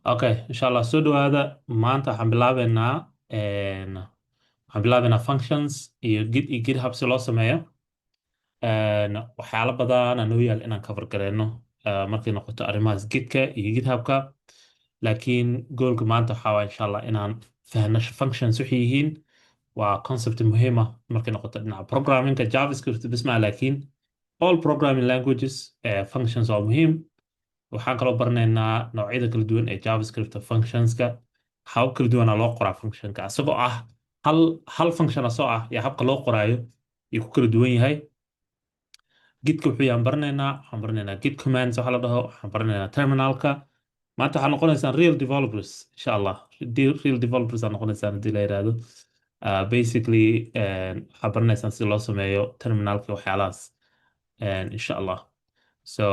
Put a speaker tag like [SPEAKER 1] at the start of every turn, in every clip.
[SPEAKER 1] Okay, insha Allah soo dhawaada. Maanta waxaan bilaabeynaa functions iyo Git iyo GitHub si loo sameeyo. Waxyaalo badan aan noo yaal inaan cover gareyno markay noqoto arrimahaas Gitka iyo GitHubka. Laakiin goolka maanta waxaa waa insha Allah inaan fahno functions waxay yihiin. Waa concept muhiim ah markay noqoto dhinaca programmingka JavaScript bismaa laakiin all programming languages functions waa muhiim. waxaan kaloo baranaynaa noocyada kala duwan ee JavaScript functionska habab kala duwanaa loo qoraa functionka asagoo ah hal function asoo ah iyo habka loo qoraayo iyo ku kala duwan yahay. Gidka wuxuu yaan baranaynaa waxaan baranaynaa git commands waxa la dhaho waxaan baranaynaa terminalka. Maanta waxaa noqonaysaan real developers insha Allah. Real developers aa noqonaysaan haddii la yidhaahdo. Basically waxaa baranaysaan si loo sameeyo terminalka waxyaalahaas insha Allah. So,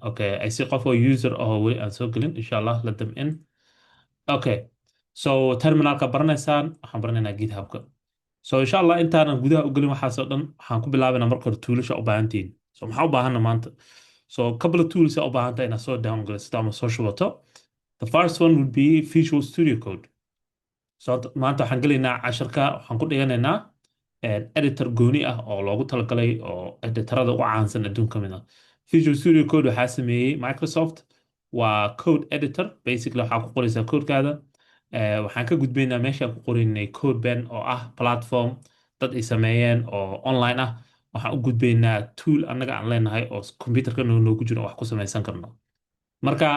[SPEAKER 1] okay, I see qof oo user oo weli aan soo gelin. Insha Allah, let them in. Okay, so terminalka baranaysaan, waxaan baranaynaa GitHubka. So, insha Allah, intaanan gudaha u gelin waxaasoo dhan, waxaan ku bilaabaynaa marka hore toolasha u baahantihiin. So, maxaa u baahana maanta? So, couple of tools u baahantahay inaad soo downgrade ama soo shubato. The first one would be Visual Studio Code. So maanta waxaan gelaynaa casharka waxaan ku dhiganaynaa editor gooni ah oo loogu talagalay oo editorada u caansan adduunka mid ah. Visual Studio Code waxaa sameeyey Microsoft. Waa code editor. Basically waxaa ku qoraysaa codekaada. Waxaan ka gudbaynaa meeshaan ku qoraynay code ben oo ah platform dad ay sameeyeen oo online ah. Waxaan u gudbaynaa tool annaga aan leenahay oo computerka noogu jiro oo wax ku samaysan karno. Marka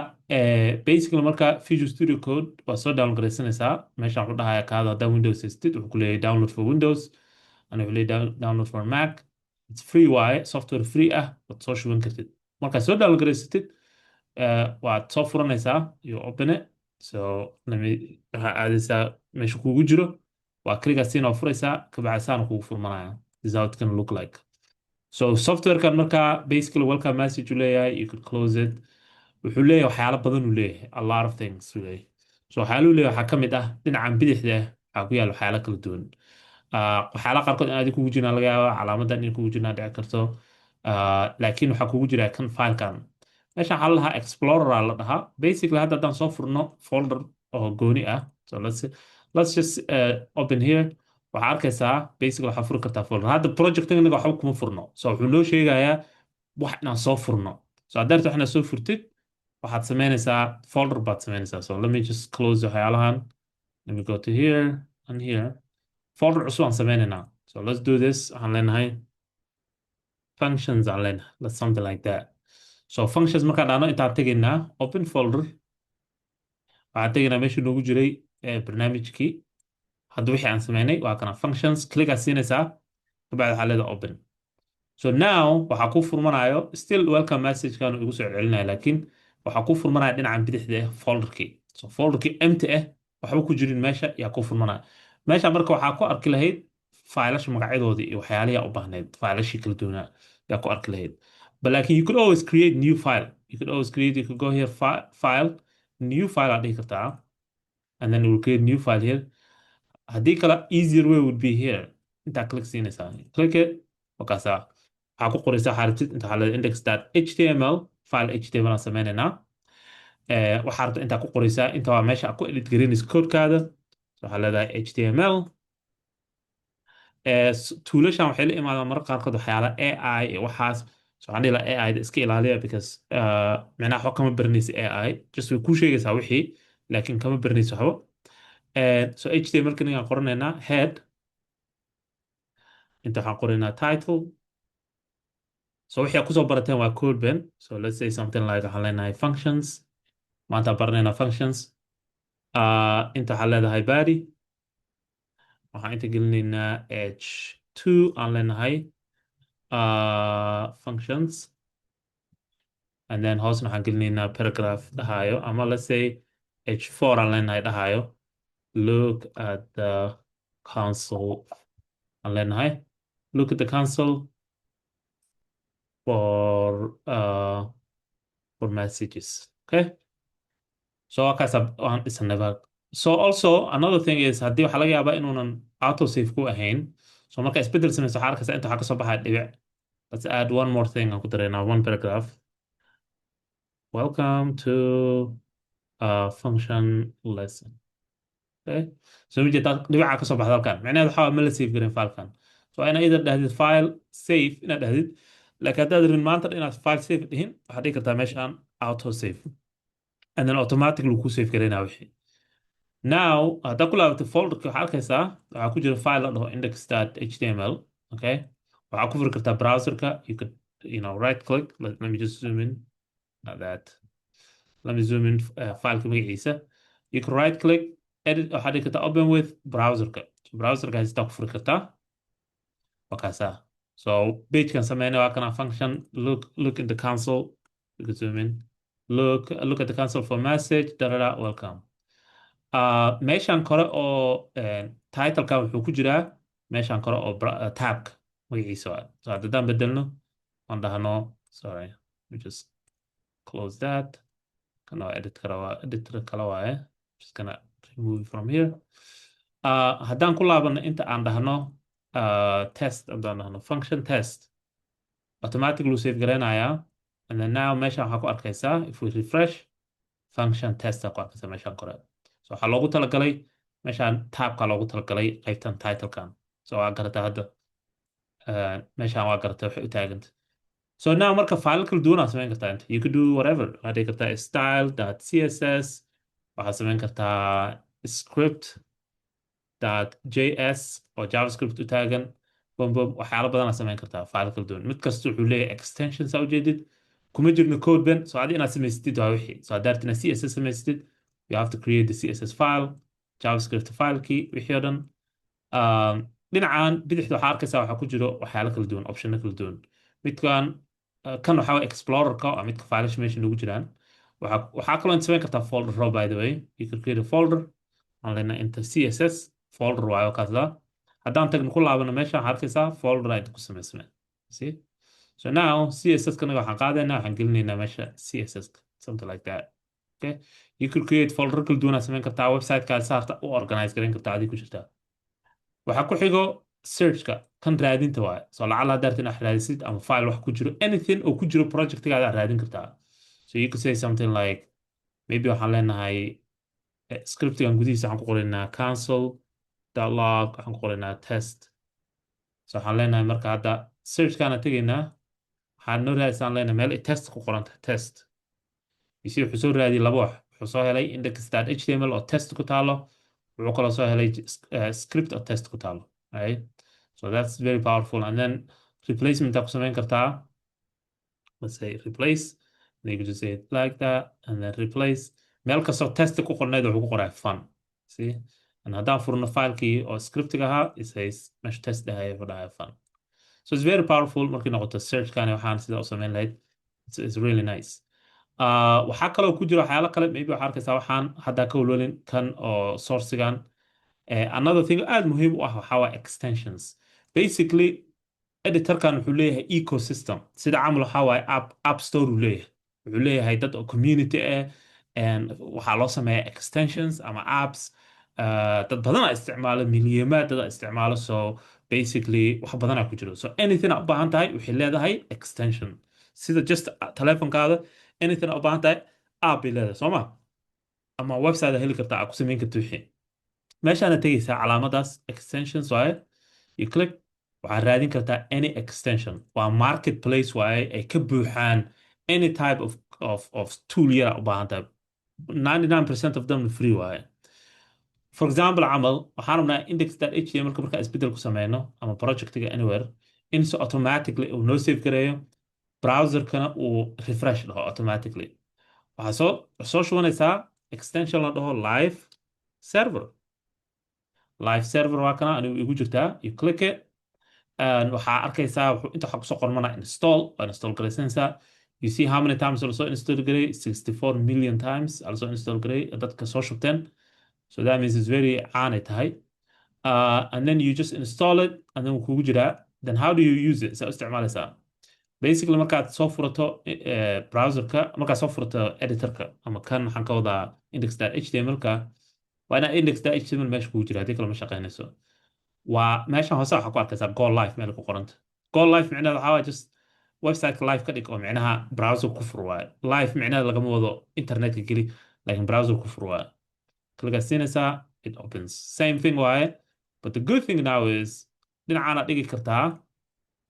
[SPEAKER 1] basically marka Visual Studio Code waa soo downgradesanaysaa meesha wuxuu dhahayaa kaada hadaa Windows haystid wuxuu ku leeyahay download for Windows ana wuxuu leeyahay download for Mac. It's free waaye software free ah waad soo shuban kartid. Marka soo downgradeysatid waad soo furanaysaa you open it. So waxaa aadaysaa meesha kuugu jiro waa kligaasiin oo furaysaa kabacdi kuugu furmanaya. This is how it's gonna look like. So softwarekan marka basically welcome message uu leeyahay you could close it. wuxuu leeyahay waxyaalo badan uu leeyahay a lot of things uu leeyahay. So waxyaalo uu leeyahay waxaa ka mid ah dhinacan bidixda waxaa ku yaal waxyaalo kala duwan. Waxyaalo qaarkood in aad kugu jiraan laga yaabo calaamadan in kugu jiraan dhici karto. Laakiin waxaa kugu jira kan filekan. Meesha waxaa la dhahaa explorer la dhahaa. Basically hadda haddaan soo furno folder oo gooni ah. So let's just open here. Waxaa arkaysaa basically waxaa furi kartaa folder. Hadda project-inaga waxba kuma furno. So wuxuu noo sheegayaa wax inaan soo furno. So haddaad rabto inaad soo furtid waxaad sameynaysaa folder baad sameynaysaa. So let me just close waxyaalahan. Let me go to here and here. Folder cusub aan sameynaynaa. So let's do this. Waxaan leenahay functions aan leenahay. Let's something like that. So functions markaan dhahno intaan tegaynaa open folder. waxaan tegaynaa meesha noogu jiray barnaamijkii. Hadda wixii aan sameynay waa kana functions. Click-aad siinaysaa. Kabacdi waxaa leedahay open. So now waxaa ku furmanayo still welcome message kan igu soo celinaya laakiin waxaa ku furmanaya dhinacan bidixda folderkii. So folderkii empty waxba ku jirin meesha yaa ku furmanaya. Meesha marka waxaa ku arki lahayd faylasha magacyadoodii iyo waxyaalihi u baahneyd faylashii kala duwanaa yaa ku arki lahayd. But laakiin you could always create new file. You could go here file new file aad dhihi kartaa and then it will create new file here. Haddii kale easier way would be here. Intaa click siinaysaa. Click it. Wakaasaa. waxaa ku qoraysaa xaaritid inta waxaa leedahay index.html file html aan sameynaynaa. waxaa rabta intaa ku qoraysaa inta waa meesha aad ku edit gareynaysa codekaada. waxaa leedahay html. toolashan waxay la imaadaan mararka qaarkood waxyaala AI iyo waxaas. So waxaan dhihi lahaa AI da iska ilaaliya because micnaha waxba kama baranaysa AI. Just way kuu sheegaysaa wixii laakiin kama baranaysa waxba. So html kan aan qoranaynaa head. inta waxaan qoraynaa title. So wixii aad kusoo barateen waa code ben. So let's say something like waxaan leenahay functions. maanta baranaynaa functions. inta waxaan leedahay body. waxaan inta gelinaynaa h2 aan leenahay functions. And then hoosna waxaan gelinaynaa paragraph dhahayo ama let's say h4 aan leenahay dhahayo look at the console aan leenahay look at the console for messages. Okay. So waan dhisanayba. So also another thing is haddii waxaa laga yaabaa inuunan autosave ku ahayn. So marka isbedel samayso waxaa arkaysaa inta waxaa kasoo baxaya dhibic. Let's add one more thing aan ku daraynaa one paragraph. Welcome to function lesson. Okay. So mid jeedaa dhibaca ka soo baxda halkan macnaheedu waxa ma la save garin filekan so ina either dhahdid file save inaad dhahdid laakiin haddaad rabin maanta inaad file save dhihin waxaad dhigi kartaa meeshaan auto save and then automatically wuu ku save gareynaa wixii now haddaad ku laabatay folderka waxaa arkaysaa waxaa ku jira file la dhaho index.html okay waxaa ku furi kartaa browserka you could right click let me just zoom in not that let me zoom in fileka magaciisa you can right click edit waxaad dhigi kartaa open with browserka browserka haystaa ku furi kartaa wakaasaa so pagekan sameyna waa kana function look in the console you can zoom in look at the console for message darara welcome meeshan kore oo titleka wuxuu ku jiraa meeshan kore oo tabka magaciisa waa so haddaan bedelno aan dhahno sorry we just close that kana waa editor kale waaye just gonna remove it from here haddaan ku laabano inta aan dhahno test haddaan dhahno function test automatically wuu save gareynayaa and then now meeshan waxaa ku arkaysaa if we refresh function test ku arkaysaa meeshan kore so waxaa loogu talagalay meeshaan tabka loogu talagalay qaybtan titlekan so waa garata hadda meeshaan waa garata waxay u taaganta so now marka file kala duwan aad samayn kartaa inta you could do whatever waxaad dhigi kartaa style.css waxaad samayn kartaa script.js oo javascript u taagan bombom waxyaalo badan aad samayn kartaa file kala duwan mid kasta wuxuu leeyahay extensions aa ujeedid kuma jirno code ben so adi inaad samaysatid waa wixii so haddaad rabtid inaad css samaysatid you have to create the css file javascript filekii wixii oo dhan dhinacan bidixda waxaa arkaysaa waxaa ku jiro waxyaalo kala duwan optionno kala duwan midkan kan waxaa waye explorerka oo midka filesh meesha ugu jiraan waxaa kaloo inta samayn kartaa folder row by the way you can create a folder aan leynaa inta css folder waayo kaasda haddaan tagno ku laabano meesha waxaa arkaysaa folder ay ku samaysmeen see so now css kana waxaan qaadaynaa waxaan gelinaynaa meesha css something like that okay you could create folder kala duwan aad samayn kartaa website-ka saarta u organize gareyn kartaa adii ku jirtaa waxaa ku xigo searchka kan raadinta waaye so lacala haddaad inaad raadisid ama file wax ku jiro anything oo ku jiro projectigaada aad raadin kartaa so you could say something like maybe waxaan leenahay scriptigan gudihiisa waxaan ku qoraynaa console.log waxaan ku qoraynaa test so waxaan leenahay marka hadda searchkaana tegaynaa waxaan noo raadisaan leenahay meel test ku qoranta test isi wuxuu soo raadiyay laba wax wuxuu soo helay index.html oo test ku taalo wuxuu kaloo soo helay script oo test ku taalo right so that's very powerful and then replacement ku samayn kartaa let's say replace and you can just say it like that and then replace meel kastoo test ku qorneyd wuxuu ku qoraa fun see and haddaan furno filekii oo scriptiga ahaa it says mesh test dhahay wuxuu dhahay fun so it's very powerful markii noqoto searchkani waxaan sida u samayn lahayd it's really nice waxaa kaloo ku jira waxyaalo kale maybe waxaa arkaysaa waxaan haddaa ka walwalin kan oo sourcigan another thing aad muhiim u ah waxaa waa extensions basically editorkan wuxuu leeyahay ecosystem sida camal waxaa waaye app store uu leeyahay wuxuu leeyahay dad oo community ah waxaa loo sameeyaa extensions ama apps dad badanaa isticmaalo milyaamaad dada isticmaalo so basically wax badanaa ku jiro so anything aad u baahan tahay waxay leedahay extension sida just telefonkaada anything aad u baahan tahay app bay leedahay soo ma ama website heli kartaa aad ku samayn karta wixii meeshaana tegaysaa calaamadaas extensions waaye you click waxaad raadin kartaa any extension waa marketplace waaye ay ka buuxaan any type of tool yar aad u baahan tahay 99% of them free waaye for example camal waxaan rabnaa index.html markaa isbedel ku sameyno ama projectiga anywhere in so automatically uu noo save gareeyo browserkana uu refresh dhaho automatically waxaa soo shubanaysaa extension la dhaho live server waa kana anigu igu jirtaa you click it waxaa arkaysaa inta waxaa kusoo qormana install garaysanaysaa you see how many times lasoo install garay 64 million times lasoo install garay dadka soo shubteen so that means it's very caanay tahay and then you just install it and then wuu kugu jiraa then how do you use it saa u isticmaalaysaa basically markaad soo furato browserka markaad soo furato editorka ama kan waxaan ka wadaa index.html-ka waa inaa index.html meesha kugu jira haddii kale ma shaqaynayso waa meeshan hoose waxaa ku arkaysaa go live meel ku qoranta go live micnaheeda waxaa waa just website live ka dhig oo micnaha browser ku fur waaye live micnaheeda lagama wado internetka geli laakiin browser ku fur waaye kligaa siinaysaa it opens same thing waaye but the good thing now is dhinacaana dhigi kartaa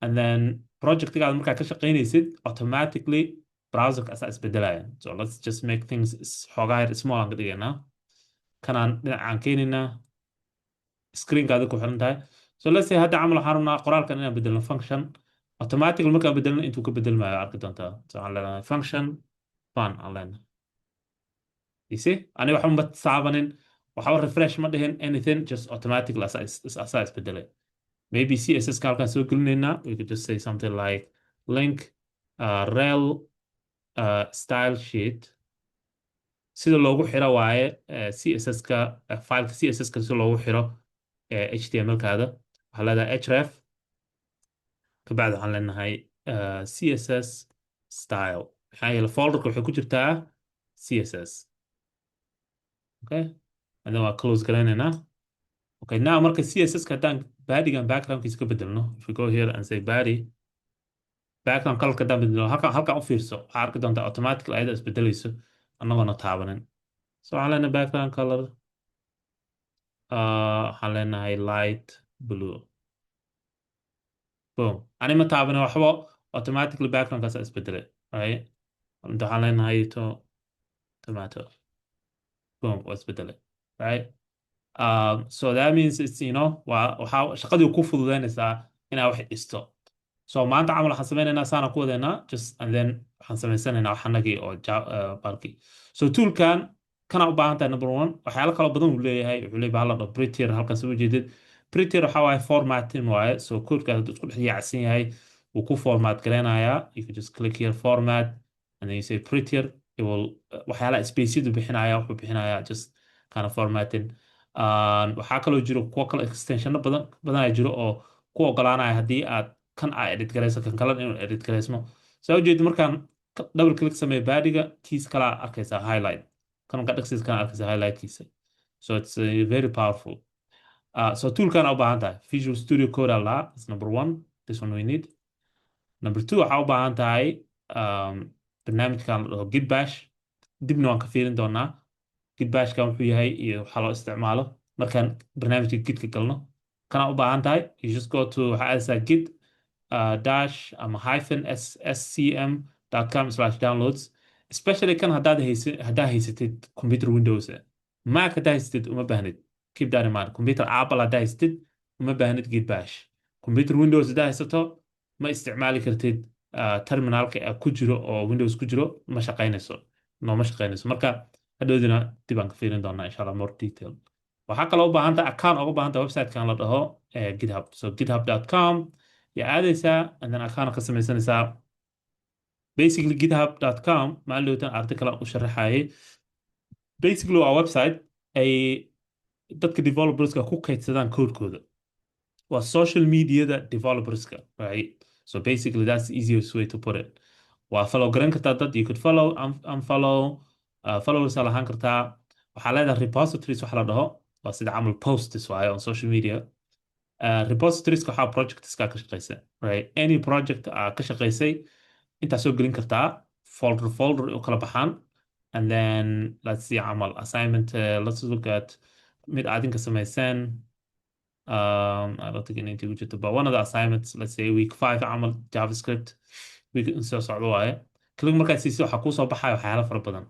[SPEAKER 1] and then projectigaada markaa ka shaqaynaysid automatically browserka asaa isbedelaya so let's just make things xoogaa yar small aan ka dhigaynaa kanaan dhinacaan keenaynaa screenkaada ku xiran tahay so let's say hadda camal waxaan rabnaa qoraalkan inaan bedelno function automatically markaan bedelno intuu ka bedelmayo arki doontaa so waxaan leenahay function fun aan leenahay you see ani waxba ma taabanin waxba refresh ma dhihin anything just automatically asaa isbedelay maybe css ka halkaan soo gelinaynaa we could just say something like link rel style sheet sida loogu xiro waaye css-ka fileka css-ka sida loogu xiro html-kaada waxaa leedahay href kabacdi waxaan leenahay css style maxaa yeele folderka waxay ku jirtaa css okay and then waa close garaynaynaa okay now marka css-ka haddaan badigan backgroundkiisa ka bedelno if we go here and say body background colorka haddaan bedelno halkaan u fiirso waxaa arki doontaa automatically ayada isbedelayso annagoona taabanin so waxaan leenahay background color waxaan leenahay light blue boom ani ma taabanin waxba automatically backgroundkaasa isbedelay right inta waxaan leenahay tomato boom waa isbedelay right so that means it's waxaa shaqadii ku fududeynaysaa inaa wax dhisto so maanta camal waxaan sameynaynaa saana ku wadeynaa just and then waxaan samaysanaynaa wax anagii oo barki so toolkan kana u baahan tahay number one waxyaalo kaloo badan uu leeyahay wuxuu leeyahay bahal la dhaho prettier halkan soo jeedid prettier waxaa waaye formatting waaye so codeka hadduu isku dhex yaacsan yahay wuu ku format gareynayaa you can just click here format and then you say prettier it will waxyaalaha spaceyadu bixinaya wuxuu bixinayaa just kind of formatting waxaa kaloo jiro kuwo kale extensiono badanaa jiro oo ku ogolaanaya haddii aad kan aa edit garayso kan kale inuu edit garaysmo saa ujeedi markaan double click sameeyo baadiga kiis kalaa arkaysaa highlight kan ka dhagsiis kana arkaysaa highlightkiisa so it's very powerful so toolkan u baahan tahay Visual Studio Code lahaa is number one this one we need number two waxaa u baahan tahay barnaamijkan la dhaho git bash dibna waan ka fiirin doonaa git bashkan wuxuu yahay iyo waxaa loo isticmaalo markaan barnaamijka gitka galno kana u baahan tahay you just go to waxaa aadaysaa git dash ama hyphen scm.com/downloads especially kan haddaa haysatid computer windows mac haddaa haysatid uma baahnid keep that in mind computer apple haddaa haysatid uma baahnid git bash computer windows haddaa haysato ma isticmaali kartid terminalka ku jiro oo windows ku jiro ma shaqaynayso nooma shaqaynayso marka hadhoodina dib aan ka fiirin doonaa insha allah more detail waxaa kaloo u baahan tahay account uga baahan tahay website-kan la dhaho github so github.com yaa aadaysaa and then account ka samaysanaysaa basically github.com maalin dhowtan article aan u sharaxayay basically waa website ay dadka developerska ku kaydsadaan codekooda waa social mediada developerska right so basically that's the easiest way to put it waa follow garan kartaa dad you could follow unfollow followers lahaan kartaa waxaa leedahay repositories waxa la dhaho waa sida camal posts waaye on social media repositories waxaa projectska ka shaqeysa right any project ka shaqeysay intaa soo gelin kartaa folder u kala baxaan and then let's see camal assignment let's look at mid aadinka samayseen I don't think anything which is but one of the assignments let's say week 5 camal JavaScript week soo socdo waaye click markaa siisi waxa ku soo baxaya waxyaalo fara badan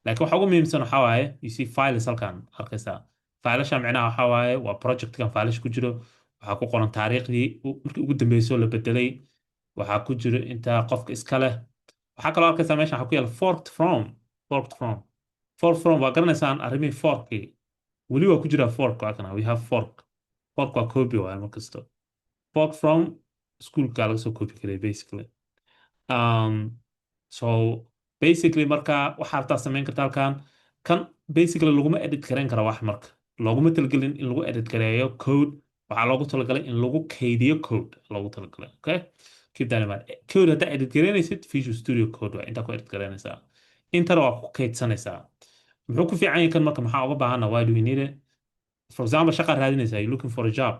[SPEAKER 1] laakiin waxa ugu muhiimsan waxa waaye you see files halkan arkaysaa filasha macnaha waxa waaye waa projectkan filash ku jiro waxaa ku qoran taariikhdii markii ugu dambeysay la bedelay waxaa ku jiro inta qofka iska leh waxaa kaloo arkaysaa meeshan waxa ku yaala forked from waa garanaysaan arrimihii forkii weli waa ku jira fork waa kana we have fork waa copy waaye markasto fork from schoolka laga soo copy karay basically so basically marka waxaa rabtaa samayn karta halkan kan basically laguma edit gareyn kara wax marka looguma talagelin in lagu edit gareeyo code waxaa loogu talagalay in lagu kaydiyo code loogu talagalay okay keep that in mind code haddaa edit gareynaysid Visual Studio Code waa intaa ku edit gareynaysaa intana waa ku kaydsanaysaa muxuu ku fiican yahay kan marka maxaa uga baahana why do we need it for example shaqa raadinaysaa you looking for a job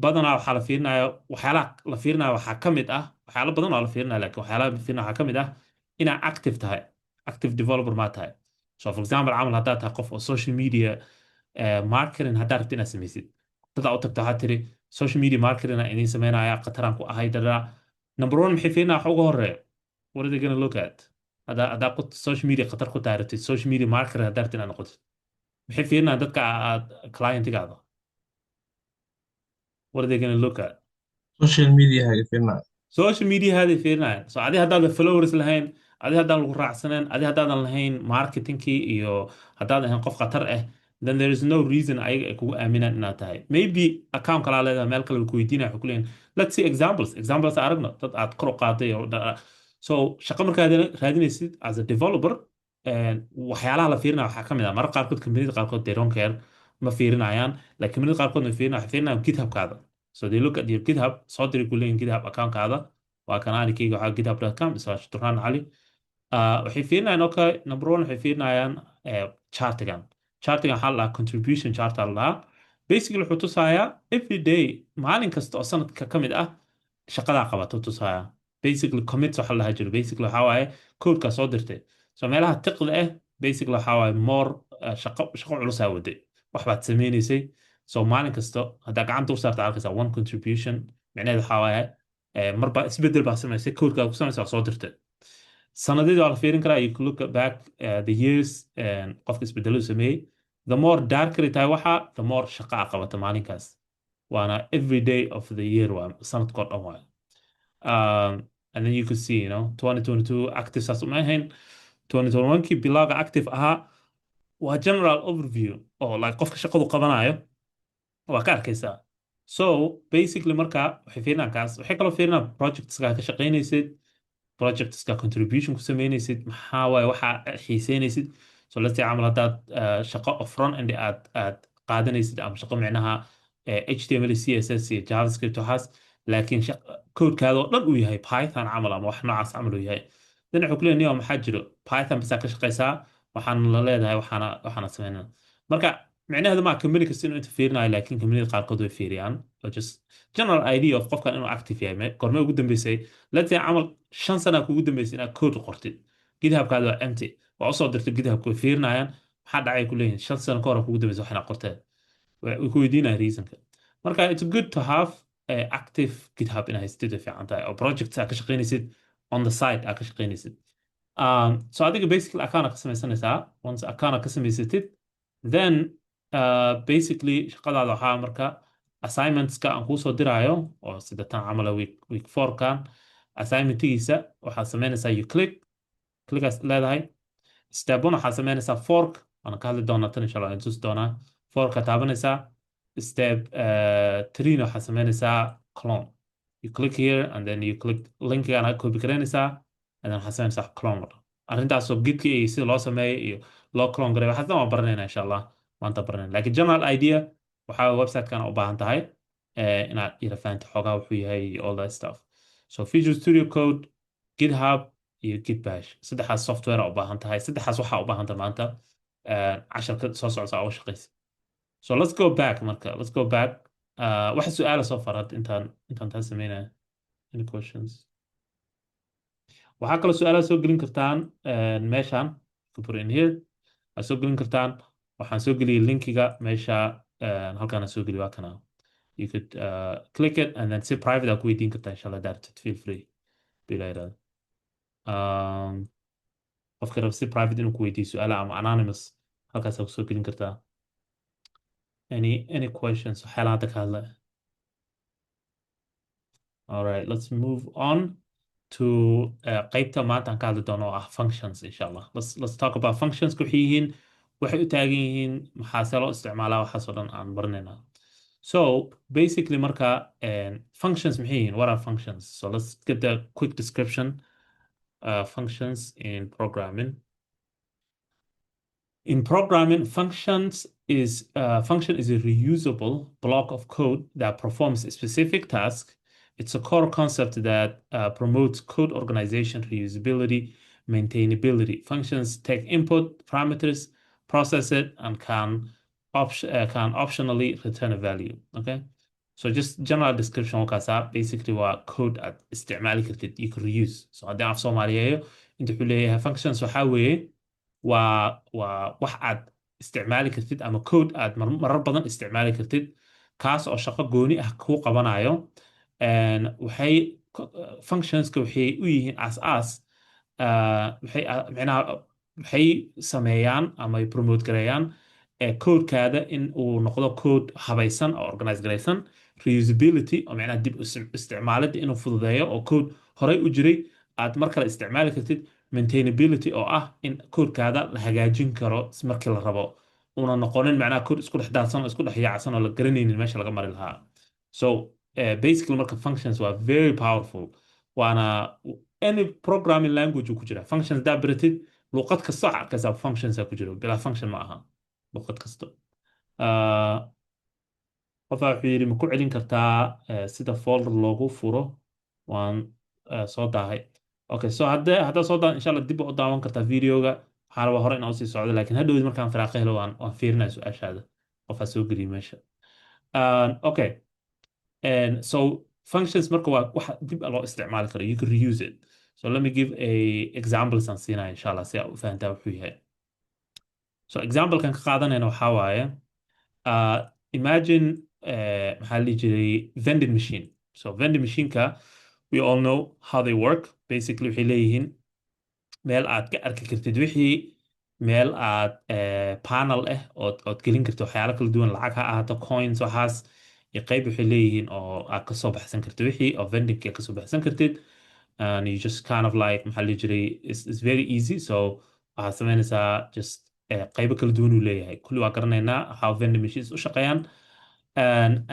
[SPEAKER 1] badanaa waxaa la fiirinaya waxyaalaha la fiirinaya waxaa ka mid ah waxyaalo badan oo la fiirinaya laakiin waxyaalaha la fiirinaya waxaa ka mid ah inaa active tahay active developer maa tahay so for example camal haddaad tahay qof oo social media marketing haddaad rabto inaad samaysid dadaa u tagto waxaad tiri social media marketing aan idiin sameynaya qataraan ku ahay dadaa number one maxay fiirinaa wax uga horeeya what are they gonna look at haddaa social media qatar ku tahay rabtid social media marketing haddaad rabtid inaad noqotid maxay fiirinaa dadka aad clientigaada what are they gonna look at
[SPEAKER 2] social media haga fiirnaa.
[SPEAKER 1] social media هذه fiirinayaan so adi haddaadan followers lahayn adi haddaan lagu raacsaneen adi haddaadan lahayn marketingkii iyo haddaadan ahayn qof khatar ah then there is no reason ayaga ay kugu aaminaan inaad tahay maybe account kalaa leedahay meel kale way ku weydiinaya waxay ku leeyihin let's see examples aragno dad aad kor u qaaday so shaqo markaad raadinaysid as a developer waxyaalaha la fiirinaya waxaa ka mid ah marar qaarkood community qaarkood they don't care ma fiirinayaan laakiin community qaarkood ma fiirinaya waxay fiirinayaan githubkaada. So they look at your GitHub, soo diri ku leeyihin GitHub account-kaada waa kan anikeyga waxaa github.com/Durraan Cali. Waxay fiirinayaan okay number one waxay fiirinayaan chartigan waxaa la dhahaa contribution chart la dhahaa basically wuxuu tusayaa every day maalin kasta oo sanadka ka mid ah shaqadaa qabato tusayaa basically commits waxa la dhahaa jiro basically waxaa waaye codeka soo dirtay so meelaha tiqda ah basically waxaa waaye more shaqo culusaa waday wax baad sameynaysay so maalin kasta haddaa gacanta u saarta arkaysaa one contribution micnaheed waxaa waaye marba isbedel baa samaysay codeka ku samaysa soo dirtay sanadadii waa la fiirin karaa you can look back the years qofka isbedeladu sameeyey the more darker tahay waxa the more shaqa a qabata maalinkaas waana every day of the year waa sanadkoo dhan waay and then you could see 2022 active saas uma ahayn 2021kii bilowga active ahaa waa general overview oo like qofka shaqadu qabanayo waa ka arkaysaa so basically marka waxay fiirinaan kaas waxay kaloo fiirinaan projectska ka shaqaynaysid projectska contribution ku sameynaysid maxaa waaye waxaa xiiseynaysid so let's say camal haddaad shaqo oo front end aad qaadanaysid ama shaqo micnaha HTML CSS iyo JavaScript waxaas laakiin codekaada oo dhan uu yahay Python camal ama wax noocaas camal uu yahay then wuxuu ku leeyahay maxaa jiro Python bisaa ka shaqaysaa waxaan la leedahay waxaana sameynaa marka micnaheedu ma company kasta inuu inta fiirinayo laakiin community qaarkood way fiiriyaan oo just general idea of qofkan inuu active yahay gormee ugu dambeysay let's say camal 5 sana kugu dambeysay inaad code qortid githubkaada waa empty waa usoo dirtay githubka way fiirinayaan maxaa dhacay ku leeyihin 5 sana ka hor kugu dambeysay waxna qorteen way ku weydiinayaan reasonka marka it's good to have active github in haystid way fiican tahay oo projects aad ka shaqaynaysid on the side aad ka shaqaynaysid so adiga basically account ka samaysanaysaa once account ka samaysatid then basically shaqadaada waxaa marka assignmentska aan kuu soo diraayo oo sida tan camala week 4kan assignmentigiisa waxaad samaynaysaa you clickaas leedahay step 1 waxaad samaynaysaa fork waan ka hadli doonaa tan insha Allah aan tusi doonaa forka taabanaysaa step 3 waxaad samaynaysaa clone you click here and then you click linkigan aad copy garaynaysaa and then waxaad samaynaysaa clone arrintaasoo gidka iyo sida loo sameeyo iyo loo clone garay waxaad dhan waan baranaynaa insha Allah maanta baranayn laakiin general idea waxaa website-kan u baahan tahay inaad ila fahanto xoogaa wuxuu yahay iyo all that stuff so Visual Studio Code GitHub iyo Git Bash saddexaas software u baahan tahay saddexaas waxaa u baahan tahay maanta casharka soo socda oo shaqaysa so let's go back waxa su'aala soo farad intaan taa sameynaya any questions waxaa kaloo su'aalaha soo gelin kartaan meeshaan put in here waxaad soo gelin kartaan waxaan soo geliyay linkiga meesha halkaan soo geliy waa kana you could click it and then si private aad ku weydiin kartaa insha Allah direct feel free bila yiraahdo qofka rab si private inuu ku weydiiyo su'aalaha ama anonymous halkaas aad soo gelin kartaa any questions waxyaalaha hadda ka hadlaya all right let's move on to qaybta maanta aan ka hadli doono oo ah functions insha Allah let's talk about functions ku yihiin waxay u taagan yihiin maxaa se loo isticmaalaa waxaasoo dhan aan baranaynaa so basically marka functions maxay yihiin what are functions so let's get the quick description functions in programming in programming function is a reusable block of code that performs a specific task. It's a core concept that promotes code organization, reusability, maintainability. Functions take input parameters, process it, and can optionally return a value. Okay, so just general description wakaasa basically waa code aad isticmaali kartid you can reuse so haddii af Soomaaliyeeyo inta wuxuu leeyahay functions waxaa weeye waa wax aad isticmaali kartid ama code aad marar badan isticmaali kartid, kaas oo shaqo gooni ah kuu qabanayo. Waxay functionska waxay u yihiin as micnaha waxay sameeyaan ama ay promote gareeyaan codekaada in uu noqdo code habaysan oo organize garaysan. Reusability oo micnaha dib u isticmaalida inuu fududeeyo oo code horey u jiray aad mar kale isticmaali kartid. Maintainability oo ah in codekaada la hagaajin karo markii la rabo, una noqonin macnaha code isku dhex daadsan oo isku dhex yaacsan oo la garanaynin meesha laga mari lahaa. So basically marka functions waa very powerful, waana any programming language uu ku jira functions daa baratid. luqad kasta waxaa arkaysaa functions aa ku jiro, bilaa function ma aha luqad kasta. Ah, qofaa wuxuu yidhi ma ku celin kartaa sida folder loogu furo? waan soo daahay. Okay, so haddaa soo daahan insha allah dib u daawan kartaa videoga. waxaan rabaa hore inaan usii socdo, laakiin hadhowdi markaan firaaqo helo waan fiirinaya su-aashaada qofaa soo geliyay meesha. Okay, so functions marka waa wax dib loo isticmaali karo, you can reuse it. So let me give a examples aan siinaya insha allah si aad u fahantaa wuxuu yahay. So example-kan ka qaadanayna waxaa waaye, uh, imagine maxaa la dhihi jiray vending machine. So vending machine-ka we all know how they work. Basically waxay leeyihiin meel aad ka arki kartid wixii, meel aad panel ah ood gelin kartid waxyaalo kala duwan, lacag ha ahaato, coins, waxaas. iyo qayb waxay leeyihiin oo aad kasoo baxsan kartid wixii oo vendingka kasoo baxsan kartid. And you just kind of like maxaa la dhihi jiray it's very easy. So waxaad samaynaysaa just qaybo kala duwan uu leeyahay, kulli waa garanaynaa how vending machines u shaqeeyaan.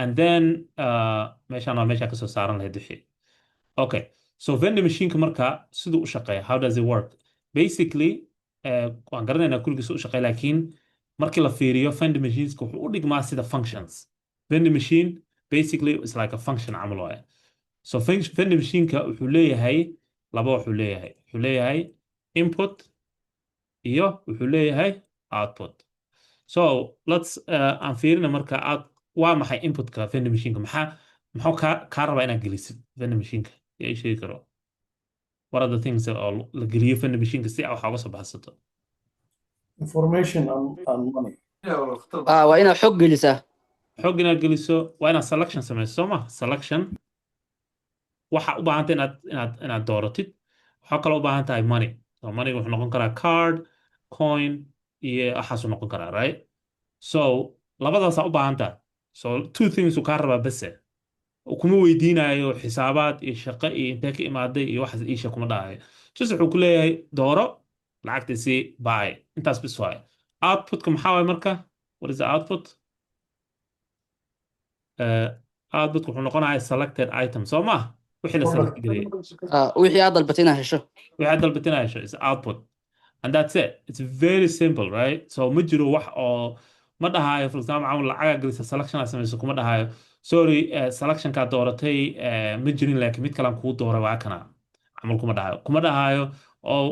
[SPEAKER 1] And then meeshaan waa meeshaa kasoo saaran lahayd wixii. Okay, so vending machine-ka marka siduu u shaqeeya, how does it work? Basically waan garanaynaa kulligiis u shaqeeya, laakiin markii la fiiriyo vending machines-ka wuxuu u dhigmaa sida functions. Vending machine basically is like a function camal waaye. So vending machine-ka wuxuu leeyahay laba, wuxuu leeyahay input iyo wuxuu leeyahay output. So let's aan fiirina marka waa maxay inputka vending machine-ka, maxuu kaa rabaa inaad gelisid vending machine-ka yaa ii sheegi karo. What are the things oo la geliyo vending machine-ka si aad wax uga soo baxsato?
[SPEAKER 2] information and money.
[SPEAKER 3] waa inaad xog gelisaa.
[SPEAKER 1] xog inaad geliso, waa inaad selection samayso soo ma selection. waxa u baahantay inaad dooratid. waxaa kaloo u baahan tahay money. So money wuxuu noqon karaa card, coin iyo waxaasuu noqon karaa, right? So labadaasaa u baahan tahay. So two things uu kaa rabaa bese, kuma weydiinayo xisaabaad iyo shaqo iyo intee ka imaaday iyo waxaas iisha kuma dhahayo. just wuxuu ku leeyahay dooro lacagtiisii buy, intaas bis waaye. Outputka maxaa waaye marka? What is the output? Output wuxuu noqonayaa selected item soo ma wixii la select gareeyay.
[SPEAKER 3] wixii aad dalbatay inaad hesho.
[SPEAKER 1] wixii aad dalbatay inaad hesho is output, and that's it. It's very simple, right? So ma jiro wax oo ma dhahayo for example camal lacaga gelisa selection aad samayso kuma dhahayo sorry selectionkaa dooratay ma jirin laakiin mid kalaan kuu dooray waa kana camal kuma dhahayo oo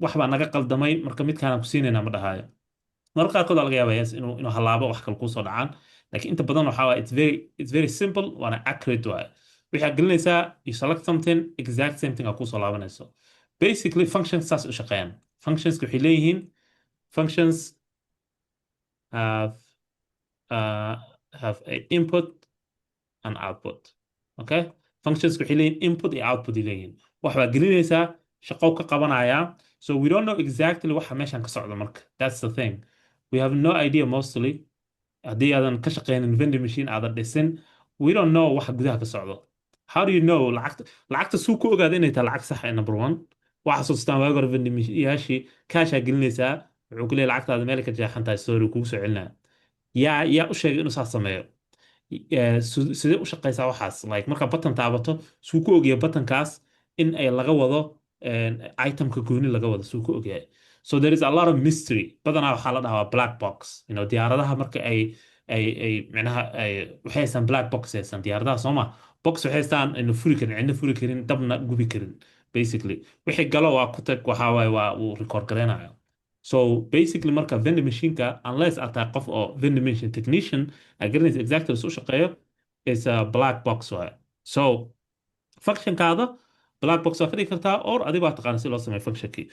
[SPEAKER 1] wax baa naga qaldamay marka midkaanaan ku siinaynaa ma dhahayo. mararka qaarkood waa laga yaabaa yes inuu halaabo wax kale kuusoo dhacaan, laakiin inta badan waxaa waaye it's very simple waana accurate waaye. waxaad gelinaysaa you select something exact same thing aa kuusoo laabanayso. Basically functions saas u shaqeeyaan. Functions waxay leeyihiin functions have a input and output. Okay, functions waxay leeyihiin input iyo output ay leeyihiin. wax baad gelinaysaa shaqo ka qabanayaa. So we don't know exactly waxa meeshan ka socdo marka. That's the thing, we have no idea mostly. haddii aadan ka shaqeynin vending machine aadan dhisin, we don't know waxa gudaha ka socdo. How do you know lacagta suu ku ogaada inay tahay lacag sax ah? Number one, waxa xasuustaan waagi hore vending machine yaashii kaashaa gelinaysaa wuxuu ku leeyahay lacagtaada meel ka jeexan tahay sorry kugu soo celinaa. yaa u sheegay inuu saas sameeyo? sidee u shaqeysaa waxaas? Like markaa button taabato suu ku ogyahay buttonkaas in ay laga wado itemka gooni laga wado, suu ku ogyahay? So there is a lot of mystery. badanaa waxaa la dhahaa black box. diyaaradaha marka ay micnaha waxay haystaan black box haystaan diyaaradaha soo ma. box waxay haystaan ina furi karin, cidna furi karin, dabna gubi karin. Basically wixii galo waa ku tag waxaa waaye waa uu record gareynayo. So basically marka vending machine-ka unless aad tahay qof oo vending machine technician aad garanaysa exactly suu shaqeeyo is a black box waaye. So functionkaada black box waa ka dhigi kartaa or adiga waa taqaana si loo sameeyo functionkii.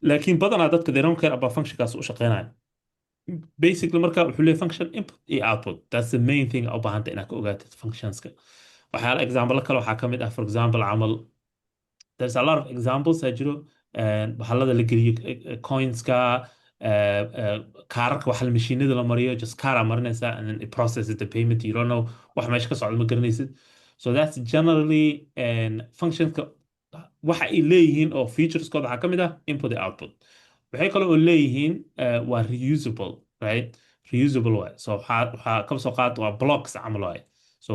[SPEAKER 1] laakiin badanaa dadka they don't care about functionkaas u shaqeynaya. Basically marka wuxuu leeyahay function input iyo output, that's the main thing u baahanta inaad ka ogaatid functionska. waxyaala example kale waxaa ka mid ah, for example camal, there's a lot of examples that jiro waxaalada la geliyo coinska, kaararka waxa mashiinada la mariyo, just kaara marinaysa and then it processes the payment, you don't know wax meesha ka socda ma garanaysid. So that's generally functionska waxa ay leeyihiin oo featureskooda waxaa ka mid ah input iyo output. waxay kale oo leeyihiin waa reusable, right? Reusable waay, so waxaa ka soo qaad waa blocks camal waay. So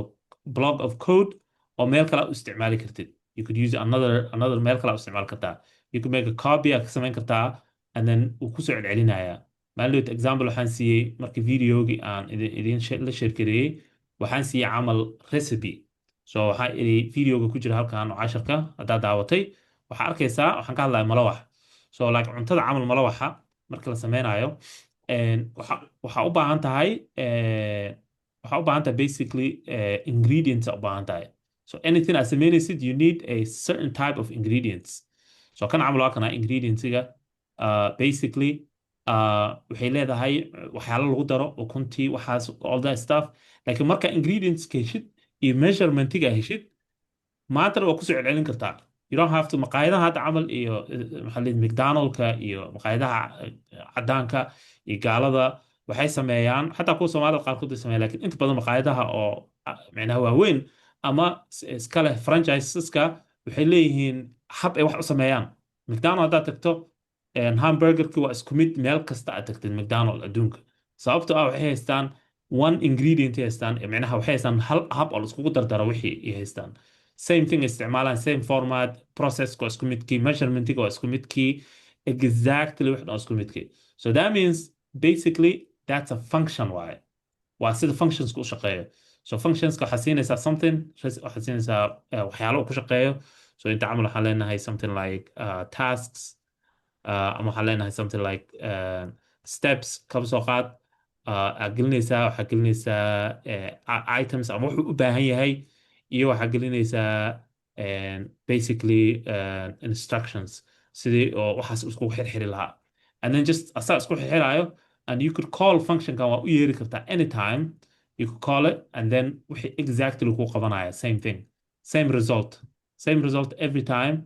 [SPEAKER 1] block of code oo meel kale u isticmaali kartid, you could use another meel kale u isticmaali kartaa, you could make a copy aad ka samayn kartaa and then wuu kusoo celcelinayaa. maalin example waxaan siiyey markii videogii aan idin la sheergareeyey, waxaan siiyey camal recipe. So waxaa iri videoga ku jira halkan oo casharka haddaad daawatay waxaa arkaysaa waxaan ka hadlaya malawax. So like cuntada camal malawaxa marka la sameynayo waxaa u baahan tahay basically ingredients u baahan tahay. So anything aad sameynaysid you need a certain type of ingredients. So kan camal waa kana ingredientsiga basically waxay leedahay waxyaalo lagu daro ukuntii waxaas all that stuff. laakiin marka ingredients ka heshid iyo measurementga heshid maantana waa kusoo celcelin kartaa. You don't have to maqaayadaha hadda camal iyo maxaa la yidhi McDonaldka iyo maqaayadaha cadaanka iyo gaalada waxay sameeyaan, xataa kuwa Soomaalida qaarkood ay sameeyaan, laakiin inta badan maqaayadaha oo macnaha waaweyn ama iska leh franchiseska waxay leeyihiin hab ay wax u sameeyaan. McDonald haddaad tagto hamburgerki waa isku mid meel kasta aad tagtid McDonald adduunka, sababtoo ah waxay haystaan one ingredient ay haystaan, macnaha waxay haystaan hal hab oo la iskugu dardaro wixii ay haystaan. Same thing isticmaalaan, same format, process waa isku midkii, measurementga waa isku midkii, exactly wax dhan isku midkii. So that means basically that's a function waaye, waa sida functionska u shaqeeyo. So functionska waxaa siinaysaa something, waxaa siinaysaa waxyaalo uu ku shaqeeyo. So inta camal waxaan leenahay something like tasks, ama waxaan leenahay something like steps kaba soo qaad, aad gelinaysaa, waxaa gelinaysaa items ama wuxuu u baahan yahay, iyo waxaa gelinaysaa basically instructions sidii oo waxaas isku xirxiri lahaa, and then just asaa isku xirxiraayo. And you could call functionkan waa u yeeri kartaa anytime, you could call it and then wixii exactly kuu qabanaya same thing, same result every time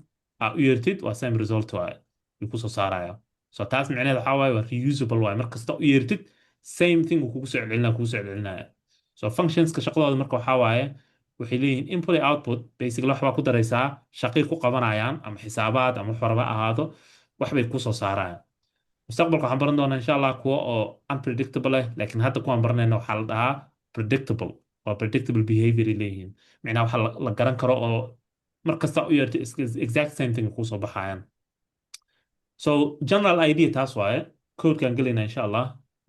[SPEAKER 1] aa u yeertid waa same result waaye yuu kusoo saaraya. So taas micnaheed waxaa waaye waa reusable waaye, mar kasta u yeertid same thing uu kugu soo celcelinaya. So functionska shaqadooda marka waxaa waaye waxay leeyihiin input iyo output, basically wax baa ku daraysaa shaqay ku qabanayaan ama xisaabaad ama wax waraba ahaado, wax bay ku soo saarayaan. mustaqbalka waxaan baran doonaa insha Allah kuwa oo unpredictable laakiin hadda kuwaan baranayna waxaa la dhahaa predictable, waa predictable behavior ay leeyihiin, macnaha waxa la garan karo oo mar kasta u yeerto exact same thing kusoo baxayaan. So general idea taas waaye, codekaan gelayna insha Allah.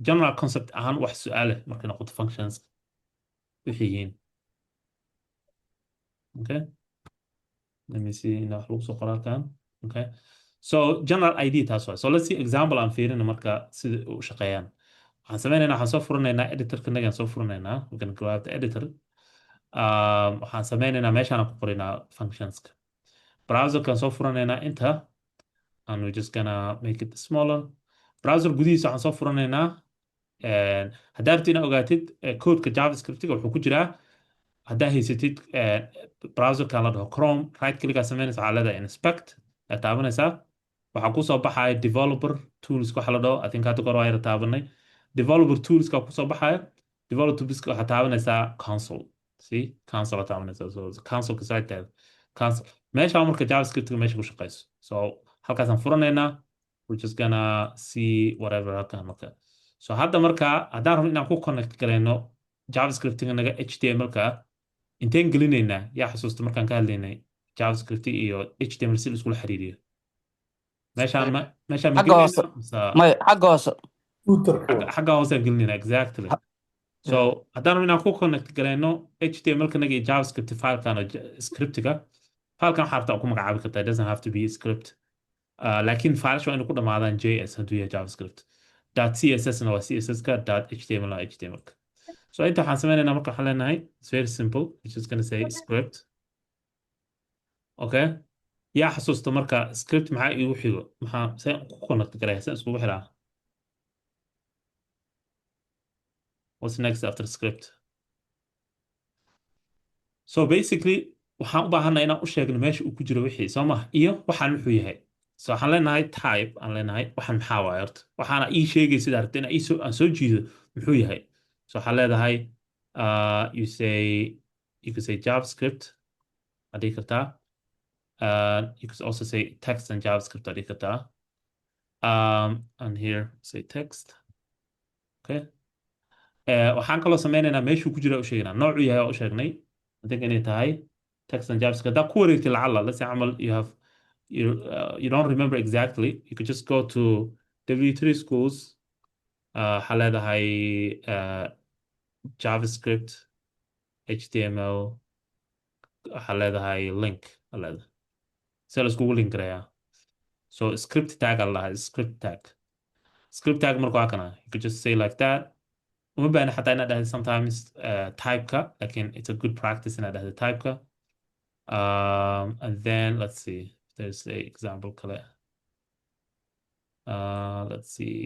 [SPEAKER 1] General concept ahaan wax su-aale markay noqoto functions waxay yihiin. Okay, let me see in wax lagu soo qoraa kan. Okay, so general idea taas waaye. So let's see example aan fiirina marka sida u shaqeeyaan. waxaan sameynaynaa, waxaan soo furanaynaa editorka nagaan soo furanaynaa, we can grab the editor. waxaan sameynaynaa meeshaan ku qoraynaa functionska. browserkaan soo furanaynaa inta, and we're just gonna make it smaller. browser gudihiisa waxaan soo furanaynaa, haddaa rabtid inaad ogaatid codeka javascriptiga wuxuu ku jiraa, haddaa haysatid browserkan la dhaho Chrome, right click aad sameynaysa, waxaa leedahay inspect aad taabanaysaa, waxaa kusoo baxaya developer tools waxa la dhaho, I think hadda goor waa yara taabanay. developer toolska kusoo baxaya, developer toolska waxaa taabanaysaa console, see console aad taabanaysaa, so console side console meesha marka javascriptiga meesha ku shaqeyso. So halkaasaan furanaynaa, we're just gonna see whatever halkaan marka. So hadda marka haddaan rabno inaan ku connect gareyno javascriptiga naga HTML-ka, inteen gelinaynaa? yaa xasuusta markaan ka hadlaynay javascript iyo HTML si la iskula xiriiriyo? meeshaan ma
[SPEAKER 3] xagga hoose may xagga hoose
[SPEAKER 1] xagga hoosaan gelinaynaa, exactly. So haddaan rabno inaan ku connect gareyno HTML-ka naga iyo javascript filekan oo scriptiga, filekan waxaa rabtaa ku magacaabi kartaa, it doesn't have to be a script. laakiin files waa inay ku dhamaadaan JS hadduu yahay JavaScript. .css na waa CSS-ka, .html na HTML-ka. So inta waxaan sameynaynaa marka waxaan leenahay it's very simple, we're just gonna say script. Okay, yaa xasuusta marka script maxaa iigu xigo maxaa see ku connect garaya see iskugu xiraa what's next after script so basically waxaan u baahanay inaan u sheegno meesha uu ku jiro wixii soo maha iyo waxaan muxuu yahay so waxaan leenahay type aan leenahay waxaan maxaa waay horta waxaana ii sheegay sida aragta inaan aan soo jiido muxuu yahay so waxaan leedahay you say you could say JavaScript aad dhihi kartaa you could also say text and JavaScript aad dhihi kartaa and here say text okay waxaan kaloo sameynaynaa meeshuu ku jira u sheegnaa noocuu yahay oo u sheegnay I think inay tahay text and JavaScript haddaa ku wareegtay lacala let's say camal you don't remember exactly you could just go to W3 schools waxaa leedahay JavaScript HTML waxaa leedahay link leedahay see la iskugu link garayaa so script tag aa lahaa script tag marka waa kana you could just say like that uma baahna xataa inaad dhahdo sometimes typeka lakin it's a good practice inaad dhahdo typeka and then let's see there's a example kale let's see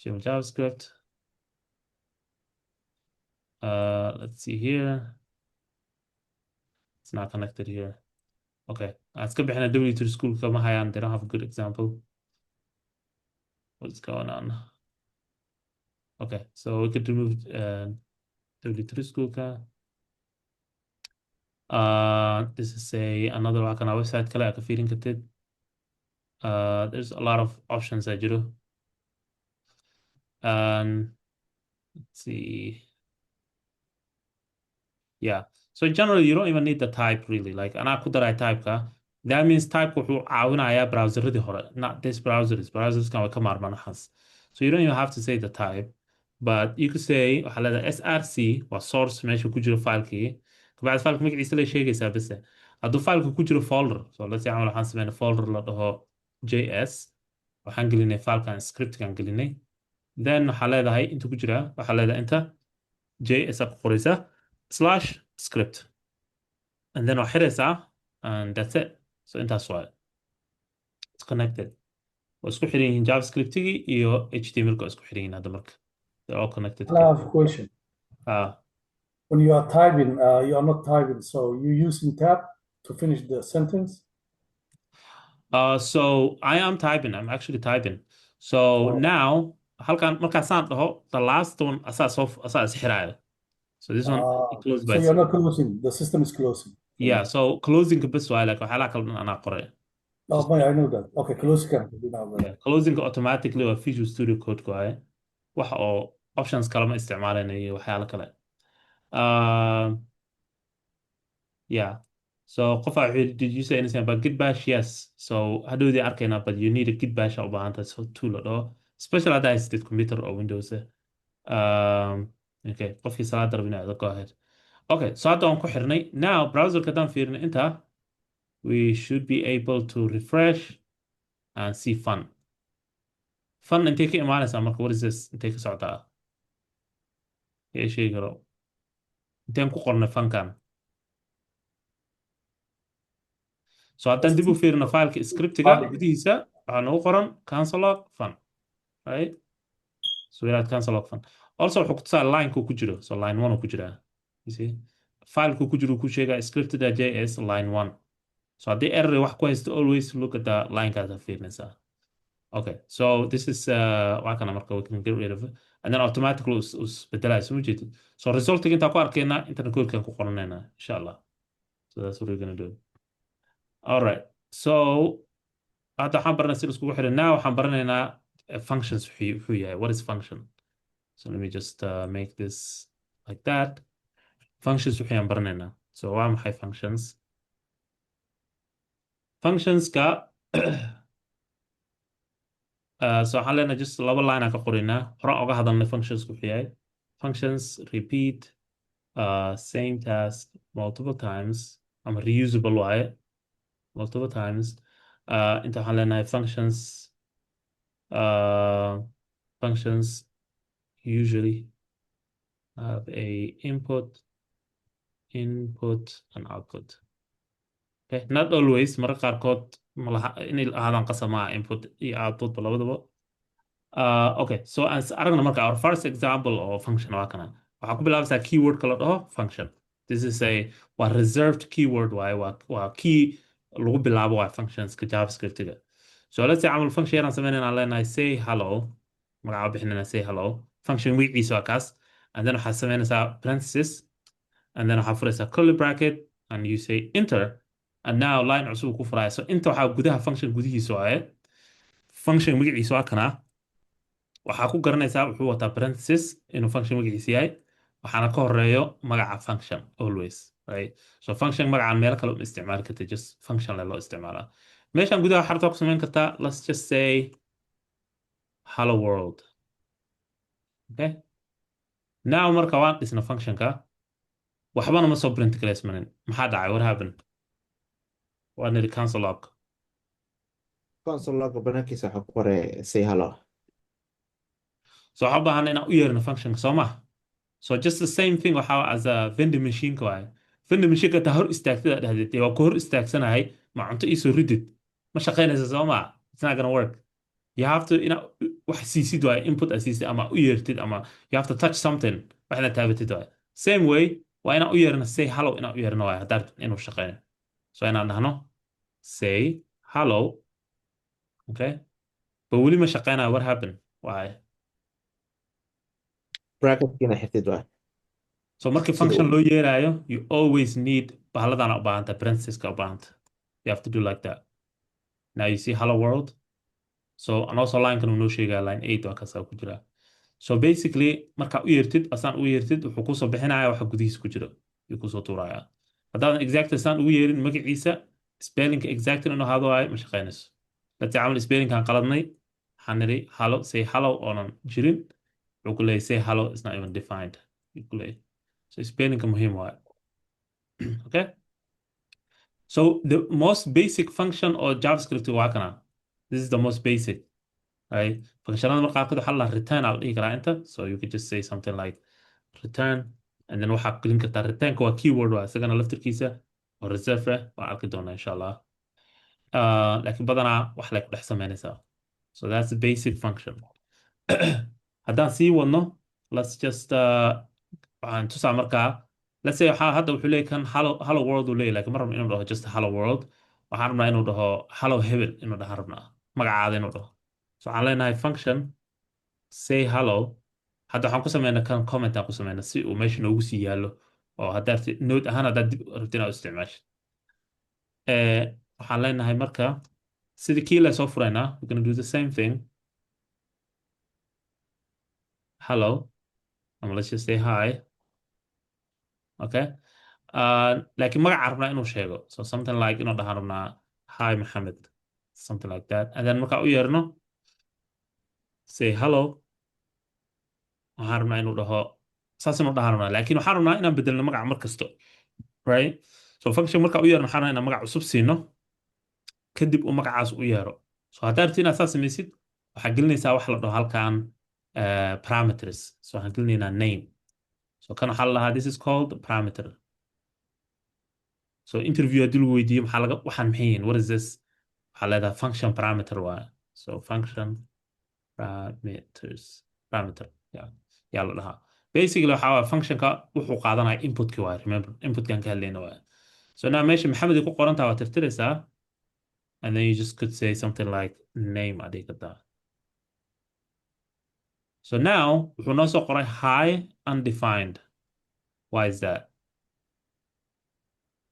[SPEAKER 1] show JavaScript let's see here it's not connected here okay let's go behind W2 school kama hayaan they don't have a good example what's going on okay so we could remove W3 school ka this is another waa kana website kale aad ka fiirin kartid there's a lot of options that jiro let's see yeah so generally you don't even need the type really like anaa ku daray typeka that means type wuxuu caawinayaa browseradii hore not this browserskan way ka maarmaan waxaas so you don't even have to say the type but you could say waxaa leedahay src waa source meesha ku jiro filekii kabacdi fileka magaciisa lay sheegaysaa bise hadduu fileka ku jiro folder so let's say camal waxaan sameynay folder la dhaho js waxaan gelinay filekan scriptkan gelinay then waxaa leedahay inta ku jira waxaa leedahay inta js ku qoraysa slash script and then waa xiraysaa and that's it so intaas waa it's connected waa isku xiran yihiin javascriptigii iyo html waa isku xiran yihiin hadda marka they're all connected
[SPEAKER 2] I have a question. When you are typing, you are not typing, so you're using tab to finish the sentence?
[SPEAKER 1] So I am typing. I'm actually typing. So now, halkan markaasaan dhaho the last one asaa is xiraya. So this one closed by
[SPEAKER 2] so you're not closing. The system is closing.
[SPEAKER 1] Yeah. So closing bas waay like waxyaalaha kale dhan anaa qoray.
[SPEAKER 2] Oh, I know that. Okay, closing can be now.
[SPEAKER 1] Yeah. Closing automatically waa Visual Studio Code waaye. Wax oo options kale ma isticmaalayna iyo waxyaalo kale. Yeah. So qof did you say anything about Git bash? Yes. So hadhowdii arkayna but you need a Git bash u baahan tahay so tool la dhaho special haddaa haysatid computer oo Windows okay qofkii salaada rabin aad go ahead okay so hadda waan ku xirnay now browserka haddaan fiirino inta we should be able to refresh and see fun intay ka imaanaysaa marka what is this intay ka socdaa ee sheegi karo inteen ku qornay funkan so haddaan dib u fiirino fileka scriptiga gudihiisa waxaa noogu qoran cancellog fun right so inaad cancellog fun also wuxuu ku tusaa lineka ku jiro so line 1 ku jiraa you see fileka ku jiro ku sheegaa script.js line 1 so haddii error wax ku haysto always look at the linekaas aad fiirinaysaa okay so this is waa kana marka we can get rid of it and then automatically bedelayo soo jeedid so resultiga intaan ku arkaynaa intana koodkan ku qoranaynaa insha allah so that's what we're gonna do all right so hadda waxaan baranay si iskugu xiran now waxaan baranaynaa functions wuxuu yahay what is function so let me just make this like that functions waxaan baranaynaa so waa maxay functionska so waxaan leenahay just laba line aan ka qoraynaa horaan oga hadalnay functions wuxuu yahay functions repeat same task multiple times ama reusable waaye multiple times inta waxaan leenahay functions usually have a input and output okay not always mararka qaarkood malaha inay ahaadaan qasab maaha input iyo output labadaba. Okay, so as aragna marka our first example of function waa kana waxaa ku bilaabaysaa keywordka la dhaho function. This is a waa reserved keyword waaye waa key lagu bilaabo waa functionska javascriptiga. So let's say camal function yaraan sameynayna aan leenahay say hello, magaca bixinayna say hello, function magaciisa waa kaas, and then waxaad sameynaysaa parenthesis, and then waxaad furaysaa curly bracket and you say enter, and now line cusub ku furaya. So inta waxaa gudaha function gudihiisa waaye, function magaciisa waa kana, waxaa ku garanaysaa wuxuu wataa parenthesis inuu function magaciisa yahay, waxaana ka horeeyo magaca function always, right? So function magacaan meelo kale uma isticmaali karta, just function le loo isticmaalaa. meeshaan gudaha waxaad ku samayn kartaa, let's just say hello world. Okay, now marka waan dhisna functionka waxbana ma soo print gareysmanin. maxaa dhacay? What happened? waa niri cancel log.
[SPEAKER 4] console log banaankiisa waxa ku qoray say hello.
[SPEAKER 1] So waxaa u baahan inaan u yeerno functionka soo ma. So just the same thing waxaa as a vending machine waaye. vending machine taa hor istaagtada dhahdeed waa ku hor istaagsanahay ma cunto iisoo ridid ma shaqaynaysa soo ma. It's not gonna work. You have to ina wax siisid waaye, input asiisid ama u yeertid, ama you have to touch something wax ina taabatid waaye. Same way waa inaan u yeerno say hello, inaan u yeerno waaye haddaad inuu shaqeyno. So inaan dhahno say hello. Okay, but weli ma shaqeynayo. What happened? Why?
[SPEAKER 4] bracketkiina xirtid waa.
[SPEAKER 1] So markii function loo yeerayo you always need bahaladana u baahanta, parenthesiska u baahanta. You have to do like that. Now you see hello world. So and also line kan uu noo sheegaya line 8 waa kasaa ku jira. So basically markaa u yeertid, asaan u yeertid wuxuu kusoo bixinaya waxa gudihiisa ku jiro yuu kusoo tuuraya. haddaadan exactly asaan ugu yeerin magaciisa spellingka exactly inuu ahaado waayo ma shaqeynayso. dadka camal spellingkan qaladnay waxaan niri hello, say hello oonan jirin, wuxuu ku leeyahay say hello is not even defined yuu ku leeyahay. So spellingka muhiim waayo. Okay, so the most basic function of JavaScript waa kana. This is the most basic, right? Functionada marka qaarkood waxaa la return aan dhihi karaa inta, so you could just say something like return, and then waxaa gelin kartaa returnka waa keyword waa isagana laftirkiisa oo reserve waa arki doonaa insha Allah. laakiin badanaa wax lay ku dhex samaynaysaa. So that's the basic function. haddaan sii wadno, let's just waxaan tusaa markaa, let's say waxaa hadda wuxuu leeyahay kan hello world uu leeyahay, laakiin ma rabno inuu dhaho just hello world. waxaan rabnaa inuu dhaho hello hebel inuu dhahaan rabnaa, magacaada inuu dhaho. So waxaan leenahay function say hello. hadda waxaan ku sameynaa kan comment aan ku sameynaa si uu meesha noogu sii yaallo, oo haddaad note ahaan haddaad dib rabtid inaad u isticmaashid. waxaan leenahay marka sidii kii la soo furaynaa, we're gonna do the same thing. Hello, and let's just say hi. Okay, laakiin magacaan rabnaa inuu sheego, so something like inuu dhahaan rabnaa hi Mohammed, something like that. And then markaa u yeerno say hello, waxaan rabnaa inuu dhaho saas inuu dhahaan rabnaa, laakiin waxaan rabnaa inaan bedelno magaca mar kasto, right? So function markaa u yeerno waxaan rabnaa inaan magac cusub siino kadib uu magacaas u yeero. So haddaad rabtid inaad saas samaysid waxaad gelinaysaa wax la dhaho halkan parameters. So waxaan gelinaynaa name. So kan waxaa la lahaa this is called parameter. So interview haddii lagu weydiiyo maxaa laga waxaan maxay yihiin, what is this, waxaa leedahay function parameter waaye. So function parameter yaa la dhahaa. Basically waxaa waaye functionka wuxuu qaadanaya inputka waaye. Remember inputkan ka hadlayna waaye. So now meesha Maxamed ay ku qoran tahay waa tirtiraysaa, and then you just could say something like name adii kartaa. So now wuxuu noo soo qoray hi undefined. Why is that?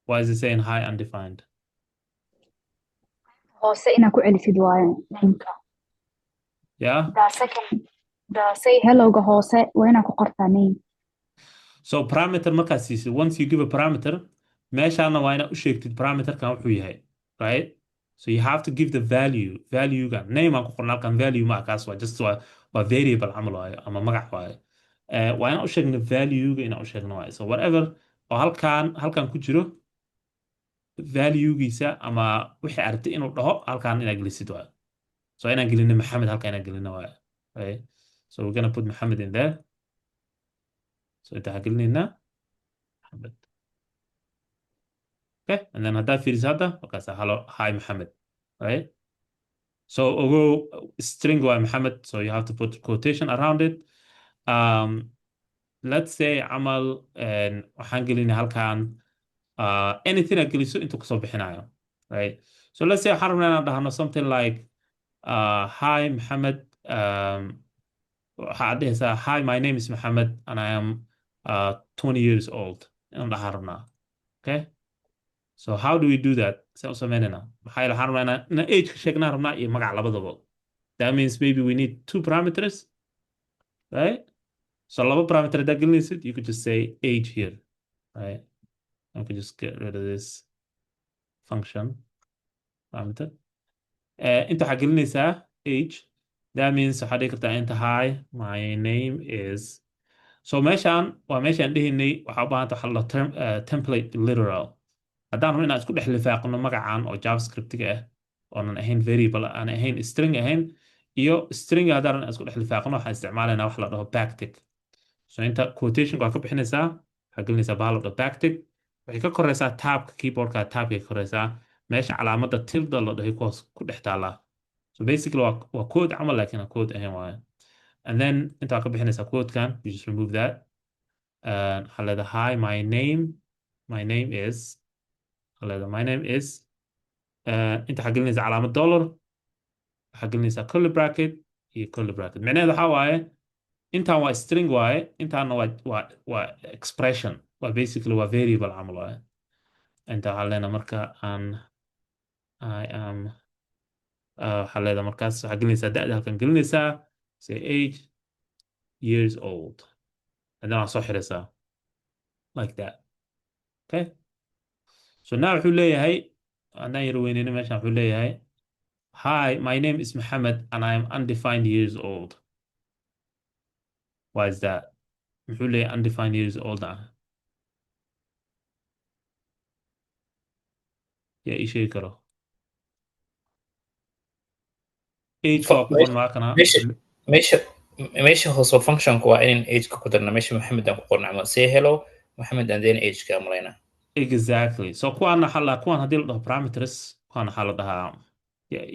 [SPEAKER 1] Why is it saying hi undefined?
[SPEAKER 5] hoose inaa ku celisid waaye nameka.
[SPEAKER 1] Yeah.
[SPEAKER 5] The say hello-ga hoose waa inaa ku qortaa name.
[SPEAKER 1] So parameter markaad siisid, once you give a parameter, meeshaana waa inaa u sheegtid parameterkan wuxuu yahay, right? So you have to give the value-ga name aan ku qorna halkan, value ma kaas waa just waa variable camal waaye ama magac waaye. waa inaan u sheegno value-ga inaan u sheegno waaye. So whatever oo halkan ku jiro value-giisa ama wixii aragtay inuu dhaho halkan inaa gelisid waaye. So inaan gelino Maxamed halkan inaan gelino waaye, right? So we're gonna put Mohammed in there. So inta gelinayna Mohammed. okay and then haddaad fiiriso hadda markaas hello hi Maxamed, right? So although string waa Maxamed, so you have to put quotation around it. um, let's say camal waxaan gelinay halkan anything aad geliso intuu kasoo bixinayo, right? So let's say waxaan rabnaa inaan dhahno something like hi Maxamed, waxaad dhehaysaa hi my name is Maxamed and I am 20 years old inaan dhahaan rabnaa, okay? So how do we do that? Se u sameynayna maxaa yeele waxaan rabnaa inaan age ka sheegnaa rabnaa iyo magac labadaba. That means maybe we need two parameters, right? So laba parameter haddaad gelinaysid, you could just say age here, right? I could just get rid of this function parameter. Inta waxaa gelinaysaa age. That means waxaad dhihi kartaa inta hi my name is. So meeshaan waa meeshaan dhehaynay waxaa u baahanta waxa la dhaho template literal. haddaan rabno inaan isku dhex lifaaqno magacan oo javascriptiga ah oonan ahayn variable aan ahayn string ahayn iyo string haddaan rabno inaan isku dhex lifaaqno waxaan isticmaalaynaa wax la dhaho backtick. So inta quotation waa ka bixinaysaa waxaa gelinaysaa bahal la dhaho backtick. waxay ka koraysaa tabka keyboardka tabka ka koraysaa meesha calaamadda tilda la dhahay kuwaas ku dhex taallaa. So basically waa code camal laakiin aan code ahayn waaye. And then inta waa ka bixinaysaa codekan, you just remove that. waxaa leedahay hi my name is my name is انت waxaa gelinaysaa calaamad dollar, waxaa gelinaysaa curly bracket iyo curly bracket. micnaheedu waxaa waaye intaan waa string waaye, intaana waa expression, waa basically waa variable camal waaye. inta waxaa leenahay marka I am waxaa leedahay markaas waxaa gelinaysaa da'da halkan gelinaysaa, say age years old, and then waa soo xiraysaa like that, okay? So now wuxuu leeyahay haddaan yar weyneyno meeshaan wuxuu leeyahay hi my name is Mohammed and I am undefined years old. Why is that? muxuu leeyahay undefined years old yaa ii sheegi karo. age waa ku qoran waa kana
[SPEAKER 3] meesha hoose functionku waa in age-ka ku darna meesha Mohammed aan ku qorna ama say hello Mohammed and then age-ka malayna.
[SPEAKER 1] exactly. So kuwaan haddii la dhaho parameters, kuwaan waxaa la dhahaa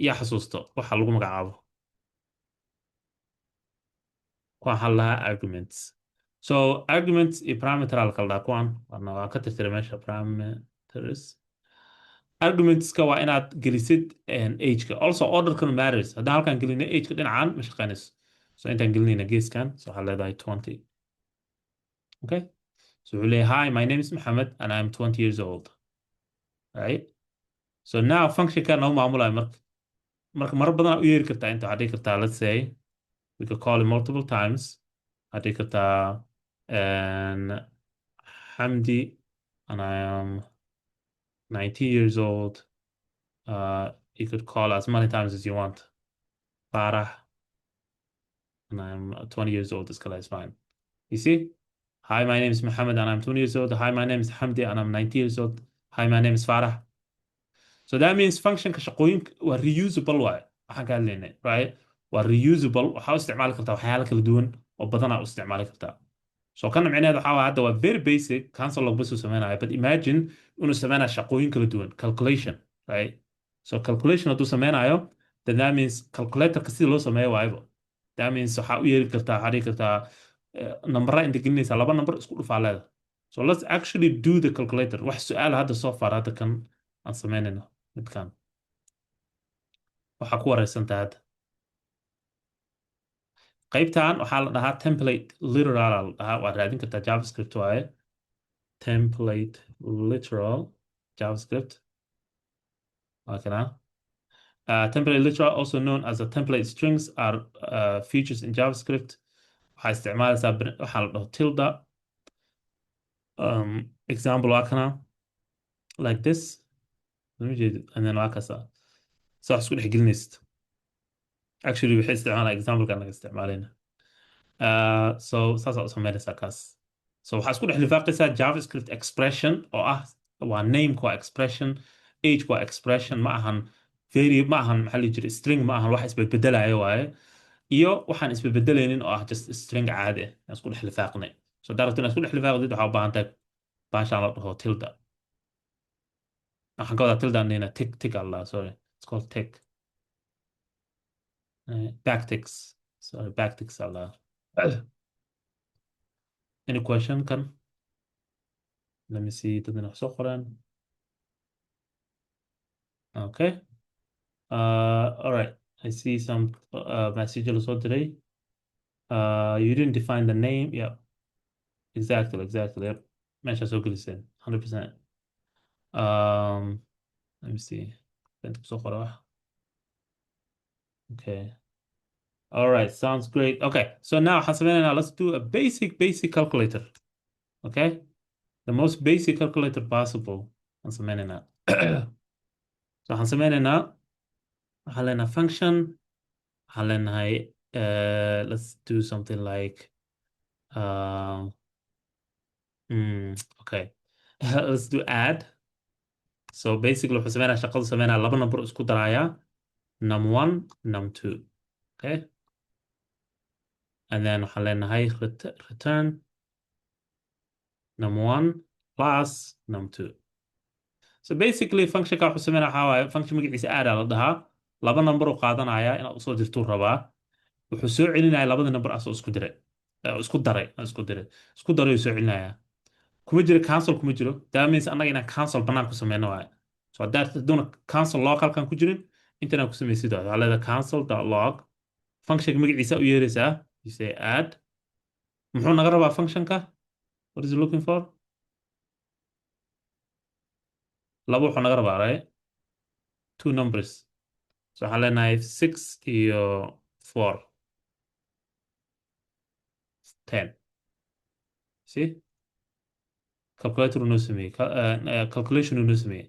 [SPEAKER 1] yaa xasuusto waxa lagu magacaabo, kuwaan waxaa la dhahaa arguments. So arguments iyo parameter la kala dhahaa kuwaan waa ka tirtira meesha parameters. argumentska waa inaad gelisid age-ka. Also orderkan matters. haddaan halkaan gelina age-ka dhinacaan ma shaqeynayso. So intaan gelinayna geeskan, so waxaa leedahay 20, okay? So wuxuu leeyahay hi my name is Mohammed and I am 20 years old, right? So now functionka noo maamulayo marka marar badan u yeeri kartaa inta waxaad dhihi kartaa let's say we could call it multiple times. waxaad dhihi kartaa Hamdi and I am 19 years old. You could call as many times as you want. Farah and I'm 20 years old. This color is fine. You see? Hi, my name is Mohammed and I'm 20 years old. Hi, my name is Hamdi and I'm 19 years old. Hi, my name is Farah. So that means function ka shaqooyin waa reusable waaye. waxaan ka hadlaynay, right? waa reusable. waxaa u isticmaali kartaa waxyaalo kala duwan oo badanaa u isticmaali kartaa. So kana micnaheedu waxaa waaye hadda waa very basic cancel log bas uu sameynaya, but imagine inuu sameynayo shaqooyin kala duwan calculation, right? So calculation hadduu sameynayo, then that means calculatorka sida loo sameeyo waayaba. That means waxaa u yeeri kartaa waxaa dhihi kartaa numbera inta gelinaysaa laba number isku dhufaa leeda. So let's actually do the calculator. wax su-aal hadda soo far hadda kan aan sameynayno midkan waxaa ku wareysantaa hadda qaybtan waxaa la dhahaa template literal la dhahaa. waad raadin kartaa javascript waaye template literal javascript waa kana. Template literal, also known as the template strings, are features in JavaScript. waxaa isticmaalaysaa waxaa la dhaho tilda. Example waa kana like this, and then waa kasa so wax isku dhex gelinaysid. Actually waxay isticmaalaa example-ka naga isticmaalayna. So saasaa u sameynaysaa kaas. So waxaa isku dhex lifaaqaysaa JavaScript expression oo ah waa name-ka waa expression, age waa expression, ma ahan ma ahan maxaa la jiray string, ma ahan wax isbedbedelayo waaye, iyo waxaan isbedbedelaynin oo ah just string caadi ah aan isku dhex lifaaqnay. So daarabto inaad isku dhex lifaaqdid waxaa u baahan tahay baashaan la dhaho tilda. waxaan ka wadaa tilde nina tick Allah, sorry, it's called tick. Backticks, sorry, backticks Allah. Any question kan? Let me see dadina wax soo qoran. Okay. All right. I see some messages today. You didn't define the name. Yeah, exactly. Yep. Meesha soo geliseen 100%. Let me see. Bent kusoo qora wax. Okay. All right. Sounds great. Okay. So now xasabeynayna, let's do a basic calculator. Okay. The most basic calculator possible. xasabeynayna. So xasabeynayna waxaan leenahay function. waxaan leenahay let's do something like okay. Let's do add. So basically wuxuu sameynaya shaqadu sameynaya laba number isku daraya, num1 num2. Okay. And then waxaan leenahay return num1 plus num2. So basically functionka wuxuu sameynaya waxaa waaye function magaciisa add la dhahaa, laba number uu qaadanaya inaad usoo dirtuu rabaa, wuxuu soo celinaya labada number asoo isku daray isku daray soo celinaya. kuma jiro cancel kuma jiro, that means annaga inaan cancel banaan ku sameyno waaye. So hadduna cancel log halkan ku jirin, intanaa ku samaysid waxaa leedahay cancel.log. functionka magaciisa u yeeraysaa, you say add. muxuu naga rabaa functionka? What is it looking for? laba wuxuu naga rabaa, right? Two numbers. So waxaan leenahay 6 iyo 4 10. See? calculator noo sameeyey calculation noo sameeyey.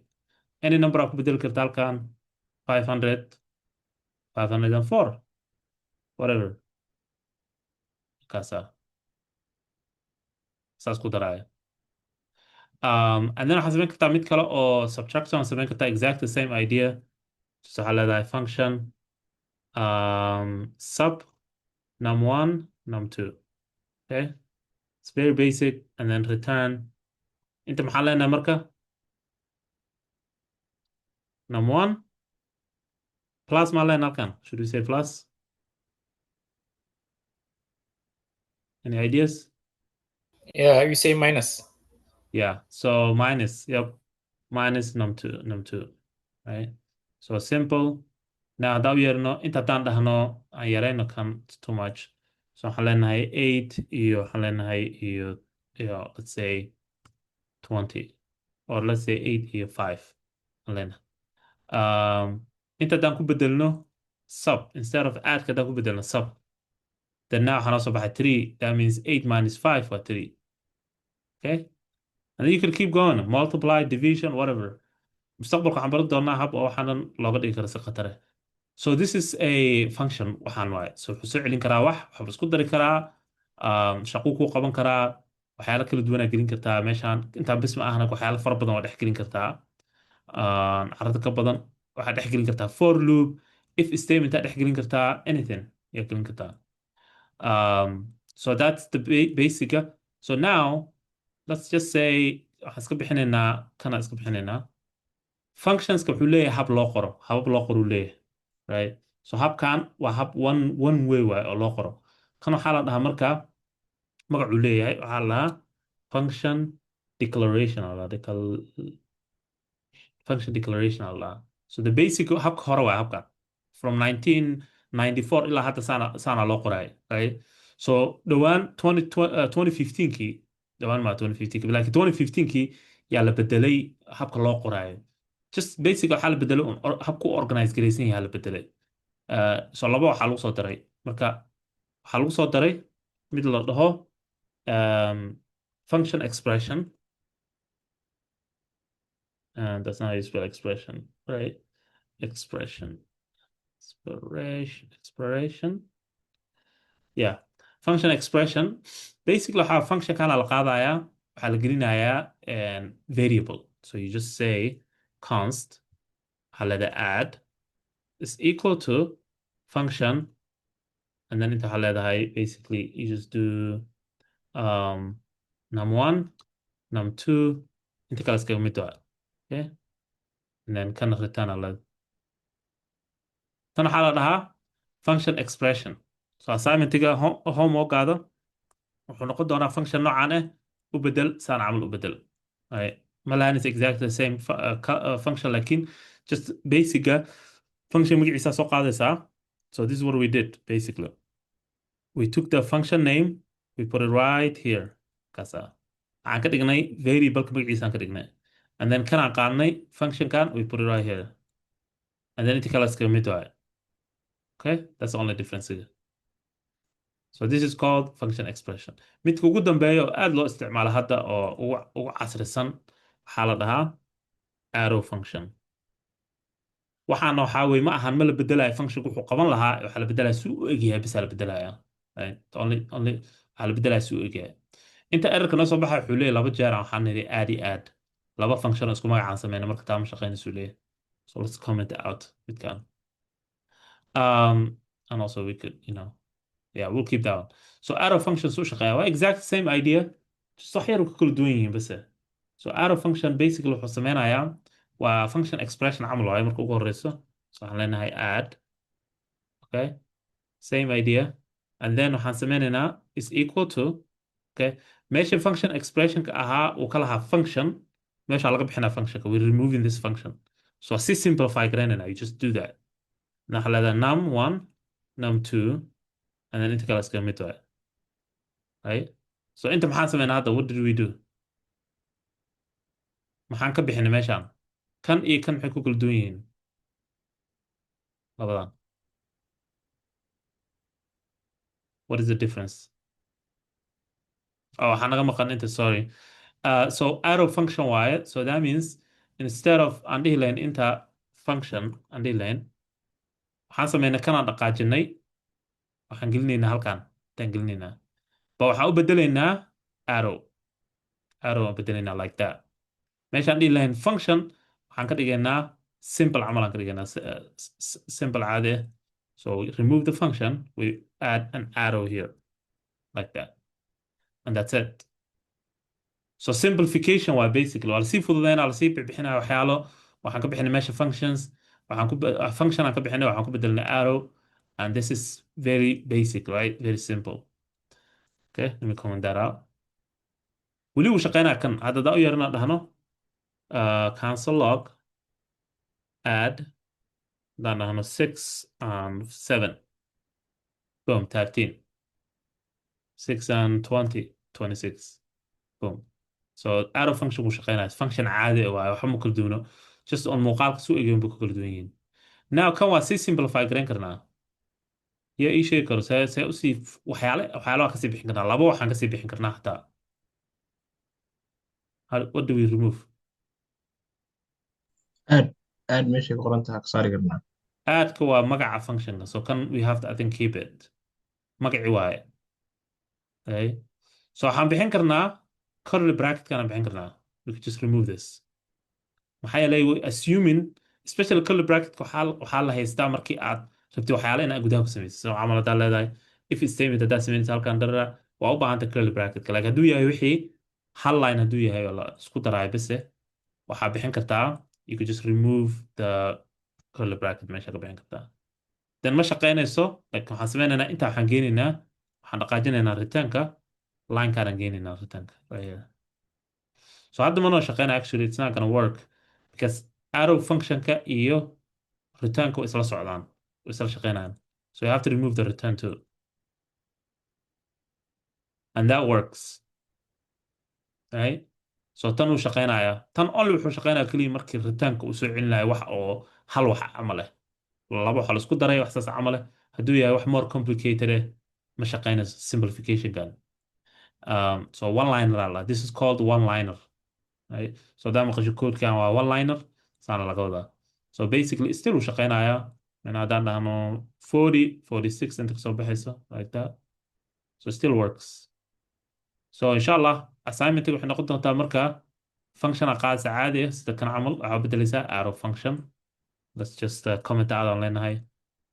[SPEAKER 1] Any number aad ku bedeli karta halkan 500 504 whatever kaasa saas ku daraya. And then waxaad samayn kartaa mid kale oo subtraction, waxaad samayn kartaa exact the same idea. So waxaa leedahay function sub num1 num2. Okay, it's very basic. And then return. Inta maxaa leenahay marka? num1 plus maa leenahay halkan, should we say plus? Any ideas?
[SPEAKER 3] Yeah, you say minus.
[SPEAKER 1] Yeah, so minus, yep, minus num2, right? So simple. Now haddaan u yeerno inta haddaan dhahno aan yarayno kan, it's too much. So waxaan leenahay 8 iyo waxaan leenahay iyo let's say 20, or let's say 8 iyo 5 aan leenahay. Inta haddaan ku bedelno sub, instead of add haddaan ku bedelno sub, then now waxaa noo soo baxay 3. That means 8 minus 5 waa 3. Okay. And then you can keep going, multiply, division, whatever. mustaqbalka waxaan baran doonaa hab oo waxaanan looga dhigi kara si khatare. So this is a function waxaan waaye. So wuxuu soo celin karaa waxba isku dari karaa, shaquu kuu qaban karaa, waxyaalo kala duwanaa gelin kartaa meeshaan. Intaan bis ma ahna waxyaalo fara badan waa dhex gelin kartaa, carada ka badan. waxaad dhex gelin kartaa for loop, if statement aad dhex gelin kartaa, anything yaa gelin kartaa. So that's the basic. So now let's just say waxaan iska bixinaynaa kana iska bixinaynaa. functionska wuxuu leeyahay habab loo qoro leeyahay, right? So habkan waa hab one way waaye oo loo qoro. kan waxaa la dhahaa markaa magacuu leeyahay, waxaa la dhahaa function declaration function declaration la dhahaa. So the basic habka hore waa habkan from 1994 ilaa hadda saana loo qoraay, right? So dhowaan 2015kii, dhowaan maa 2015kii, laakiin 2015kii yaa la bedelay habka loo qoraayo. Just basic waxaa la bedelay habku organize garaysan yahay la bedelay. So laba waxaa lagu soo daray, marka waxaa lagu soo daray mid la dhaho function expression, and that's not how you spell expression, right? Expression. Yeah, function expression. Basically waxaa function kana la qaadayaa, waxaa la gelinayaa variable. So you just say const waxaa add is equal to function, and then inta waxaa leedahay basically you just do num1 num2 inta kale iskaga mid waa. Okay, and then kana return alad tan waxaa la dhahaa function expression so assignmentiga homeworkaada wuxuu noqon doonaa function noocan ah u bedel saan camal u bedel ma lahan is exactly the same function lakin just basica function magaciisa soo qaadaysaa so this is what we did basically we took the function name we put it right here kaasa waxaan ka dhignay variableka magaciisaan ka dhignay and then kanaan qaadnay functionkan we put it right here and then inti kale iskaga mid waaye okay that's the only difference here so this is called function expression midka ugu dambeeya oo aad loo isticmaalo hadda oo ugu casrisan waxaa la dhahaa arrow function waxaana waxaa weye ma ahan ma la bedelayo function wuxuu qaban lahaa waxaa la bedelaya si u egyahay bisaa la bedelaya only waxaa la bedelaya si u egyahay inta errorka noo soo baxa wuxuu leeyahy laba jeer aan waxaan nidhi add iyo add laba function oo isku magacaan sameyna marka taama shaqeynaysu leeyahay so let's comment out midkan and also we could yeah we'll keep that one so arrow functions u shaqeeya waa exact same idea just wax yar ka kala duwan yihiin base so arrow function basically wuxuu sameynayaa waa function expression camal waaye marka ugu horeyso so waxaan leenahay add okay same idea and then waxaan sameynaynaa is equal to okay meesha function expression ka ahaa uu ka lahaa function meesha laga bixinaa functionka we're removing this function so si simplify garaynayna you just do that waxaa leedahay num1 num2 and then inta kale iskaga mid waaye right so inta maxaan sameynaa hadda what did we do maxaan ka bixinay meeshaan kan iyo kan maxay ku kala duwan yihiin labadan what is the difference oh waxaa naga maqan inta sorry so arrow function waaye so that means instead of aan dhihi lahayn inta function aan dhihi lahayn waxaan sameynay kanaan dhaqaajinay waxaan gelinaynaa halkan intaan gelinaynaa ba waxaan u bedelaynaa arrow aan bedelaynaa like that meeshaan dhihi lahayn function waxaan ka dhigaynaa simple camal aan ka dhigaynaa simple caadi ah so we remove the function we add an arrow here like that and that's it so simplification waa basically waa lasii fududeynaa lasii bixinaa waxyaalo waxaan ka bixinay meesha functions function aan ka bixinay waxaan ku bedelnay arrow and this is very basic right very simple okay let me comment that out weli uu shaqeynaa kan hadda daa u yarana dhahno cancel log add dan dhahno 6 and 7 boom 13 6 and 20 26 boom so arrow function buu shaqeynaya function caadi waaye waxa ma kala duwano just on muuqaalka suu egeyn buu ka kala duwan yihiin now kan waa si simplify garayn karnaa yaa ii sheegi karo see usii waxyaale waa kasii bixin karnaa laba waxaan kasii bixin karnaa xataa what do we remove
[SPEAKER 3] add meeshay ku qoran tahay ka saari karnaa
[SPEAKER 1] addka waa magaca functionka so kan we have to I think keep it magaci waaye okay so waxaan bixin karnaa curly bracket kana bixin karnaa we could just remove this maxaa yeelay assuming especially curly bracket waxaa la haystaa markii aad rabti waxyaale inaad gudaha ku samaysid so camal haddaa leedahay if statement haddaa samaynaysa halkan darara waa u baahanta curly bracketka like hadduu yahay wixii hal line hadduu yahay oo la isku daraayo bise waxaa bixin kartaa you could just remove the curly bracket meesha ka bixin kartaa then ma shaqeynayso like waxaan sameynaynaa intaa waxaan geenaynaa waxaan dhaqaajinaynaa returnka linekaan geenaynaa returnka right here so hadda manoo shaqeynaa actually it's not gonna work because arrow functionka iyo returnka way isla socdaan way isla shaqeynayaan so you have to remove the return too and that works right so tan uu shaqeynaya tan only wuxuu shaqeynaya keliya markii returnka uu soo celinayo wax oo hal wax camal leh laba waxa la isku daray wax saas camal leh hadduu yahay wax more complicated ma shaqeynayso simplification kan so one liner this is called one liner right so da maqasho code kan waa one liner saana laga wadaa so basically still uu shaqeynaya in haddaan dhahno 40 46 inta kasoo baxayso like that so still works so inshallah assignmentiga waxay noqon doontaa marka function qaadisa caadi ah sida kan camal waxaa bedelaysaa arrow function let's just comment out on leenahay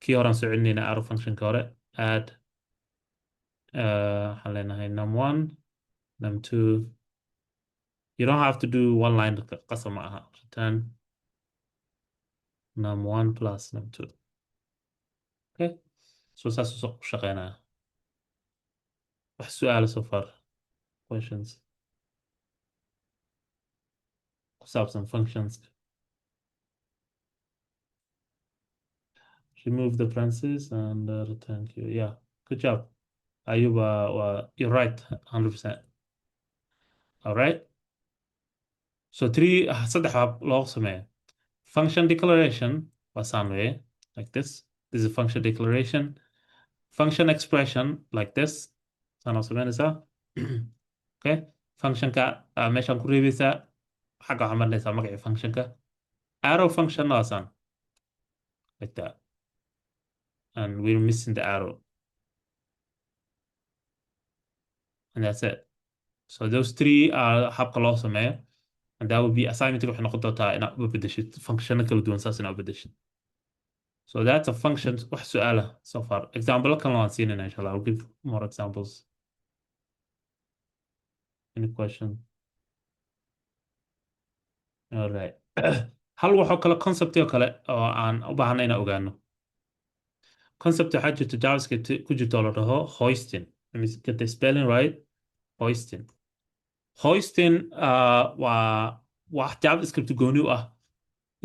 [SPEAKER 1] kii horan soo celinayna arrow functionka hore add waxaan leenahay num1 num2 you don't have to do one line qasab ma aha return num1 plus num2. Okay, so saas u shaqeynaya. Wax su'aalo so far, questions ku saabsan functions. Remove the parentheses and return Q. Yeah, good job. Ayub, you're right, 100%. All right. So saddex hab loo sameeyo. Function declaration was saan way, like this. This is a function declaration. Function expression like this. Saan oo sameynaysaa. Okay. Functionka meeshaan ku reebaysaa. Xagga waxaa marinaysaa magacii functionka. Arrow function waa saan. Like that. And we're missing the arrow. And that's it. So those three are habka loo sameeyo. And that would be assignment waxay noqon doontaa inaad u bedeshid functiona kala duwan saas inaad u bedeshid. So that's a function. wax su'aala so far. Example kan waan siinayna insha Allah. I'll give more examples. Any question? All right. hal waxoo kale concept oo kale oo aan u baahanay inaan ogaano. Concept waxaa jirta JavaScript ku jirta oo la dhaho hoisting. Let me get the spelling right. Hoisting. Hoisting waa wax JavaScript gooni u ah.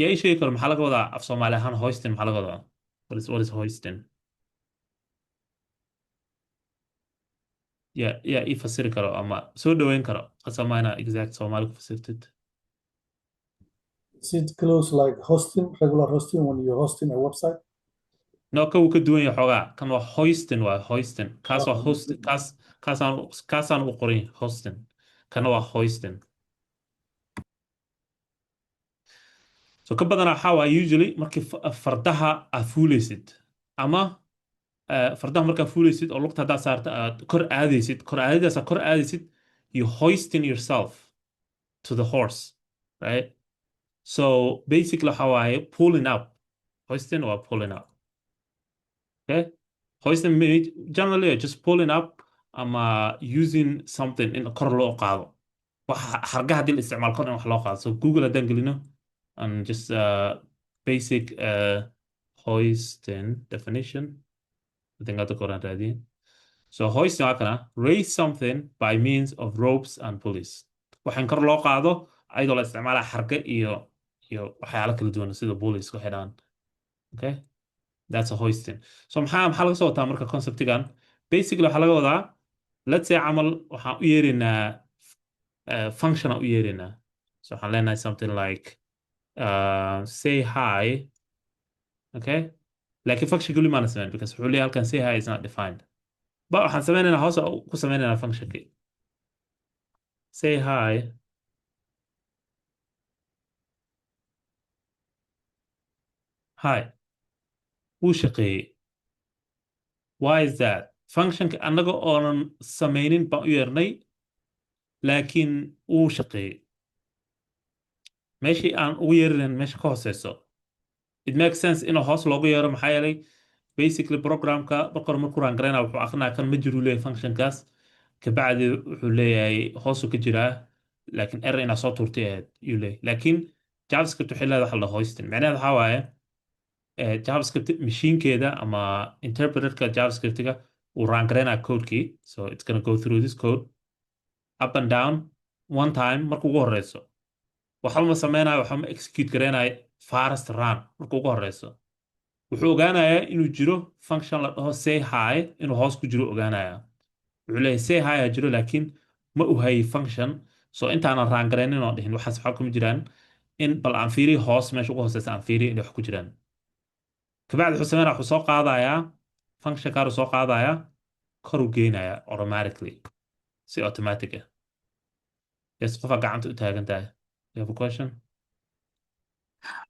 [SPEAKER 1] yaa ii sheegi karo maxaa laga wadaa af Soomaali ahaan hoisting maxaa laga wadaa? What is hoisting? yaa ii fasiri karo ama soo dhaweyn karo qasamayna exact Soomaali ku fasirtid.
[SPEAKER 2] Is it close like hosting, regular hosting when you're hosting a website?
[SPEAKER 1] No, ka wuu ka duwan yahay xoogaa. Kan waa hoisting waa hoisting. Kaas waa hosting. Kaasaan u qorin hosting. Kana waa hoisting. So ka badanaa waxaa waa usually markii fardaha aad fuulaysid ama fardaha markaa fuulaysid oo lugta haddaad saarta aad kor aadaysid you hoisting yourself to the horse, right? So basically waxaa waaye pulling up. Hoisting or pulling up. Okay? Hoisting generally just pulling up ama using something in kor loo qaado. Hargaha haddii la isticmaal kor in wax loo qaado. So Google haddaan gelino and just basic hoisting definition. I think hadda koraan raadiyin. So hoisting waa kana raise something by means of ropes and pulleys. Waxaan kor loo qaado ayadoo la isticmaalaa harga iyo waxyaalo kala duwan sida pulleys ku xidhaan. Okay? That's a hoisting. So maxaa laga soo wataa marka conceptigan? Basically waxaa laga wadaa let's say camal waxaan u yeerinaa function aan u yeerinaa. So waxaan leenahay something like say hi. Okay? Laakiin function guli maana sameyn because wuxuu leeyahay halkan say hi is not defined. But waxaan sameynaynaa hoos ku sameynaynaa functionkii. Say hi. Hi. Wuu shaqeeyey. Why is that? Functionka annaga oonan sameynin baan u yeernay laakiin wuu shaqeeyey. Meeshii aan ugu yeerinayn meesha ka hooseyso. It makes sense inuu hoos loogu yeero maxaa yeelay basically programka boqor markuu raan gareynaa wuxuu aqrinaa kan ma jiru leeyahay functionkaas kabacdi wuxuu leeyahay hoosuu ka jiraa laakiin error inaa soo tuurtay ahayd yuu leeyahay laakiin JavaScript waxay leedahay waxa la hoisting macnaheedu waxaa waaye JavaScript machinekeeda ama interpreterka JavaScriptga uu raan gareynaa codekii so it's gonna go through this code up and down one time markuu ugu horeyso waxba ma sameynayo waxba ma execute gareynayo fast run markuu ugu horeyso wuxuu ogaanayaa inuu jiro function la dhaho say hi inuu hoos ku jiro ogaanayaa wuxuu leeyahay say hi ha jiro laakiin ma u hayay function so intaanan raan gareynin oo dhihin waxaas waxba kuma jiraan in bal aan fiiriyo hoos meesha ugu hooseysa aan fiiriyo inay wax ku jiraan kabacdi wuxuu sameynaya wuxuu soo qaadayaa function kaar soo qaadayaa kor u geynayaa automatically si automatic ah yes qofka gacanta u taagan tahay you have a question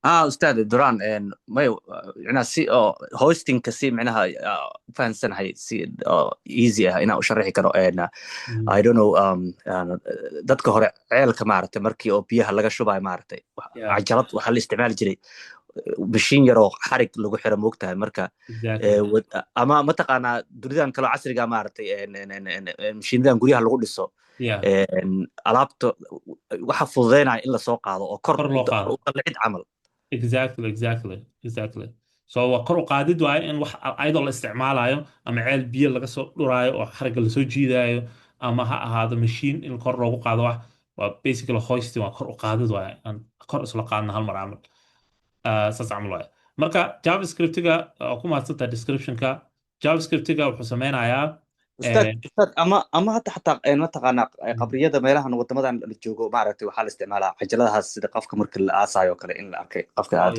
[SPEAKER 6] أستاذ دران ما يعني سي hosting كسي معناها فانسن هاي سي easy هنا أشرح كرو I don't know dadka hore ceelka maartay markii oo biyaha laga shubay maartay cajalad waxa la isticmaali jiray mashiin yar oo xarig lagu xiro moogtahay marka ama ma taqaanaa dunidan kale casriga maartay mashiinadan guryaha lagu dhiso alaabta waxa fududeynaya in la soo qaado oo kor u qalcid camal
[SPEAKER 1] exactly so waa kor u qaadid waaye in wax ayadoo la isticmaalayo ama ceel biyo laga soo dhuraayo oo xarigga lasoo jiidaayo ama ha ahaado machine in kor loogu qaado wax waa basically hoisting waa kor u qaadid waaye aan kor isla qaadna hal mar camal saas camal waaye marka javascriptiga oo ku mahadsantahay descriptionka javascriptiga wuxuu sameynayaa
[SPEAKER 6] ustaad ama xataa mataqaanaa qabriyada meelahan wadamadan la joogo maaragtay waxaa la isticmaalaa cajaladahaas sida qofka marka la aasayo kale in la arkay qofka aad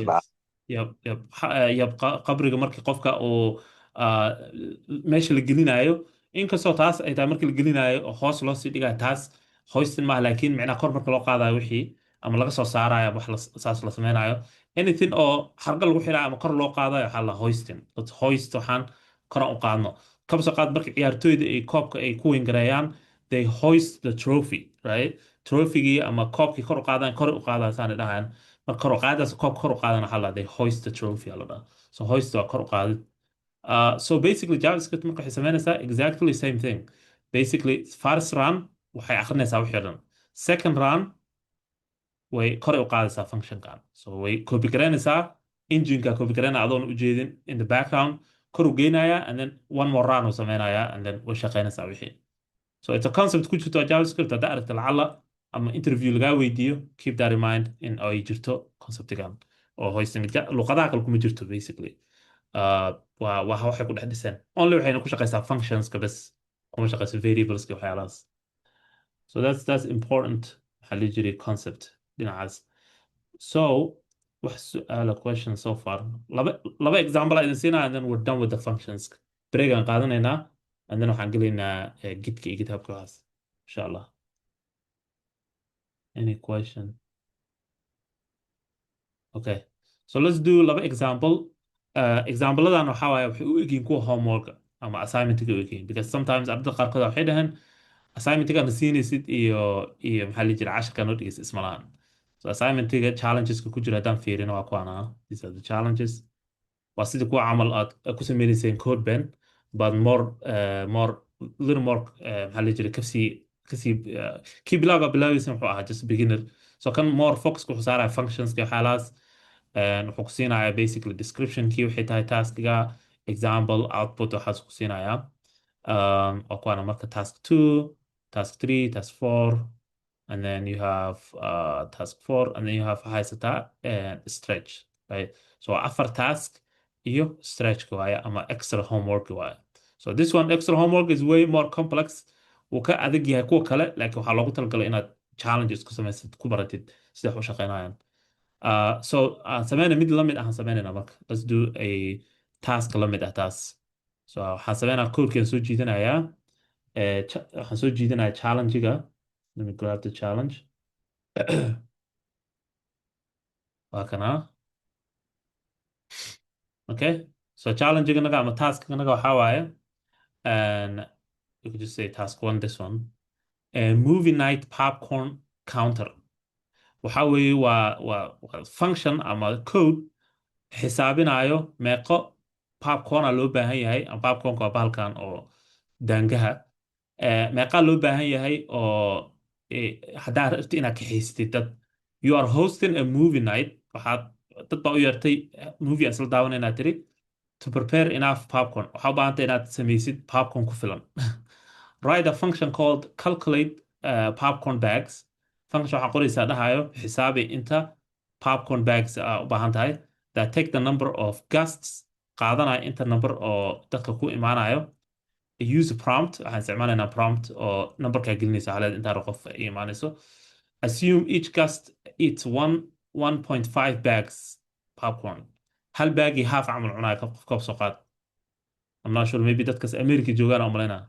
[SPEAKER 1] yab qabriga markii qofka uu meesha la gelinayo inkastoo taas ay tahay markii la gelinayo oo hoos loo sii dhigayo taas hoisting maaha laakiin micnaha kor marka loo qaadayo wixii ama laga soo saarayo wax saas la sameynayo anything oo xarga lagu xirayo ama kor loo qaadayo waxaa la hoisting hoist waxaan kora u qaadno kaba soo qaad marka ciyaartooyda ay koobka ay ku wingareeyaan they hoist the trophy right trophygii ama koobkii kor u qaadayan kor u qaadayo saana dhahayan marka kor u qaadaas koobka kor u qaadana waxaa la they hoist the trophy ala dhaha so hoist waa kor u qaadid so basically javascript marka waxay sameynaysaa exactly same thing basically first run waxay akrinaysaa wixii dhan second run way kor u qaadaysaa functionkan so way copy garaynaysaa engineka copy garaynaya adoon u jeedin in the background kor u geynaya and then one more run uu sameynaya and then way shaqaynaysaa wixii so it's a concept ku jirto javascript haddaa aragta lacala ama interview lagaa weydiiyo keep that in mind in ay jirto conceptigan oo hoisting luqadaha kale kuma jirto basically waa waxay ku dhex dhiseen only waxayna ku shaqaysaa functionska bes kuma shaqayso variableska waxyaalahaas so that's important waxaa la jiray concept dhinacaas so wax su'aala question so far laba example idin siinaa and then we're done with the functions break aan qaadanaynaa and then waxaan gelaynaa gitka iyo githubka waxaas insha allah any question okay so let's do laba example example-adan waxaa waaye waxay u egyihiin kuwa homework ama assignment-ga u egyihiin because sometimes ardada qaarkood waxay dhaheen assignment-ga siinaysid iyo maxaa la jira casharka noo dhigaysa isma lahan so assignment-ga challengeska ku jira haddaan fiirino waa kuwana these are the challenges waa sidii kuwa camal aad ku sameynayseen code ben but more little more maxaa la jira kasii kii bilowga bilaawaysa wuxuu ahaa just beginner so kan more focus ku saaraya functionska waxyaalahaas wuxuu ku siinayaa basically description-kii waxay tahay taskiga example output waxaas ku siinayaa oo kuwana marka task 2 task 3 task 4 and then you have task 4 and then you have haysataa stretch right so afar task iyo stretch waaye ama extra homework waaye so this one extra homework is way more complex wuu ka adag yahay kuwa kale laakiin waxaa loogu talagalay inaad challenges ku samaysid ku baratid sida wax u shaqeynayaan so sameyna mid lamid ah sameynayna marka let's do a task lamid ah taas so waxaan sameynaa codekeen soo jiidanayaa waxaan soo jiidanayaa challenge-ga let me grab the challenge waa kana okay so challenge-ganaga ama task-ganaga waxaa waaye and you could just say task 1 this one movie night popcorn counter waxaa weeye waa function ama code xisaabinayo meeqo popcorna loo baahan yahay ama popcornka waa bahalkan oo daangaha meeqaa loo baahan yahay oo haddaa rabti inaad kaxaysatid dad you are hosting a movie night waxaad dad baa u yeertay movie aan isla daawanayna tiri to prepare enough popcorn waxaa u baahantay inaad samaysid popcorn ku filan write a function called calculate popcorn bags function waxaa qoraysaa dhahayo xisaabi inta popcorn bags u baahan tahay that take the number of guests qaadanaya inta number oo dadka ku imaanayo use prompt waxaan isticmaalaynaa prompt oo numberkaa gelinaysa haleed intaa qof ay imaanayso assume each guest eats 1.5 bags popcorn hal baagii half camal cunaya qof koob soo qaad I'm not sure maybe dadkaas America joogaan oo malaynaa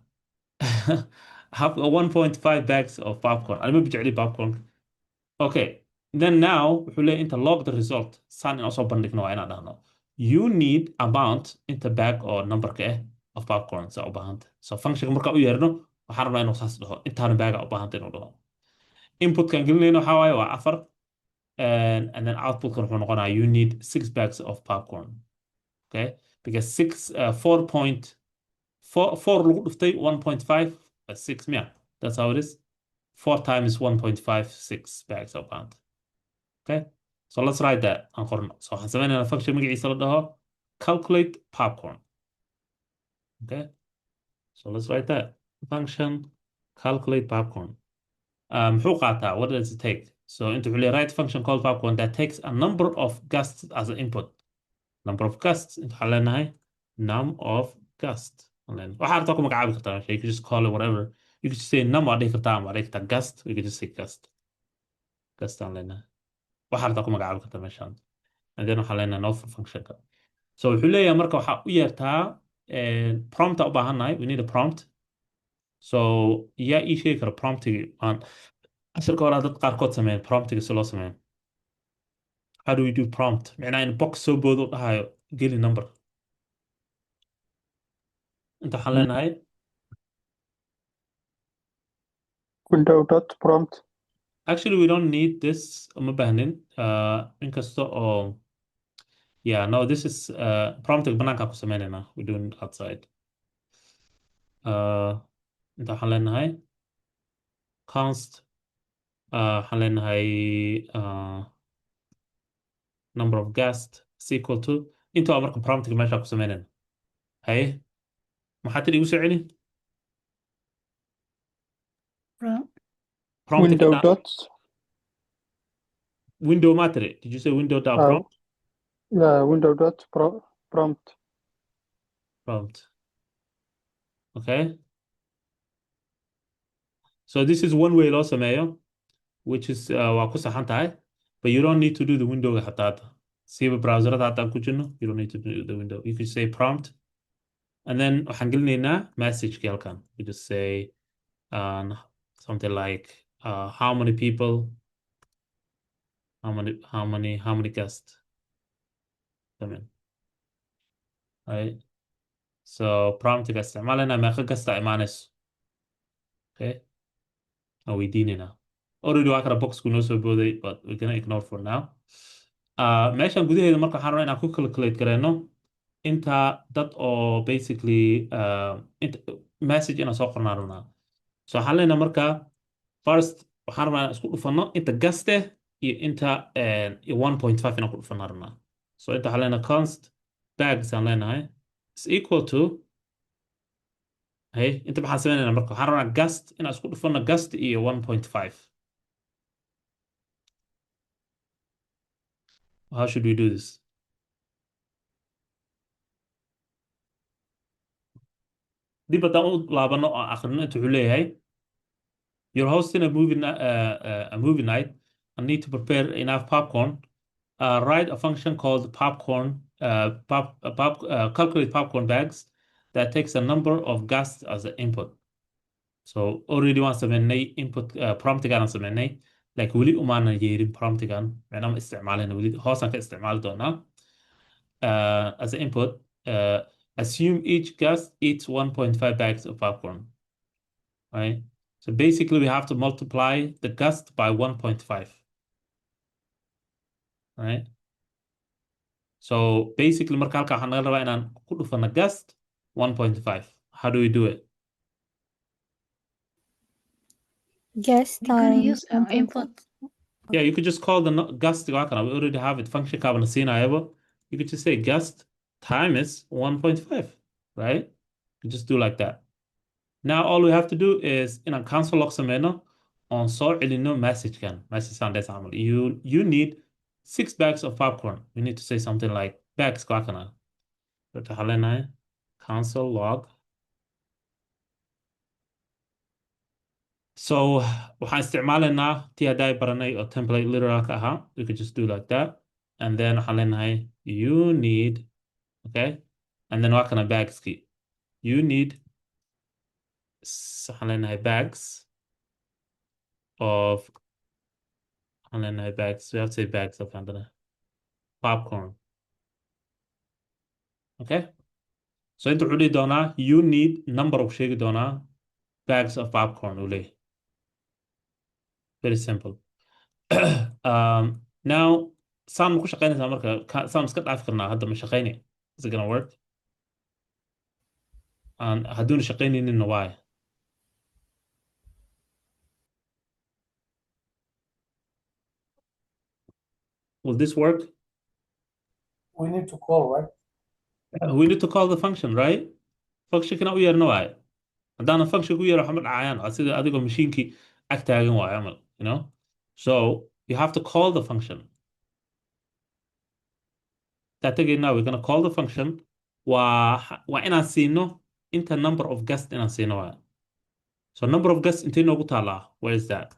[SPEAKER 1] have 1.5 bags of popcorn أنا ما بجعلي popcorn okay then now wuxuu leeyahay inta log the result saan in soo bandhigno waa inaan dhahno you need amount inta bag oo numberka ah of popcorn saa u baahanta so function marka u yeerno waxaan rabnaa inuu saas dhaho intaana baga u baahanta inuu dhaho inputkan gelinayno waxaa waaye waa 4 and then outputkan wuxuu noqonayaa you need 6 bags of popcorn okay because 4 lagu dhuftay 1.5 6 yeah that's how it is 4 times 1.56 bags of pound okay So let's write that aan qorno. So waxaan sameynaynaa function magaciisa la dhaho calculate popcorn. Okay, so let's write that function calculate popcorn. Muxuu qaataa? What does it take? So inta wuxuu leeyahay write function called popcorn that takes a number of guests as an input. Number of guests inta waxaan leenahay num of guest. waxaa rabtaa ku magacaabi kartaa meesha. You can just call it whatever. You can just say num waa dhihi kartaa ama waa dhihi kartaa guest. You can just say guest. Guest aan leenahay. waxaa rabtaa ku magacaabi kartaa meeshaan. And then waxaan leenahay no for functionka. So wuxuu leeyahay marka waxaa u yeertaa prompt u baahannahay. We need a prompt. So yaa ii sheegi kara promptigi aan ashirka hore dad qaarkood sameeyeen promptiga si loo sameeyo. How do we do prompt? معناه in box soo boodo dhahayo geli number. inta waxaan leenahay
[SPEAKER 7] window.prompt.
[SPEAKER 1] actually we don't need this uma baahnin inkasta oo yeah no this is promptiga banaanka ku sameynayna we doing it outside. inta waxaan leenahay const waxaan leenahay number of guests is equal to inta waa marka promptiga meesha ku sameynayna. haye maxaa tiri igu soo celi
[SPEAKER 7] Window dot
[SPEAKER 1] window ma tiri? Did you say window dot prompt?
[SPEAKER 7] yeah, window dot prompt.
[SPEAKER 1] Prompt. Okay. So this is one way loo sameeyo, which is waa ku saxan tahay, but you don't need to do the window xataa. Siiba browserada haddaan ku jirno, you don't need to do the window. You could say prompt, and then waxaan gelinaynaa message-ki halkan. You just say something like how many people, how many guests come in. Right. So prompt-ga isticmaalayna meeqa guest imaanayso. Okay. Are we weydiinayna already waa kala boxku noo soo booday but we're gonna ignore for now. meeshan gudaheeda marka waxaan rabaa inaan ku calculate gareyno inta dad oo basically message inaan soo qornaan rabnaa. So waxaan leenahay marka first waxaan rabaa inaan isku dhufano inta gaste iyo inta 1.5 inaan ku dhufanaan rabnaa. So inta waxaan leenahay const bags aan leenahay is equal to hey inta maxaan sameynayna marka waxaan rabnaa gast inaan isku dhufano gast iyo 1.5. How should we do this? dib haddaan u laabano oo akhrino inta wuxuu leeyahay you're hosting a movie night and need to prepare enough popcorn. Write a function called popcorn calculate popcorn bags that takes a number of guests as an input. So already waan sameynay input promptigan aan sameynay like weli umaanan yeerin promptigan macnama isticmaalina weli hoosaan ka isticmaali doonaa as an input. Assume each guest eats 1.5 bags of popcorn, right? So basically we have to multiply the guest by 1.5, right? So basically marka halka waxaan naga rabaa inaan ku dhufano guest 1.5. How do we do it?
[SPEAKER 8] Guest time
[SPEAKER 5] use input.
[SPEAKER 1] Yeah, you could just call the guest. We already have it. Function carbon scenario. You could just say guest time is 1.5, right? You just do like that. Now all we have to do is in a console log sameno on sort no message can message sound you need 6 bags of popcorn. You need to say something like bags kwakana. Console log. So waxaan isticmaalaynaa tii hadday baranay oo template literalka ahaa. We could just do like that. And then waxaan leenahay you need, okay? And then waa kana bagski. You need waxaan leenahay bags of waxaan leenahay bags. We have to say bags of popcorn. Okay? So inta wuxuu dhihi doonaa you need number of sheegi doonaa bags of popcorn uu leeyahay. Very simple. Now saan ku shaqeynaysaa marka saan iska dhaafi karnaa hadda ma shaqeyni. Is it gonna work? hadduuna shaqeynayninna waay. will this work?
[SPEAKER 2] We need to call, right?
[SPEAKER 1] We need to call the function, right? Function kana u yeerno waay. Haddana function ku yeero waxa ma dhacayaan. Waa sida adigoo mashiinkii ag taagan waay camal, you know? So you have to call the function. That again, now we're gonna call the function. Waa inaan siino inta number of guests inaan siino waay. So number of guests intee noogu taalaa? Where is that?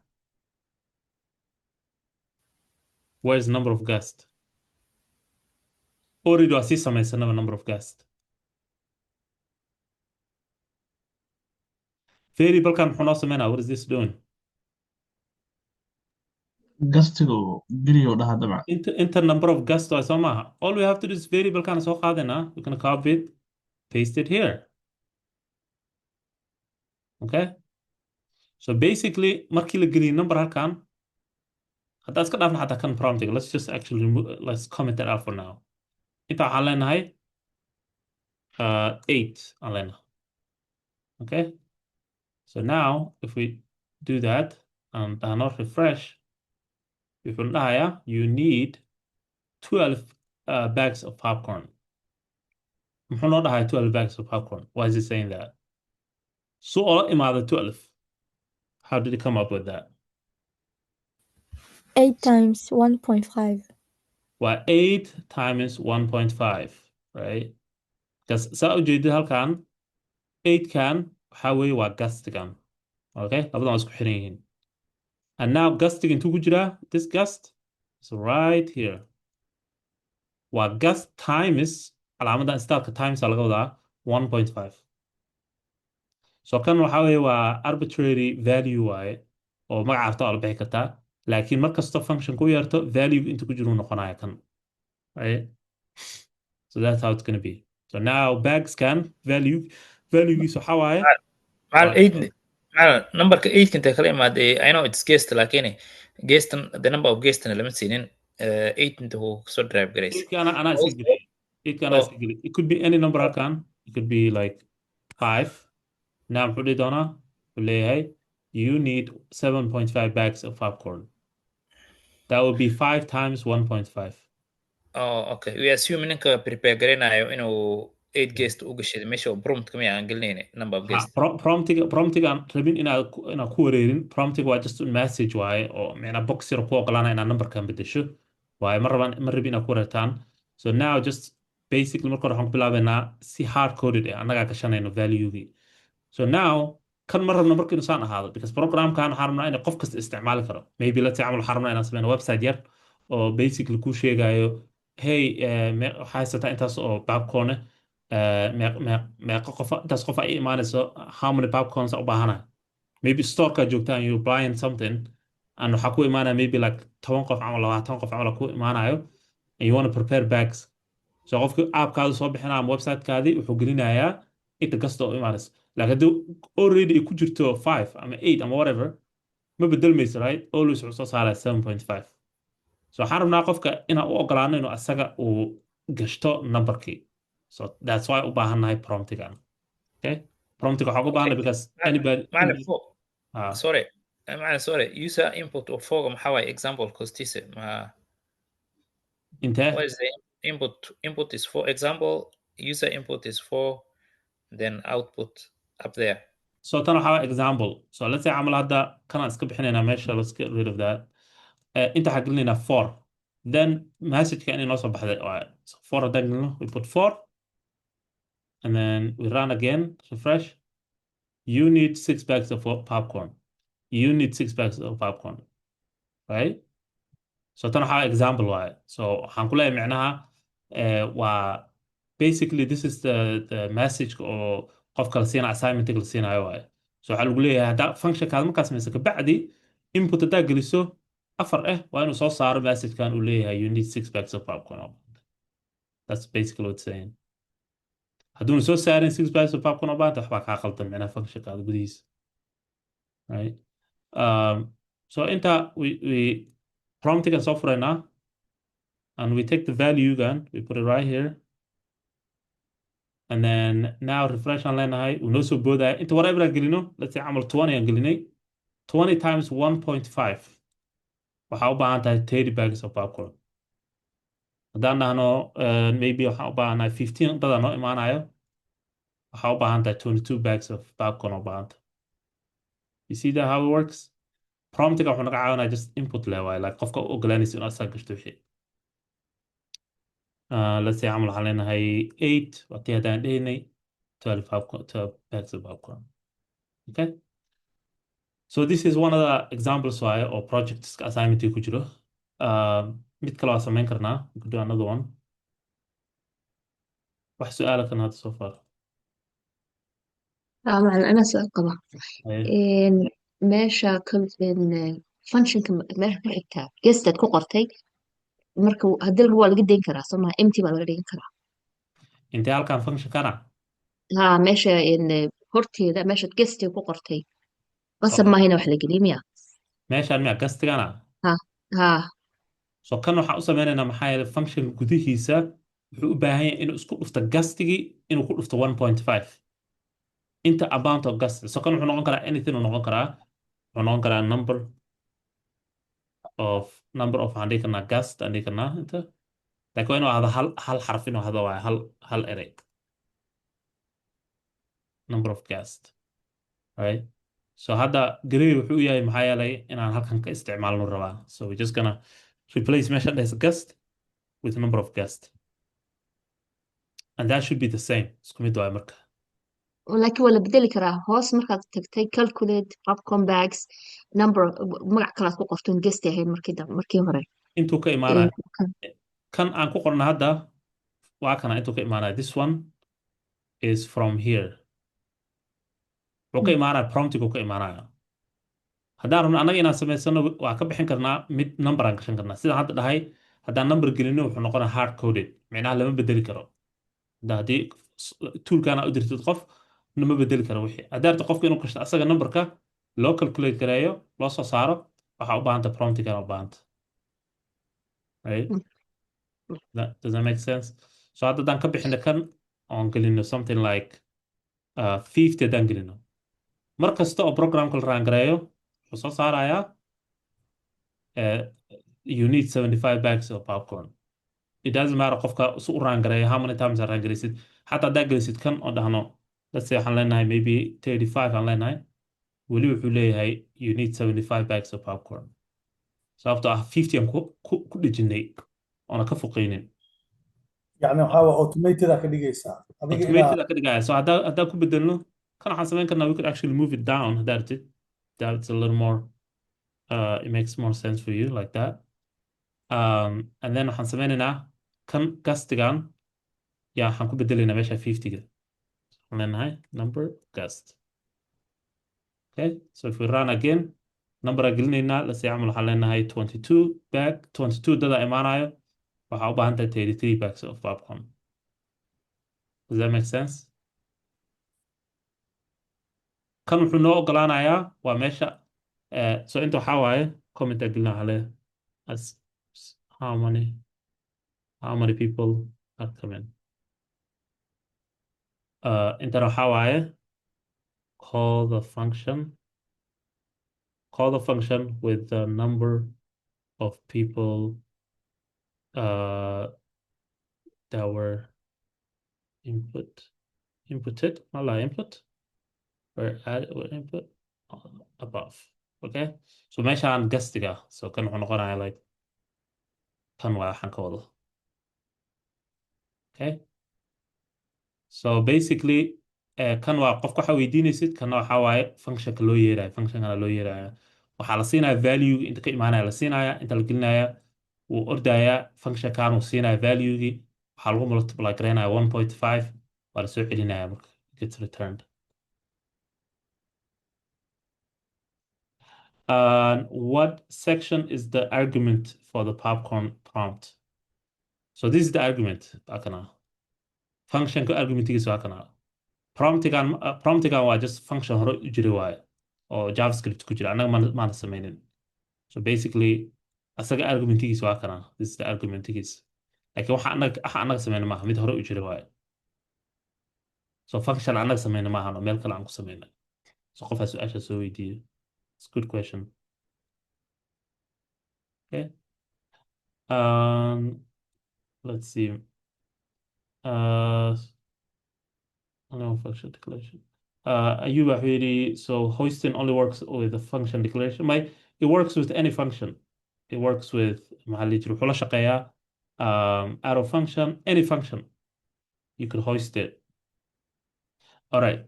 [SPEAKER 1] Where is the number of guests? Already waa sii samaysanaba number of guests. Variablekan muxuu noo sameynaa? What is this doing?
[SPEAKER 9] gastigu geliyo dhaha dabcan
[SPEAKER 1] Inter number of guests waa soo maaha. All we have to do is variablekan soo qaadanaa. We can copy it, paste it here. Okay? So basically, markii la geliyo number halkan, hadda iska dhaafna xataa kan prompting. Let's just actually remove, let's comment that out for now. Inta waxaan leenahay 8 aan leenahay. Okay? So now, if we do that and not refresh, we will dhahayaa you need 12 bags of popcorn. Muxuu noo dhahay 12 bags of popcorn? Why is he saying that? So all imaada 12. How did he come up with that?
[SPEAKER 8] 8 times 1.5.
[SPEAKER 1] Well, 8 times 1.5, right? Because saa ujeedid halkan 8 kan waxa weeye waa gastigan. Okay? Labadan waa isku xiran yihiin. And now gastig intuu ku jiraa? This gast is right here. Waa gast times calaamadan starka times aa laga wadaa 1.5. So kan waxa weeye waa arbitrary value waaye oo magaca arta oo la bixi kartaa. Laakiin mar kasta function ku yeerto value inta ku jiru noqonaya kan. Right? So that's how it's going to be. So now bags can value giisu waxa waaye
[SPEAKER 3] مع ال 8 مع numberka 8 inta kala imaaday I know it's guest laakiin guest the number of guest lama siinin 8 inta uu soo drive garaysa
[SPEAKER 1] ana iska geliyay. It could be any number halkan. It could be like 5. Now muxuu dhihi doonaa? Wuxuu leeyahay you need 7.5 bags of popcorn. That would be 5 times 1.5.
[SPEAKER 3] Oh, okay. We assume ninka prepare garanayo inuu 8 guest u gashay meesha prompt kama aan gelinayna number of guest.
[SPEAKER 1] Prompting aan rabin inaad ku wareerin. Prompting waa just a message waaye oo macna box yar ku ogolaanaya inaad numberkan bedesho. Waaye ma rabin inaad ku wareertaan. So now just basically marka waxaan ku bilaabaynaa si hard coded annaga gashanayno value-gii. So now kan ma rabno marka inuu saan ahaado because programkan waxaan rabnaa in qof kasta isticmaali karo. Maybe let's say camal waxaan rabnaa inaan sameyno website yar oo basically ku sheegayo hey waxaa haysataa intaas oo popcorn meeqa qof intaas qof ay imaanayso how many popcorns u baahanahay. Maybe storeka joogtaan you're buying something and waxaa ku imaanaya maybe like 10 qof camal 20 qof camal ku imaanayo and you want to prepare bags. So qofka app-kaadu soo bixinaa ama website-kaadii wuxuu gelinayaa inta kasta oo imaanaysa. Like haddii already ay ku jirto 5 ama 8 ama whatever ma bedelmayso, right? Always wuxuu soo saaraya 7.5. So waxaan rabnaa qofka inaan u ogolaano inuu asaga uu gashto numberkii. So that's why u baahannahay promptigan. Okay? Promptiga waxaa ugu baahannahay because anybody
[SPEAKER 3] sorry user input of form maxaa waaye example kostiisa ma
[SPEAKER 1] intee
[SPEAKER 3] what is the input is for example user input is for then output up there.
[SPEAKER 1] So tan waxaa example. So let's say camal hadda kanaan iska bixinaynaa meesha, let's get rid of that. Inta waxaa gelinaynaa 4. Then message-ka inay noo soo baxday waaye. So 4 haddaan gelino, we put 4 and then we run again, refresh. You need 6 bags of popcorn. You need 6 bags of popcorn. Right? So tan waxaa example waaye. So waxaan ku leeyahay micnaha waa basically this is the message oo qofka la siina assignment la siinayo waaye. So waxaa lagu leeyahay hadda function-kaada markaa samaysa kabacdi input haddaa geliso 4 waa inuu soo saaro message-kan uu leeyahay you need 6 bags of popcorn. That's basically what it's saying. hadduuna soo saarin 6 bags of popcorn oo baanta waxbaa kaa qaldan micnaha function-kaada gudihiisa. Right? So inta we promptigan soo furaynaa and we take the value gun, we put it right here. And then now refresh aan leenahay uu noo soo boodaya inta whatever aan gelino, let's say camal 20 aan gelinay 20 times 1.5 waxaa u baahan tahay 30 bags of popcorn. haddaan dhahno maybe waxaan u baahanahay 15 dada noo imaanayo waxaa u baahan tahay 22 bags of popcorn u baahan tahay. You see that how it works? Promptiga wuxuu naga caawinaya just input le waaye like qofka u ogolaanaysa inuu asaga gashto wixii. Let's say camal waxaan leenahay 8 waqti haddaan dhehnay 12 popcorn 12 bags of popcorn. Okay? So this is one of the examples waaye oo projects assignment ku jiro. Mid kale waa samayn karnaa. We could do another one. wax su'aala kan hadda so far.
[SPEAKER 10] معنا أنا سؤال قبل
[SPEAKER 1] Aye.
[SPEAKER 10] meesha functionka meesha ku xigtaa gestaad ku qortay marka hadii waa laga deyn karaa soo maha empty baa laga dhigan karaa
[SPEAKER 1] Intee halkan function kana?
[SPEAKER 10] ha meesha horteeda meeshaad gestiga ku qortay qasab
[SPEAKER 1] Okay.
[SPEAKER 10] maaha ina wax la geliyo miya
[SPEAKER 1] Meeshaan miyaa gastigana?
[SPEAKER 10] ha ha
[SPEAKER 1] So kan waxaan u sameynaynaa maxaa yeelay function gudihiisa wuxuu u baahan yahay inuu isku dhufto gastigii inuu ku dhufto 1.5 inta amount of gast. So kan wuxuu noqon karaa anything uu noqon karaa. Wuxuu noqon karaa number of waxaan dhihi karnaa gast aan dhihi karnaa inta. Laakiin waa inuu ahdo hal xarf inuu ahdo waaye hal erey. Number of gast. Right? So hadda gray wuxuu u yahay maxaa yeelay inaan halkan ka isticmaalno rabaa. So we're just gonna replace meesha dhehaysa gast with number of guest. And that should be the same. Isku mid waaye marka.
[SPEAKER 10] laakiin waa la bedeli karaa hoos markaad tagtay calculate popcorn bags number magac kalaad ku qortoon gesti ahayd markii hore
[SPEAKER 1] Intuu ka imaanaya. Kan aan ku qorna hadda waa kana intuu ka imaanaya. This one is from here. Wuxuu ka imaanaya promptigu ka imaanaya. Haddaan rabno annaga inaan samaysano waa ka bixin karnaa mid number aan gashan karnaa. Sidaan hadda dhahay haddaan number gelino wuxuu noqonaa hard coded. Micnaha lama bedeli karo. haddii toolkana u dirtid qof nama bedeli karo wixii haddii arto qofka inuu gashto asaga numberka loo calculate gareeyo loo soo saaro waxaa u baahanta promptigana u baahanta right does that make sense so haddaan ka bixino kan oon gelino something like 50 haddaan gelino mar kasta oo programka la raangareeyo wuxuu soo saarayaa you need 75 bags of popcorn it doesn't matter qofka su u raangareeyo how many times aad raangareysid xataa haddaa gelisid kan oo dhahno let's say waxaan leenahay maybe 35 aan leenahay weli wuxuu leeyahay you need 75 bags of popcorn sababtoo ah 50 aan ku dhejinay oona ka foqeynin
[SPEAKER 2] يعني waxaa automated ka dhigaysaa adiga
[SPEAKER 1] automated ka dhigaya so haddaa ku bedelno kan waxaan samayn karnaa we could actually move it down haddaa artid that's a little more it makes more sense for you like that and then waxaan sameynaynaa kan gastigan yaa waxaan ku bedelaynaa meesha 50ga waxaan leenahay number gast okay so if we run again number aan gelinaynaa let's say camal waxaan leenahay 22 bag 22 dada imaanayo waxaa u baahan tahay 33 bags of popcorn does that make sense kan wuxuu noo ogolaanayaa waa meesha so inta waxaa waaye comment aan gelina waxaa leeyahay as how many people are coming intana waxaa waaye call the function with the number of people that were inputted input were input above okay so meeshaan gastiga so kan wuxuu noqonayaa like kan waa waxaan ka wado okay so basically kan waa qofka waxaa weydiinaysid kana waxaa waaye functionka loo yeerayo functionkana loo yeerayo waxaa la siinaya value inta ka imaanaya la siinaya inta la gelinaya wuu ordayaa functionkan uu siinaya valuegii waxaa lagu multiply garaynaya 1.5 waa la soo celinaya marka gets returned what section is the argument for the popcorn prompt so this is the argument bakana functionka argumentigiisa waa kana promptigan waa just function hore u jira waaye oo javascript ku jira annaga maana sameynin so basically asaga argumentigiisa waa kana this is the argumentigiisa laakiin waxa annaga sameyna maaha mid hore u jira waaye so function annaga sameyna maaha no meel kale aan ku sameyna so qofaa su-aasha soo weydiiyo it's a good question okay let's see. Uh, no function declaration. Ayuba wuxuu yidhi, so hoisting only works with the function declaration. It works with any function. It works with maxaa la jiro wuxuu la shaqeeyaa arrow function, any function. You could hoist it. All right.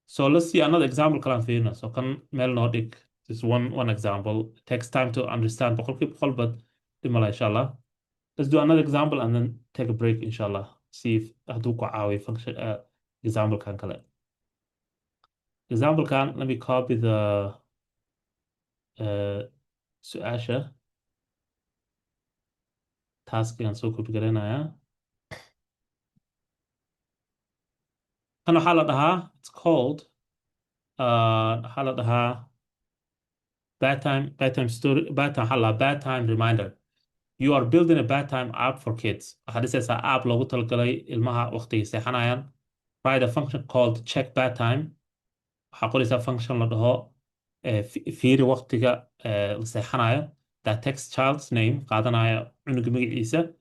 [SPEAKER 1] So let's see another example kalaan fiirina. So kan meel noo dhig. Just one example. It takes time to understand boqolkiiba boqol, but dhimala inshallah. Let's do another example and then take a break inshallah. See if hadduu ku caawiyo function example kan kale. Example kan, let me copy the su-aasha. Taskigan soo copy garanayaa. Kan waxaa la dhahaa, it's called waxaa la dhahaa bad time story, bad time reminder. You are building a bad time app for kids. Waxaa dhisaysaa app loogu talagalay ilmaha waqtiga seexanayaan. Write a function called check bad time. Waxaa qoraysaa function la dhaho fiiri waqtiga la seexanayo. That text child's name qaadanaya cunuga magaciisa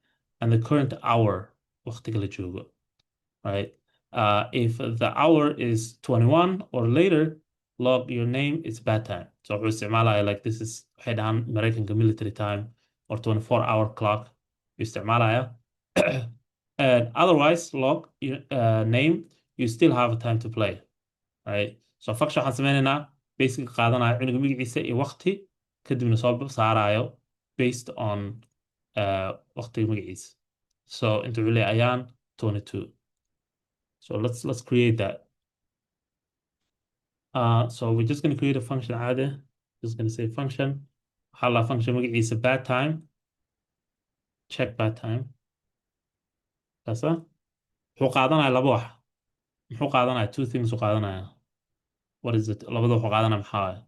[SPEAKER 1] and the current hour waqtiga la joogo. Right? If the hour is 21 or later, log your name, it's bad time. So wuxuu isticmaalaya like this is waxay dhahaan American military time or 24-hour clock isticmaalaya. And otherwise, log your name, you still have time to play. Right? So function waxaan sameynaynaa basically qaadanaya cunuga magaciisa iyo waqti kadibna soo saarayo based on waqtiga magaciisa. So inta wuxuu leeyahay ayaan 22. So let's create that. So we're just going to create a function عادي. Just going to say function. حلا function magaciisa bad time. Check bad time. Kasa. wuxuu qaadanaya laba wax. Muxuu qaadanaya two things u qaadanaya. What is it? labada wuxuu qaadanaya maxaa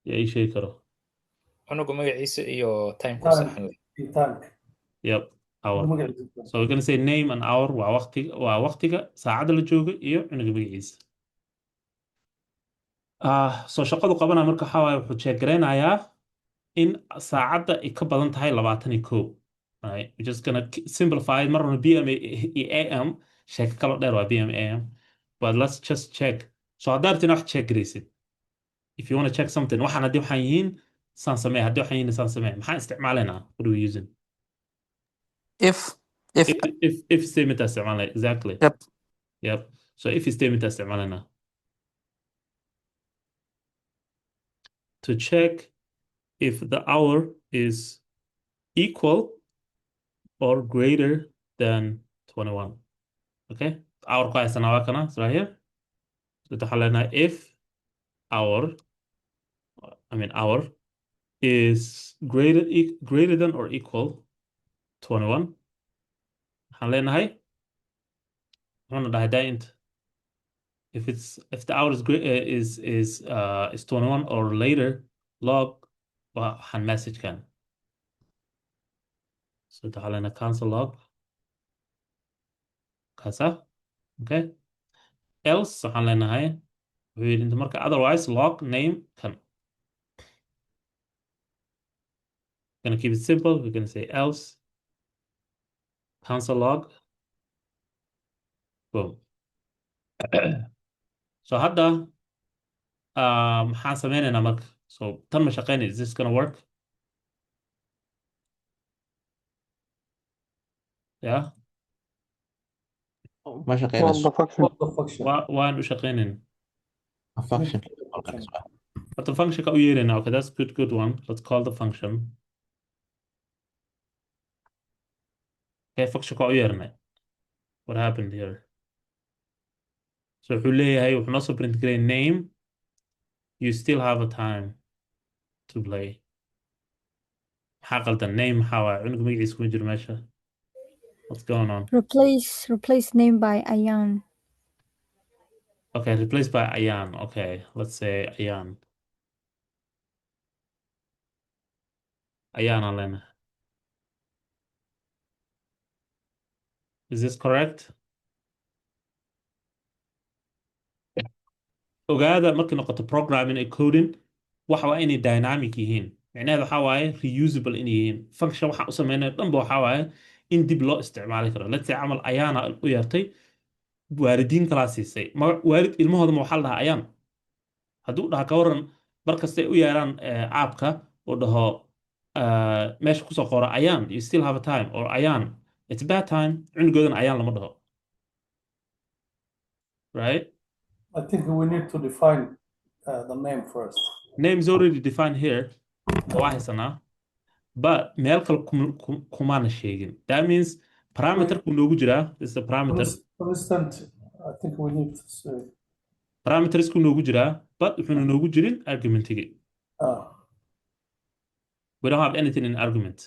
[SPEAKER 1] yaa ii sheegi karo.
[SPEAKER 3] cunuga magaciisa iyo timeka u saxan leh.
[SPEAKER 1] Yep, hour. So we're going to say name and hour waa waqtiga saacadda la joogo iyo cunuga magaciisa. So shaqadu qabanaya marka waxaa waaye wuxuu check garaynayaa in saacadda ay ka badan tahay 21. Right? We're just gonna simplify it. Marna PM iyo AM sheeko kalo dheer waa PM AM. But let's just check. So haddaad rabtin wax check garaysid. If you want to check something, waxaan haddii waxaan yihiin saan samee, haddii waxaan yihiin saan samee. Maxaan isticmaalaynaa? What are we using? If statement استعمالنا exactly. Yep. So if statement استعمالنا to check if the hour is equal or greater than 21. Okay? Hour قاعد سنواكنا right here. So تحللنا if hour is greater than or equal 21. حللنا هاي. If the hour is 21 or later, log وحن message كان. So تعالى cancel log. كذا. Okay. Else حن هاي. ويريد مركز otherwise log name كان. Gonna keep it simple. We're gonna say else. Cancel log. Boom. So هذا maxaan sameynaynaa marka. So tan ma shaqeynay. Is this gonna work? Yeah.
[SPEAKER 4] ما شقيناش.
[SPEAKER 1] waan u shaqeynayn.
[SPEAKER 4] function.
[SPEAKER 1] But the function ka u yeerayna. Okay, that's good one. Let's call the function. Okay, function ka u yeernay. What happened here? So wuxuu leeyahay wuxuu noo soo print garay name. You still have a time to play. maxaa qaldan name maxaa waaye cunuga magaciisa kuma jiro meesha. What's going on?
[SPEAKER 8] Replace name by Ayan.
[SPEAKER 1] Okay, replaced by Ayan. Okay, let's say Ayan. Ayan Alena. Is this correct? ogaada markay noqoto programming and coding waxa waa inay dynamic yihiin micnaheedu waxaa waaye reusable inay yihiin function waxaan u sameynaya dhanba waxaa waaye in dib loo isticmaali karo let's say camal ayaana u yeertay waalidiin kalaa siisay waalid ilmahoodama waxaa la dhahaa ayaan hadduu dhaha ka waran bar kastay u yeeraan aapka oo dhaho meesha kusoo qora ayaan you still have a time or ayaan it's bad time cunugoodana ayaan lama dhaho right
[SPEAKER 2] I think we need to define the name first.
[SPEAKER 1] name is already defined here waa haysanaa but meel kale kumaana sheegin that means parameterku noogu jiraa this is the parameter
[SPEAKER 2] For instance, I think we need to say
[SPEAKER 1] parametersku noogu jiraa but wuxuuna noogu jirin argumentigi we don't have anything in argument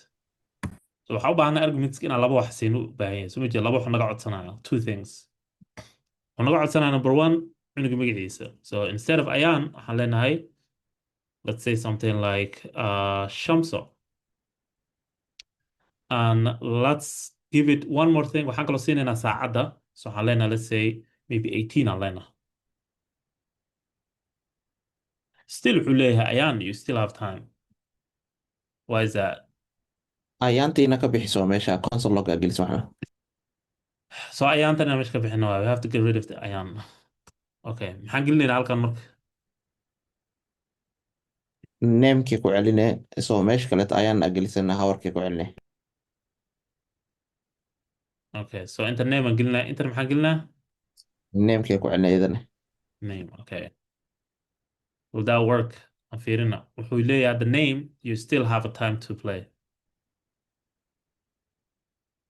[SPEAKER 1] so waxaa u baahanaa arguments inaan laba wax siinu u baahan yahay so ma jira laba wax naga codsanayo two things waxuu naga codsanaya number one cunuga magaciisa so instead of ayaan waxaan leenahay let's say something like shamso and let's give it one more thing waxaan kaloo siinaynaa saacadda so waxaan leenahay let's say maybe 18 aan leenahay still wuxuu leeyahay ayaan you still have time why is that
[SPEAKER 4] ayaantiina ka bixiso meesha console log gelis waxna
[SPEAKER 1] so ayaantana meesha ka bixina we have to get rid of the ayaan okay maxaan gelinaynaa halkan marka
[SPEAKER 4] namekii ku celine isoo meesha kaleeto ayaan gelisana hawarkii ku celine
[SPEAKER 1] okay so inta name aan gelinaa inta maxaan gelinaa
[SPEAKER 4] namekii ku celine iyadana
[SPEAKER 1] name okay will that work aan fiirina wuxuu leeyahay the name you still have a time to play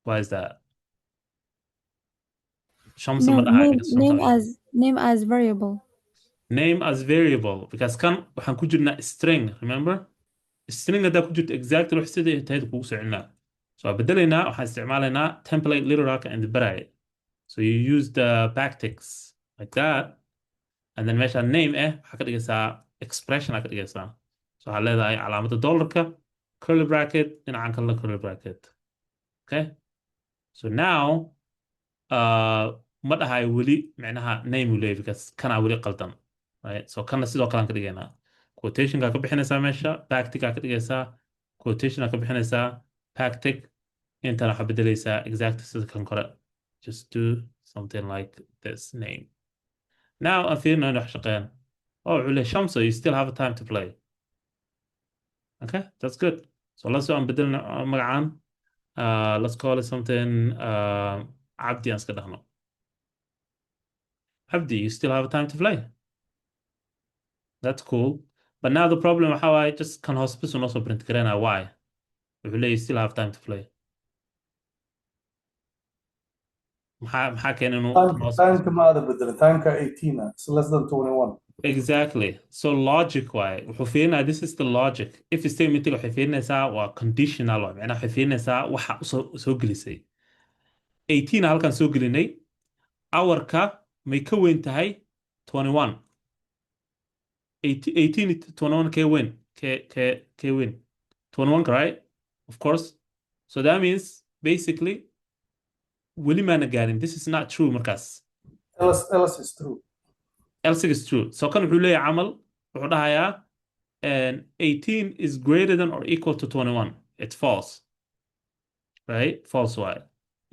[SPEAKER 1] why is that Shamsa ma dhahay
[SPEAKER 8] name as variable.
[SPEAKER 1] Name as variable because kan waxaan ku jirnaa string remember string hadaa ku jirto exactly wax sida tahay kugu socinaa so bedelaynaa waxaan isticmaalaynaa template literalka and baray so you use the backticks like that and then meesha name waxaa ka dhigaysaa expression ka dhigaysaa so waxaa leedahay calaamadda dollarka curly bracket dhinacan kale curly bracket okay so now ma dhahay weli micnaha name uu leeyahay because kanaa weli qaldan right so kana sidoo kale aan ka dhigaynaa quotationka ka bixinaysaa meesha backticka ka dhigaysaa quotationa ka bixinaysaa backtick intana waxaa bedelaysaa exact sida kan kore just do something like this name now aan fiirino in wax shaqeeyaan oh wuxuu leeyahay shamso you still have a time to play okay that's good so let's aan bedelna magacaan let's call it something abdi aan iska dhahno abdi you still have a time to play that's cool but now the problem how I just can hospital also print garena why wuxuu you still have time to play maxaa keenay inuu
[SPEAKER 2] time ma ada bedelay timeka 18 it's less than 21
[SPEAKER 1] exactly so logic why wuxuu fiirinaya this is the logic if statement waxay fiirinaysaa waa conditional waa macnaha waxay fiirinaysaa waxa soo gelisay 18 halkan soo gelinay hourka may ka weyn tahay 21 18 21 k win k win 21 right of course so that means basically weli maana gaarin this is not true markaas
[SPEAKER 2] else is true
[SPEAKER 1] else is true so kan wuxuu leeyahay camal wuxuu dhahayaa 18 is greater than or equal to 21 it's false right false why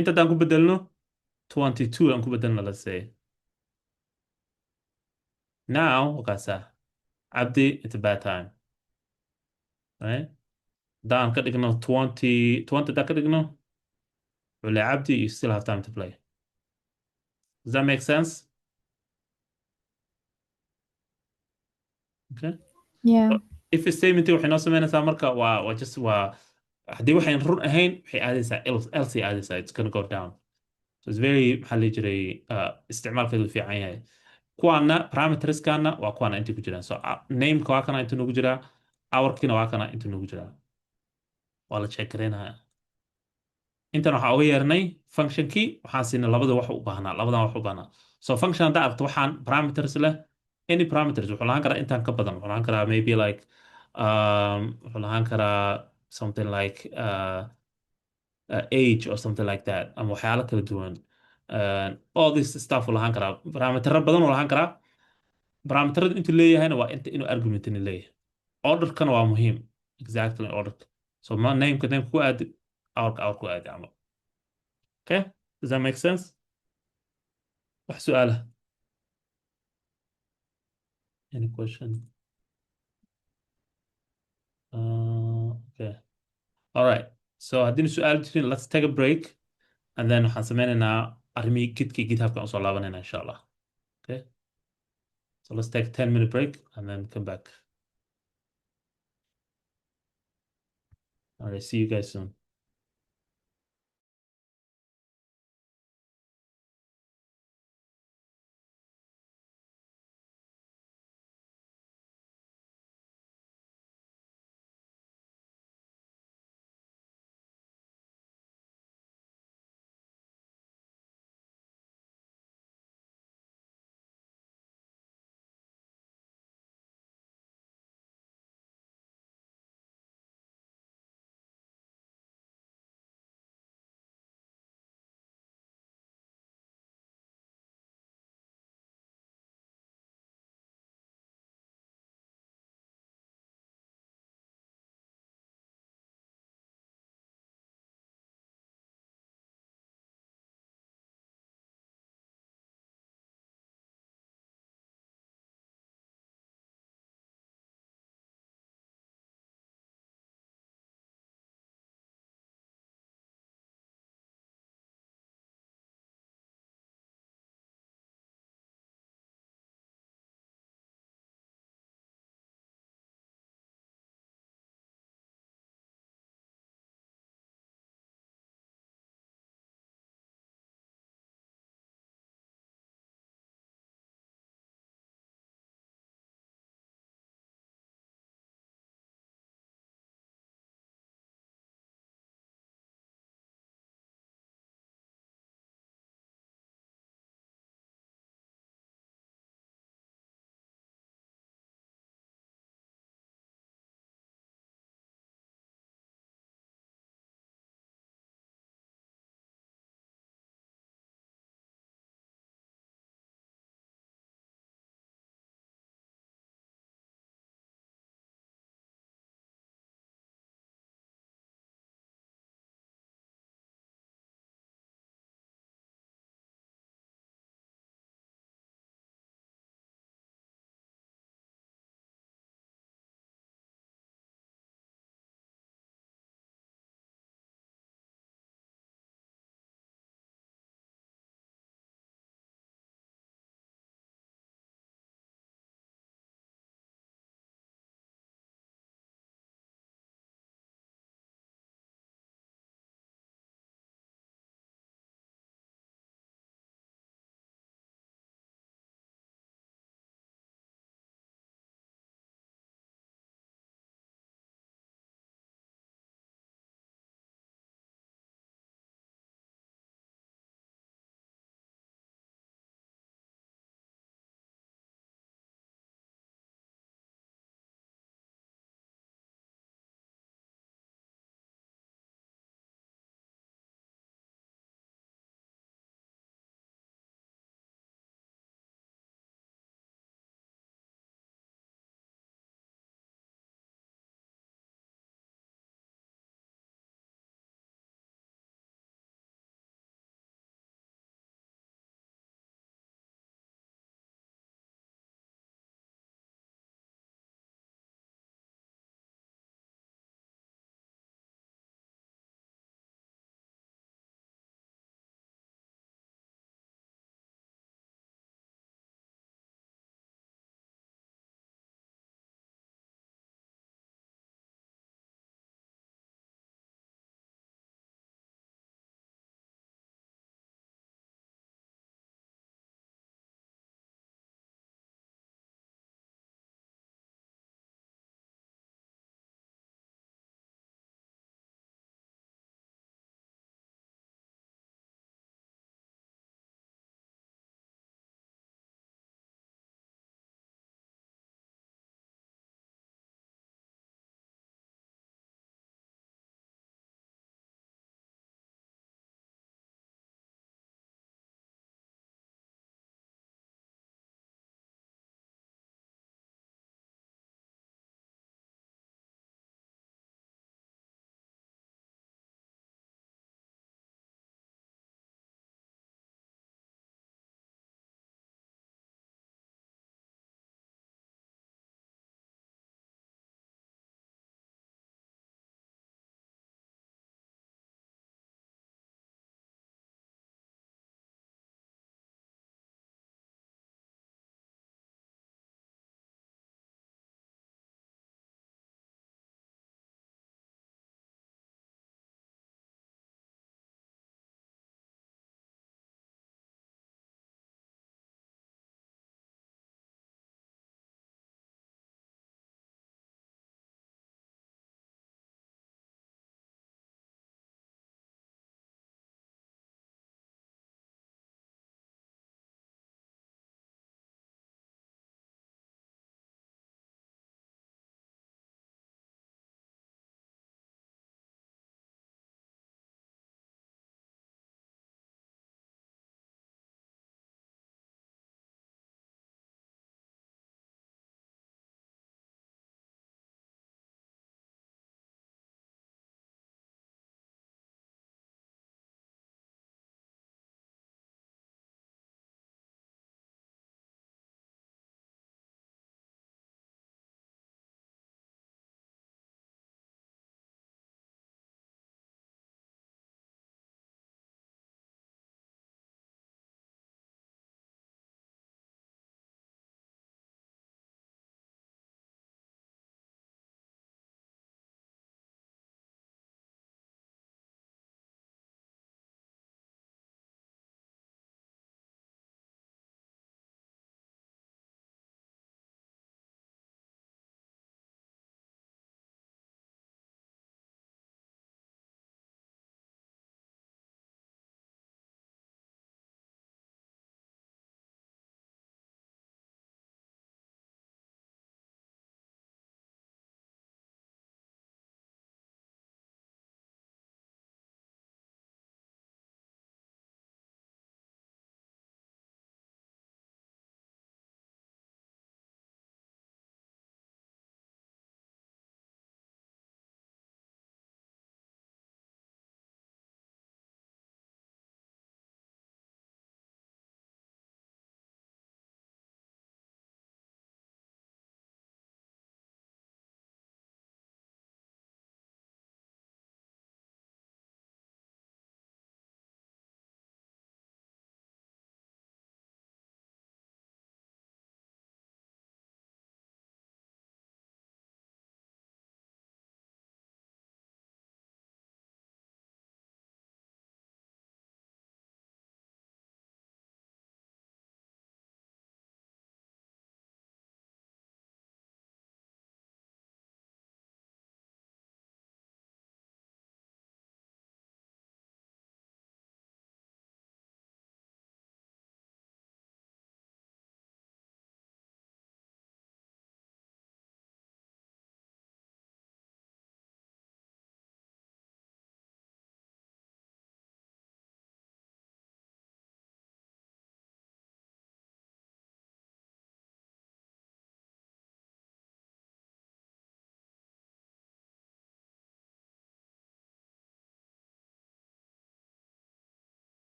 [SPEAKER 1] inta daan ku bedelno 22 aan ku bedelno let's say now wakaasa abdi it's a bad time right daan ka dhigno 20 daan ka dhigno wala abdi you still have time to play does that make sense okay
[SPEAKER 8] Yeah.
[SPEAKER 1] if statement waxay noo sameynaysaa marka waa just waa haddii waxayn run ahayn waxay aadaysaa else aadaysaa it's gonna go down so it's very maxaa la jiray isticmaalkeedu fiican yahay kuwaana parameterskana waa kuwaana inta ku jiraan so nameka waa kana inta nagu jiraa hourkina waa kana inta nagu jiraa waa la check gareynayaa intan waxaa uga yeernay functionkii waxaan siinay labada wax u baahnaa labadan wax u baahnaa so function haddaa aragto waxaan parameters leh any parameters wuxuu lahaan karaa intaan ka badan wuxuu lahaan karaa maybe like wuxuu lahaan karaa something like age or something like that ama waxyaalo kala duwan all this stuff uu lahaan karaa parametero badan uu lahaan karaa parameterada intuu leeyahayna waa inta inuu argumentina leeyahay orderkana waa muhiim exactly order. So ما name ku add hour ku add عمل. Okay, does that make sense? wax su'aalaha? Any question? Okay. All right. So haddii su'aal jirin, let's take a break and then waxaan sameynaynaa arrimihii gidkii GitHubka usoo laabanayna insha Allah. Okay. So let's take a 10-minute break and then come back. All right. See you guys soon.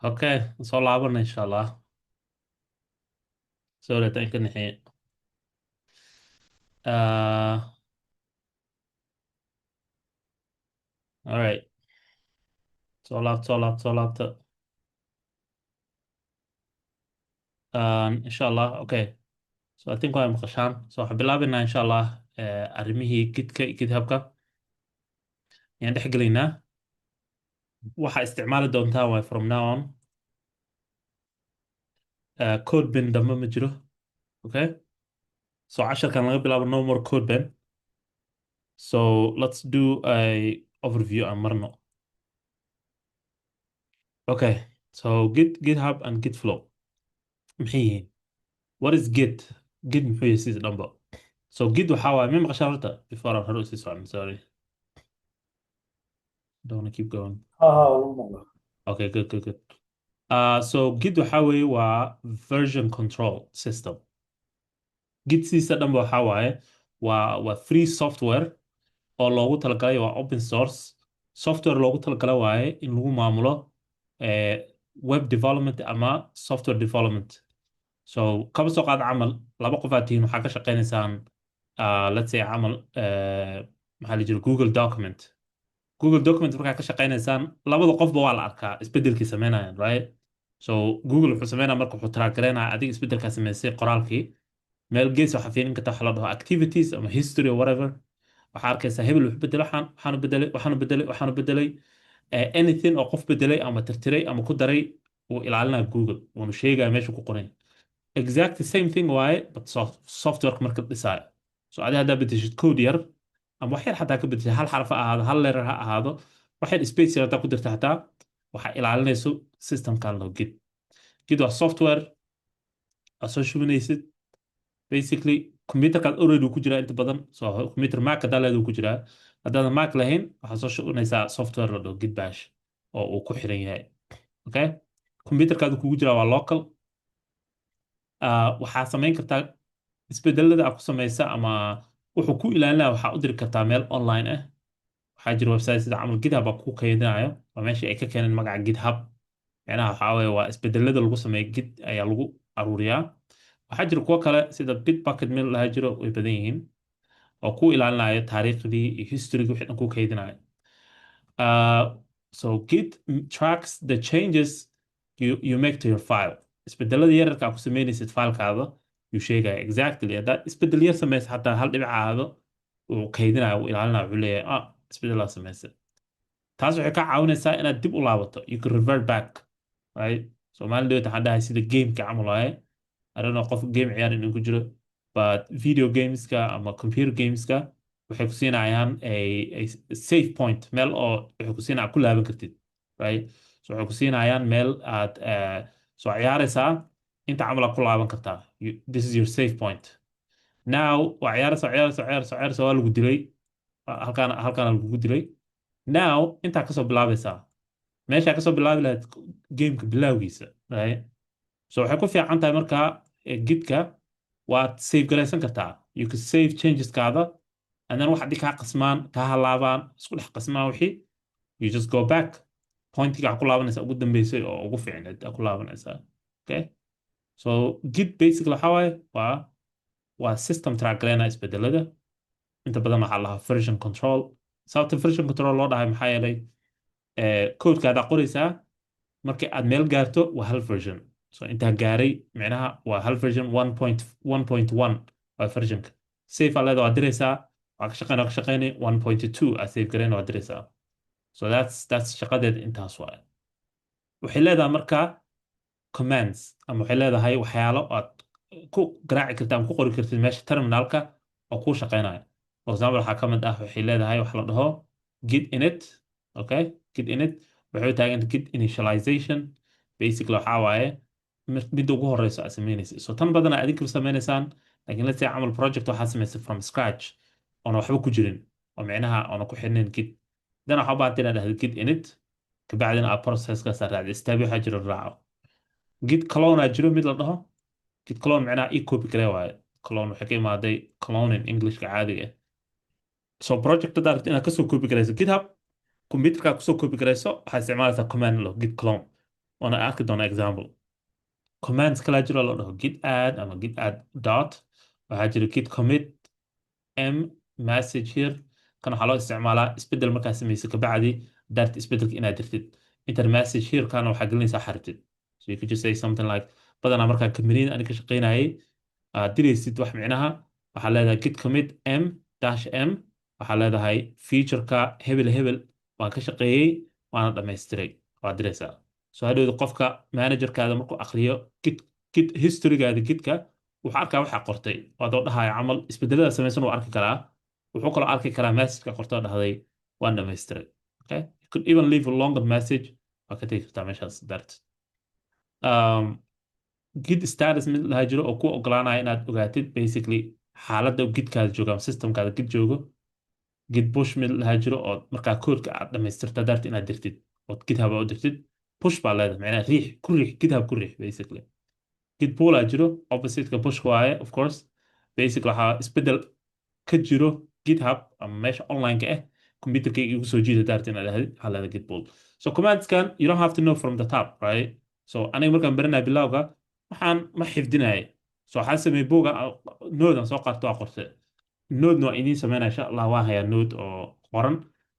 [SPEAKER 1] Okay, soo laabana insha Allah. Soo leeta in ka nixi. All right. Soo laabta. Insha Allah. Okay. So I think waa maqashaan. So waxaan bilaabaynaa insha Allah arrimihii gidka iyo GitHubka. Ayaan dhex gelaynaa. Waxaa isticmaali doontaa waa from now on. Code bin dambe ma jiro. Okay. So casharkan laga bilaabo no more code bin. So let's do a overview aan marno. Okay. So GitHub and Git flow. Maxay yihiin? What is Git? Git muxuu yahay sida dhanba? So Git waxaa waaye ma maqashaan horta before aan hore usii socon. Sorry. Don't want to keep going. Okay, good. So Git waxaa weeye waa version control system. Git siisa dhanba waxaa waaye waa free software oo loogu talagalay waa open source software loogu talagalay waaye in lagu maamulo web development ama software development. So kaba soo qaad camal laba qof aad tihiin waxaa ka shaqaynaysaan let's say camal maxaa la jira Google document markaa ka shaqaynaysaan labada qofba waa la arkaa isbedelkii sameynayaan right. So Google wuxuu sameynaya marka wuxuu taraagareynaya adiga isbedelkaa sameysay qoraalkii meel gees waxaa fiirin karta waxa la dhaho activities ama history or whatever waxaa arkaysaa hebel wuxuu bedelay waxaanu bedelay anything oo qof bedelay ama tirtiray ama ku daray uu ilaalinaya Google wuuna sheegaya meesha ku qoran exactly same thing waaye but software marka dhisaayo so adiga haddaa bedeshid code yar ama wax yar xataa ka bedeshid hal xaraf ha ahaado hal letter ha ahaado wax yar space yar hadaa ku dirta xataa waxaa ilaalinayso systemkan loo Git waa software aad soo shubinaysid basically computerkaad already ku jiraa inta badan so computer Mac hadaa leedahay ku jiraa haddaadan Mac lahayn waxaad soo shubinaysaa software la dhaho Git bash oo uu ku xiran yahay okay computerkaadu kugu jiraa waa local waxaa samayn kartaa isbedelada aad ku samaysa ama wuxuu ku ilaalinaya waxaa u diri kartaa meel online ah waxaa jira website sida camal GitHub ku kaydinayo waa meesha ay ka keeneen magaca GitHub macnaha waxaa weeye waa isbedelada lagu sameeyo Git ayaa lagu aruuriyaa waxaa jira kuwo kale sida Bitbucket meel laha jiro way badan yihiin oo ku ilaalinayo taariikhdii iyo historyga wixii dhan ku kaydinayo so Git tracks the changes you make to your file isbedelada yararka aad ku sameynaysid filekaada yuu sheegaya exactly haddaad isbedel yar samaysa xataa hal dhibic ahaado uu kaydinayo uu ilaalinaya wuxuu leeyahay isbedelaa samaysa taas waxay ka caawinaysaa inaad dib u laabato you can revert back right Soomaali dhawata waxaan dhahay sida gameka camal waaye I don't know qof game ciyaar inuu ku jiro but video gameska ama computer gameska waxay ku siinayaan a safe point meel oo waxay ku siinayaan ku laaban kartid right so waxay ku siinayaan meel aad soo ciyaaraysaa inta camal aad ku laaban kartaa this is your safe point now waa ciyaaraysa waa lagu dilay halkaana lagugu dilay now intaa kasoo bilaabaysaa meeshaa kasoo bilaabi lahayd gameka bilowgiisa right so waxay ku fiican tahay markaa Gitka waad save garaysan kartaa you can save changeskaada and then wax haddii kaa qasmaan kaa halaabaan isku dhex qasmaan wixii you just go back pointiga ku laabanaysa ugu dambeysay oo ugu fiicneed ku laabanaysaa okay so Git basically waxa waaye waa system track gareynaya isbedelada inta badan waxaa lahaa version control sababta version control loo dhahay maxaa yeelay codekaadaa qoraysaa markii aad meel gaarto waa hal version so intaa gaaray micnaha waa hal version 1.1 waa versionka safe aa leeda waa diraysaa waa ka shaqeynay 1.2 aa safe gareyna waa diraysaa so that's shaqadeed intaas waaye waxay leedahay markaa commands ama waxay leedahay waxyaalo aad ku garaaci kartid ama ku qori kartid meesha terminalka oo kuu shaqeynaya for example waxaa ka mid ah waxay leedahay wax la dhaho git init okay git init waxay u taagan git initialization basically waxaa waaye midda ugu horeyso aad sameynaysa so tan badanaa adinka sameynaysaan laakiin let's say camal project waxaa samaysay from scratch oona waxba ku jirin oo micnaha oona ku xirnayn git dan waxaa u baahantay inaad dhahdo git init kabacdina aad processkaas raacdo step waxaa jiro raaco git clone aa jiro mid la dhaho git clone micnaha i copy garee waaye clone waxay ka imaaday cloning englishka caadiga so project hadaad rabto inaad kasoo copy garayso GitHub computerkaa kusoo copy garayso waxaad isticmaalaysaa command lo git clone waana arki doona example. Commands kala jiro la dhaho git add ama git add dot, waxaa jira git commit m message here, kan waxaa loo isticmaalaa isbedel markaa samaysa kabacdi daarta isbedelka inaad dirtid. Enter message here kana waxaa gelinaysaa xartid. So you could just say something like, badanaa markaa kamaniin ani ka shaqaynayay diraysid wax micnaha, waxaa leedahay git commit m dash m, waxaa leedahay featureka hebel hebel waan ka shaqeeyey waana dhammaystiray, waad diraysaa. So hadhowda qofka managerkaada markuu akhriyo git historygaada gidka, wuxuu arkaa waxaa qortay adoo dhahaya camal isbedelada samaysan uu arki karaa. wuxuu kaloo arki karaa messageka qortoo dhahday waan dhammaystiray. Okay? You could even leave a longer message, waa ka tegi kartaa meeshaas darteed. Git status mid laha jiro oo ku ogolaanaya inaad ogaatid basically xaaladda gidkaada joogo ama systemkaada gid joogo. Git push mid laha jiro oo markaa koodka aad dhammaystirta daarta inaad dirtid ood GitHub u dirtid. Push baa leedahay macnaha riix GitHub ku riix basically. Git pull aa jiro opposite-ka push waaye of course. Basically waxaa isbedel ka jiro GitHub ama meesha online-ka computerkayga igu soo jiida daarta inaad ahayd waxaa leedahay git pull. So commands-kan you don't have to know from the top, right? So aniga markaan baranaya bilowga waxaan ma xifdinaya. So waxaan sameeyey buuga node aan soo qaarto waa qorte. Node-na waa idiin sameynaya insha Allah, waan hayaa node oo qoran.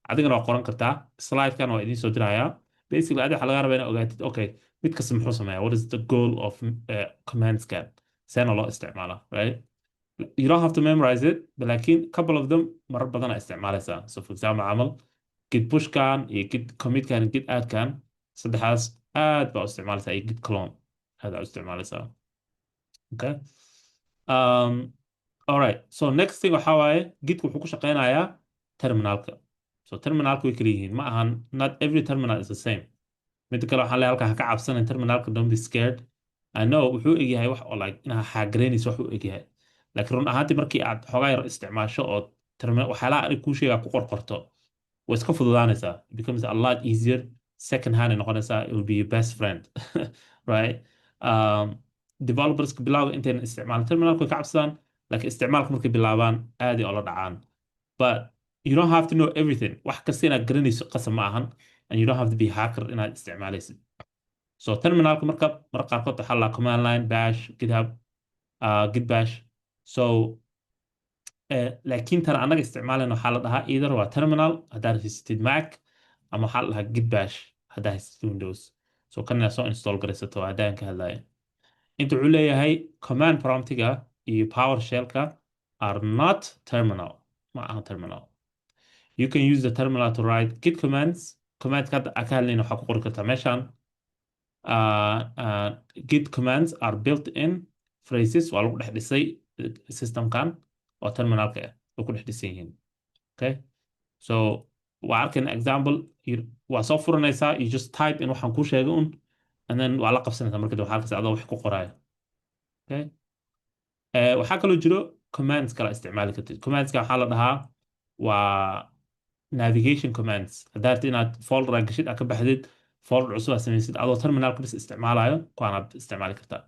[SPEAKER 1] Adigana waa qoran kartaa. Slide-kan waa idiin soo dirayaa. Basically adiga waxaa laga rabaa inaad ogaatid okay mid kasta muxuu sameeyaa, what is the goal of commands-kan, seena loo isticmaalaa, right? You don't have to memorize it, but laakiin couple of them marar badan aa isticmaalaysaa. So for example camal git pushkan iyo git commitkan iyo git addkan, saddexdaas aad baa u isticmaalaysaa, iyo git clone aad aa u isticmaalaysaa. Okay? All right, so next thing waxaa waaye gitku wuxuu ku shaqeynayaa terminalka. So terminalka way kala yihiin, ma ahan not every terminal is the same. mid kale waxaan leeyahay halkaa ha ka cabsanin terminalka, don't be scared. I know wuxuu egyahay wax oo like inaad xaagaraynayso wax uu egyahay, laakiin run ahaantii markii aad xogaa yar isticmaasho oo waxyaalaha anig kuu sheegaa ku qorqorto way iska fududaanaysaa. It becomes a lot easier. Second hand ay noqonaysaa, it will be your best friend. Right? Developerska bilowga intayna isticmaalin terminalka way ka cabsadaan, laakiin isticmaalka markay bilaabaan aad ay ola dhacaan. But you don't have to know everything. wax kasta inaad garanayso qasab ma ahan, and you don't have to be hacker inaad isticmaalaysid. So terminalka marka qaarkood waxaa la command line bash github git bash. So laakiin tan anaga isticmaalayna waxaa la dhahaa either waa terminal haddaad haysatid Mac, ama waxaa la dhahaa git bash haddaad haysatid Windows. So kan inaad soo install garaysato haddaan ka hadlaya. Inta wuxuu leeyahay command promptiga iyo PowerShell-ka are not terminal, ma aha terminal. You can use the terminal to write git commands. Commands ka ka hadlayna waxaa ku qori kartaa meeshaan. Git commands are built in phrases, waa lagu dhex dhisay systemkan oo terminalka way ku dhex dhisan yihiin. Okay? So waa arkayna example, waa soo furanaysaa, you just type in waxaan kuu sheegay un, and then waa la qabsanaysaa marka waxaa arkaysaa adoo wax ku qoraya. Okay? waxaa kaloo jiro commands kala isticmaali kartid. Commandska waxaa la dhahaa waa navigation commands. haddaad inaad folder gashid aad ka baxdid folder cusub aad samaysid adoo terminalka bis isticmaalayo kuwaanaad isticmaali kartaa.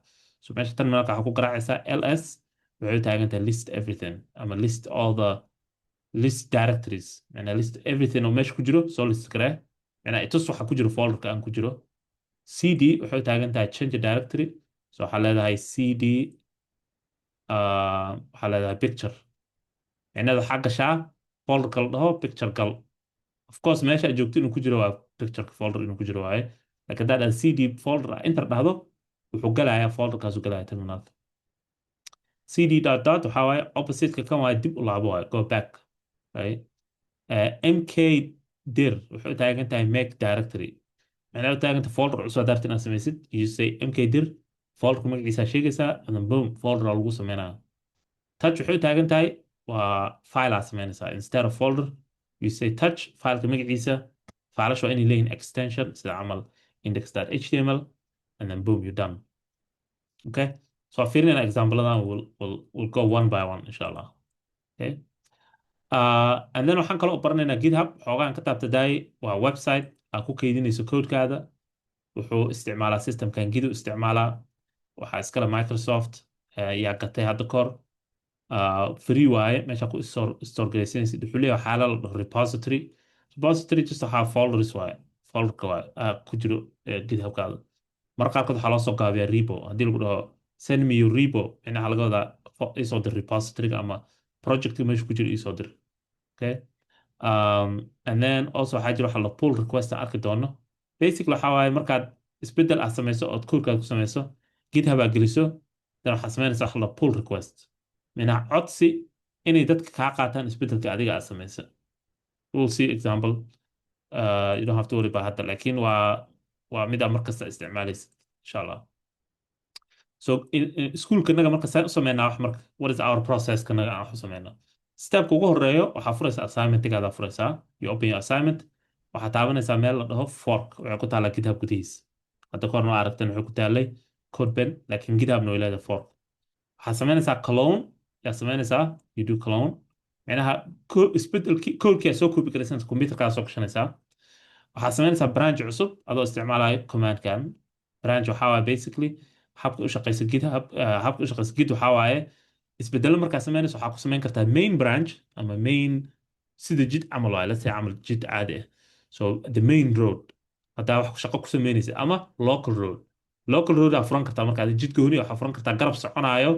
[SPEAKER 1] So meesha terminalka waxaa ku garaacaysaa ls, waxay taagan tahay list everything ama list all the list directories, yani list everything oo meesha ku jiro soo list garee, yani itus waxa ku jiro folderka aan ku jiro. cd waxay taagan tahay change a directory, so waxaa leedahay cd waxaa leedahay picture, yani waxaa gashaa folderka la dhaho picture gal. Of course meesha aad joogto inuu ku jiro waa picture folder inuu ku jiro waaye, laakiin haddaad cd folder enter dhahdo wuxuu galayaa folderkaasu galaya terminalka. cd dot dot waxaa waaye opposite-ka kan waaye dib u laabo waaye, go back, right? mk dir wuxuu taagan tahay make directory, macnaheedu u taagan tahay folder cusub haddaad inaad samaysid, you say mk dir folderka magaciisa sheegaysaa, and then boom folder lagu sameynaya. touch wuxuu taagan tahay waa file aad samaynaysaa, instead of folder you say touch fileka magaciisa. filasha waa inay leeyihin extension sida camal index.html, and then boom you're done. Okay? So fiirinayna example-adan we'll go one by one inshallah. Okay? And then waxaan kaloo baranaynaa GitHub. xoogaan ka taabtadaay waa website aad ku kaydinayso codekaada. wuxuu isticmaalaa systemkan Git u isticmaalaa, waxaa iskale Microsoft yaa gatay hadda kor. Free waaye, meesha ku store garaysanaysid. wuxuu leeyahay waxyaala la dhaho repository. Repository just waxaa folders waaye, folderka waaye ku jiro GitHub-kaada. marka qaarkood waxaa loo soo gaabiyaa repo haddii lagu dhaho send me your repo waxaa laga wadaa isoo dir repositoryga ama projectga meesha ku jira isoo dir. Okay. And then also waxaa jira waxa la pull request aan arki doono. Basically waxaa waaye markaad isbeddel aad samayso ood codekaad ku samayso GitHub aad geliso then waxaad samaynaysaa waxa la pull request minaa codsi inay dadka kaa qaataan isbeddelka adiga aad samaysa. We'll see example. You don't have to worry about hadda laakiin waa mid aad markasta isticmaalaysa insha Allah. So iskuulka naga marka saan u sameynaa wax marka what is our process ka naga aan wax u sameynaa. Stepka ugu horeeyo waxaa furaysaa assignmentigaada furaysaa you open your assignment waxaa taabanaysaa meel la dhaho fork waxay ku taallaa GitHub gudihiisa. Hadda kahorna waa aragteen waxay ku taallay CodePen laakiin GitHubna way leedahay fork. waxaad samaynaysaa clone yaa samaynaysaa you do clone macnaha isbedelkii codekii aad soo copy garaysan computerkaa soo gashanaysaa. waxaad samaynaysaa branch cusub adoo isticmaalaya commandkan. branch waxaa waaye basically habka u shaqeysa GitHub habka u shaqeysa Git waxaa waaye isbedelo markaa samaynayso waxaa ku samayn kartaa main branch ama main sida jid camal waaye let's say camal jid caadi ah so the main road haddaa wax shaqo ku samaynaysa ama local road aa furan kartaa markaa jid gooni waxaa furan kartaa garab soconaayo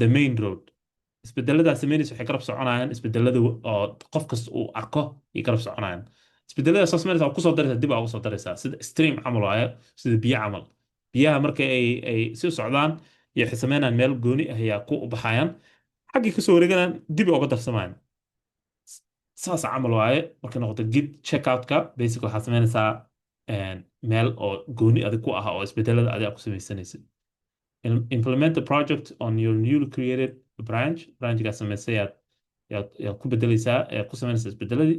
[SPEAKER 1] the main road. isbedeladaa samaynaysa waxay garab soconayaan isbedelada oo qof kasta uu arko iyo garab soconayaan. isbedelada soo samaynaysa waa kusoo daraysaa dib aa ugu soo daraysaa sida stream camal waaye sida biyo camal. biyaha marka ay si socdaan iyo waxay samaynayaan meel gooni ah ayaa ku baxayaan xaggii kasoo wareeganaan dib uga darsamayaan. saas camal waaye markay noqoto git checkout-ka basic waxaa samaynaysaa meel oo gooni adig ku ah oo isbedelada adiga ku samaysanaysid. Implement the project on your newly created branchgaa samaysay yaad ku bedelaysaa ku samaynaysaa isbedeladii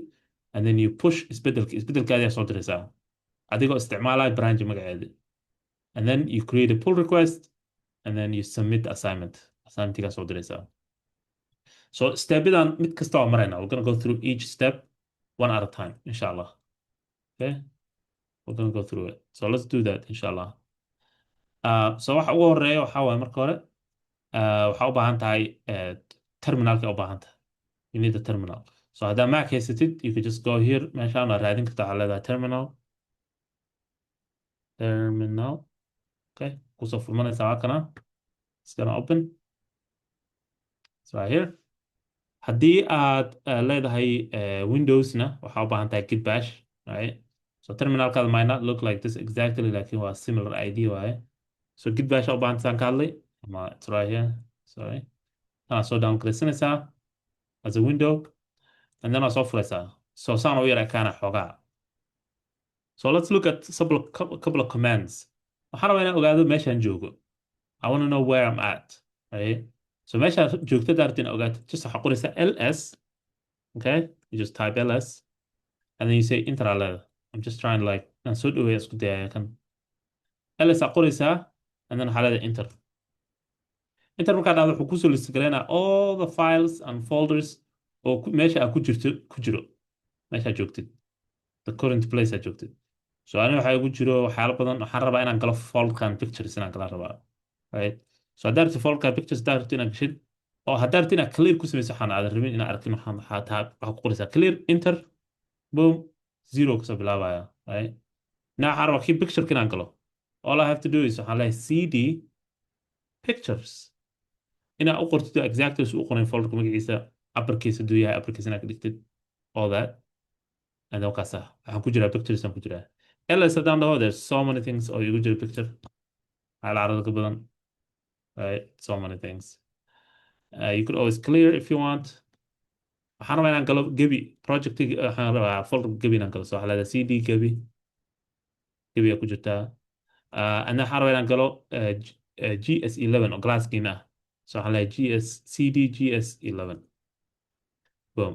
[SPEAKER 1] and then you push isbedelkaadi ayaa soo diraysaa adigoo isticmaalaya branch magaceeda and then you create a pull request and then you submit assignmentigaa soo diraysaa. So stepidan mid kasta waa marayna we're gonna go through each step one at a time inshallah. Okay, we're gonna go through it so let's do that inshallah. So waxa ugu horeeya waxaa waaye marka hore waxaa u baahan tahay terminalka u baahan tahay you need a terminal. So haddaa Mac haysatid you can just go here meeshaan waa raadin kartaa waxaa leedahay terminal okay kusoo furmanaysaa waa kana it's gonna open it's right here. haddii aad leedahay Windowsna waxaa u baahan tahay git bash right. So terminalkaada might not look like this exactly laakiin waa similar ID waaye. So git bash u baahan tahay ka hadlay ama it's right here sorry soo downgradesanaysaa as a window and then soo furaysaa so saan u yar ekaana xoogaa. So let's look at a couple of commands. waxaan rabaa inaan ogaado meeshaan joogo I want to know where I'm at right. So meeshaan joogto daartin ogaato just waxaa qoraysaa ls okay you just type ls and then you say enter leeda I'm just trying like aan soo dhaweeya isku dayaya kan ls aa qoraysaa and then waxaa leeda enter markaa dhacdo wuxuu kusoo list garaynaa all the files and folders oo meesha aad ku jiro meesha joogtid the current place aad joogtid. So aniga waxaa igu jiro waxyaalo badan waxaan rabaa inaan galo folderkan pictures inaan gala rabaa right. So haddaa rabtid folderkan pictures haddaa rabtid inaad gashid oo haddaa rabtid inaad clear ku samayso waxaan aadan rabin inaad arkin waxaa ku qoraysaa clear enter boom 0 kasoo bilaabaya right. Now waxaan rabaa kii pictureka inaan galo all I have to do is waxaan leeyahay cd pictures inaad u qortid exactly u qorayn folderka magaciisa uppercase hadduu yahay uppercase inaad ka dhigtid all that and then kaasa waxaan ku jiraa pictures aan ku jiraa ls haddaan dhaho there's so many things oo igu jira picture carada ka badan right so many things you could always clear if you want. waxaan rabaa inaan galo gebi projectiga waxaan rabaa folderka gebi inaan galo so waxaa leedahay cd gebi aa ku jirtaa and then waxaan rabaa inaan galo GS11 oo glasskin ah so waxaan leeyahay cd GS11 boom.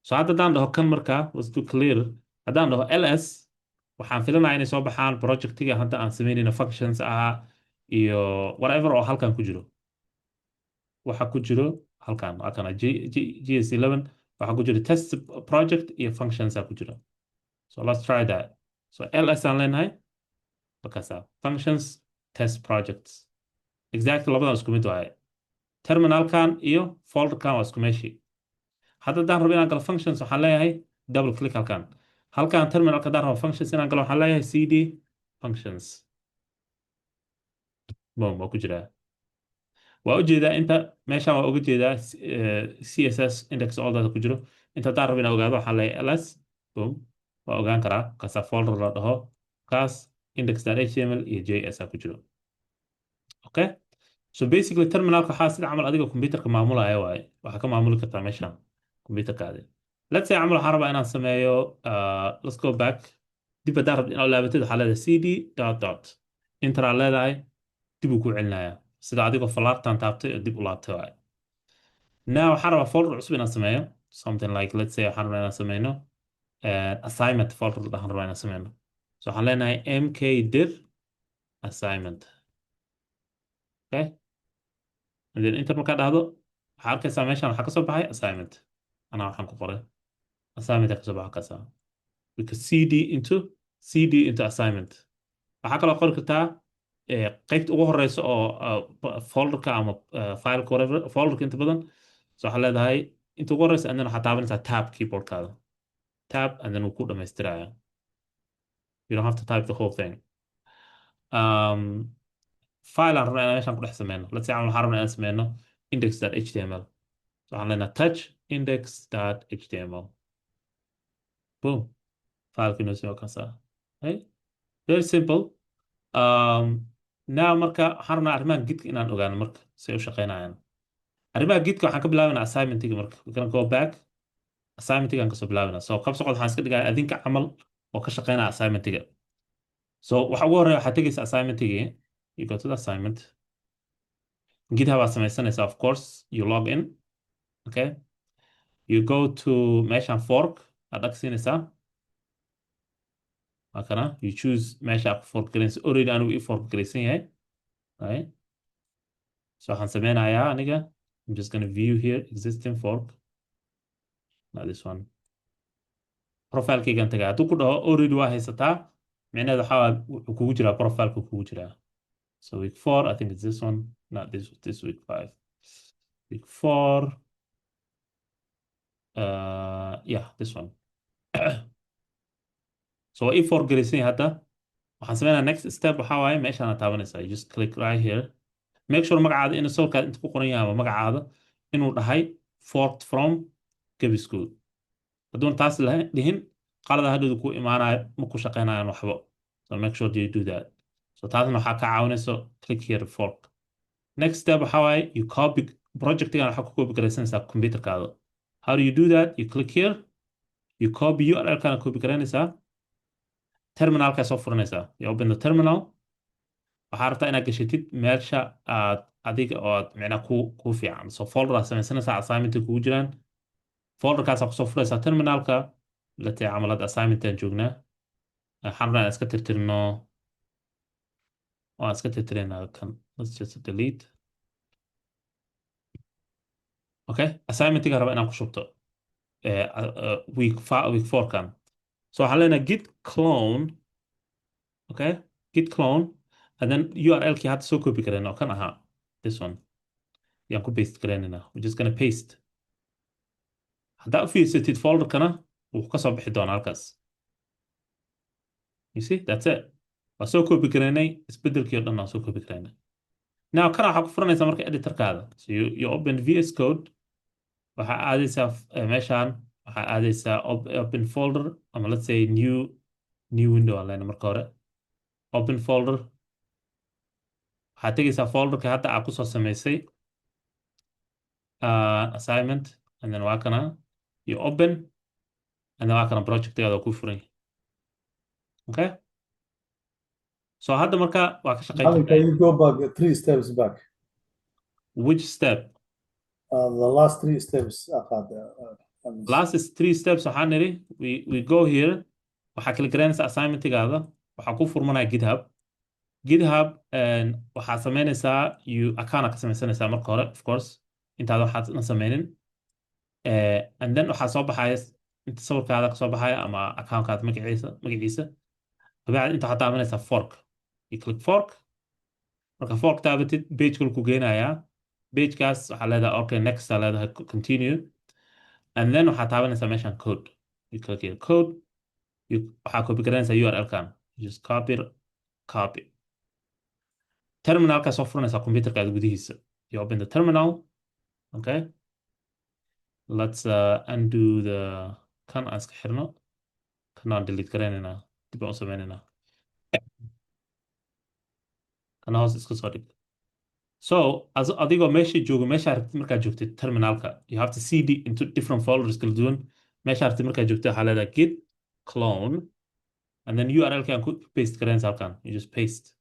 [SPEAKER 1] So haddaan dhaho kan markaa let's do clear haddaan dhaho ls waxaan filanayaa inay soo baxaan projectiga hadda aan samaynayno functions ahaa iyo whatever oo halkan ku jiro waxa ku jiro halkan halkan GS11 waxa ku jiro test project iyo functions ku jiro. So let's try that. So ls aan leenahay bakasa functions test projects exactly labadan isku mid waaye terminalkan iyo folderkan waa isku meeshii. haddaan rabo inaan galo functions waxaan leeyahay double click halkan terminalka haddaan rabo functions inaan galo waxaan leeyahay cd functions boom waa ku jiraa waa ujeedaa inta meeshaan waa uga jeedaa css index all data ku jiro inta haddaan rabo inaan ogaado waxaan leeyahay ls boom waa ogaan karaa kaasaa folder la dhaho kaas index.html iyo js ku jiro okay so basically terminalka waxaa sida camal adiga computerka maamulaya waaye waxaa ka maamuli kartaa meeshaan computerkaadi let's say camal waxaan rabaa inaan sameeyo let's go back dib haddaan rabto inaad laabatid waxaa leedahay cd dot dot intaraa leedahay dib uu ku celinayaa sida adigoo falaartan taabtay oo dib u laabtay waaye now waxaan rabaa folder cusub inaan sameeyo something like let's say waxaan rabaa inaan sameyno assignment folder waxaan rabaa inaan sameyno so waxaan leenahay mkdir assignment okay and then inta markaa dhahdo waxaa arkaysaa meeshaan waxaa kasoo baxay assignment anaa waxaan ku qoray assignment kasoo baxa kaasa because cd into assignment waxaa kaloo qori kartaa qaybta ugu horeysa oo folderka ama fileka whatever folderka inta badan so waxaa leedahay inta ugu horeysa and then waxaa taabanaysaa tab keyboardkaada tab and then wuu ku dhamaystiraya you don't have to type the whole thing file aan rabnaa inaan meeshaan ku dhex sameyno let's say waxaan rabnaa inaan sameyno index.html so waxaan leenahay touch index.html boom fileka inoo soo kansaa very simple now marka waxaan rabnaa arrimaha gidka inaan ogaano marka say u shaqeynayaan arrimaha gidka waxaan ka bilaabanaa assignmentiga marka we're gonna go back assignmentigaan kasoo bilaabanaa so qabsocod waxaan iska dhigaya adinka camal oo ka shaqeynaya assignmentiga so waxa ugu horreya waxaad tegaysa assignmentigii you go to the assignment GitHub aad samaysanaysaa of course you log in okay you go to meeshaan fork aad dhagsiinaysaa kana you choose meesha aad ku fork galaysa already anigu ii fork galaysan yahay right so waxaan sameynayaa aniga I'm just gonna view here existing fork not this one profilekaygan tagaa hadduu ku dhaho already waa haysataa micnaheeda waxaa wuxuu kugu jiraa profileka kugu jiraa so week 4 I think it's this one not this week 5 week 4 yeah this one so waa ii fork galaysan yahay hadda waxaan sameynaa next step waxaa waaye meeshaana taabanaysaa you just click right here make sure magacaada inuu sawirkaada inta ku qoran yahay ama magacaada inuu dhahay forked from Gabi School hadduun taas dhihin qalada hadhowda ku imaanayo ma ku shaqeynayaan waxba so make sure you do that so taasna waxaa ka caawinayso click here fork next step waxaa waaye you copy projectigan waxaa ku copy garaysanaysaa computerkaada how do you do that you click here you copy url-kana copy garanaysaa terminalkaa soo furanaysaa you open the terminal waxaa rabtaa inaad gashatid meesha aad adiga oo aad micnaa ku fiican so folder aad samaysanaysaa assignmenta kugu jiraan folderkaasaa kusoo furaysaa terminalka latay camalad assignmentaan joognaa waxaan rabnaa inaan iska tirtirno waan iska tirtiraynaa kan let's just delete okay assignmentiga raba inaan ku shubto week 4 kan so waxaan leenahay git clone okay git clone and then url-kii hadda soo copy karayna oo kan ahaa this one yaan ku paste garaynaynaa we're just gonna paste haddaa u fiirsatid folderkana wuu ka soo bixi doonaa halkaas you see that's it waa soo copy garaynay isbedelkii oo dhan waa soo copy garaynay now kana waxaa ku furanaysaa marka editorkaada so you open VS Code waxaa aadaysaa meeshaan waxaa aadaysaa open folder ama let's say new window aan leenahay marka hore open folder waxaad tegaysaa folderka hadda aad kusoo samaysay assignment and then waa kana you open and then waa kana projectigaada ku furan okay so hadda marka waa ka shaqeyn
[SPEAKER 2] Can you go back 3 steps back?
[SPEAKER 1] Which step?
[SPEAKER 2] The last 3 steps.
[SPEAKER 1] Last is 3 steps waxaan niri we go here waxaa kala garanaysaa assignmentigaada waxaa ku furmanaya GitHub waxaa sameynaysaa account ka sameysanaysaa marka hore of course intaada waxaadna sameynin and then waxaa soo baxaya inta sawirkaada ka soo baxaya ama accountkaada magaciisa dabeecad inta waxaad taabanaysaa fork you click fork marka fork taabatid page-kul ku geenayaa pagekaas waxaa leedahay okay next aa leedahay continue and then waxaa taabanaysaa meeshaan code you click here code waxaa copy garanaysaa url-kan you just copy terminalka soo furanaysaa computerkaada gudihiisa. You open the terminal. Okay. Let's undo the kan aan iska xirno. Kan aan delete garaynayna. Dib aan u samaynayna. Kana hoos iska soo dhig. So, adigoo meesha joogo, meesha aragtid markaad joogtid terminalka, you have to cd into different folders kala duwan. Meesha aragtid markaad joogtid waxaa leedahay git clone, and then URL kan ku paste garaynaysa halkan. You just paste.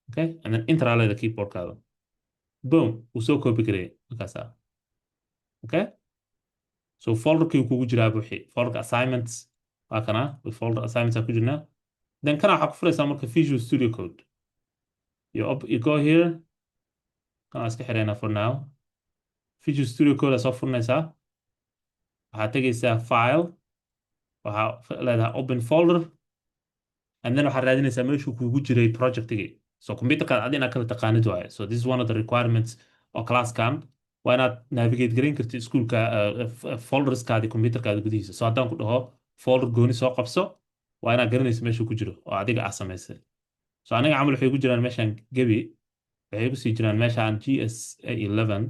[SPEAKER 1] Okay, and then enter aa leedahay keyboardkaada. Boom, wuu soo copy gareeyay markaasaa. Okay, so folderkii kugu jiraa buuxi, folder assignments waa kana, folder assignments aa ku jirnaa. Then kana waxaa ku furaysaa marka Visual Studio Code. You go here, kana iska xirayna for now. Visual Studio Code aa soo furanaysaa. waxaad tegaysaa file, waxaa leedahay open folder, and then waxaad raadinaysaa meeshuu kugu jiray projectigii. So computerkaad adi inaad kala taqaanid waaye. So this is one of the requirements oo classkan. Waa inaad navigate garayn kartid iskuulka folderskaadi computerkaada gudihiisa. So haddaan ku dhaho folder gooni soo qabso, waa inaad garanaysa meeshuu ku jiro oo adiga aad samaysay. So aniga camal waxay ku jiraan meeshaan gebi, waxay ku sii jiraan meeshaan GS11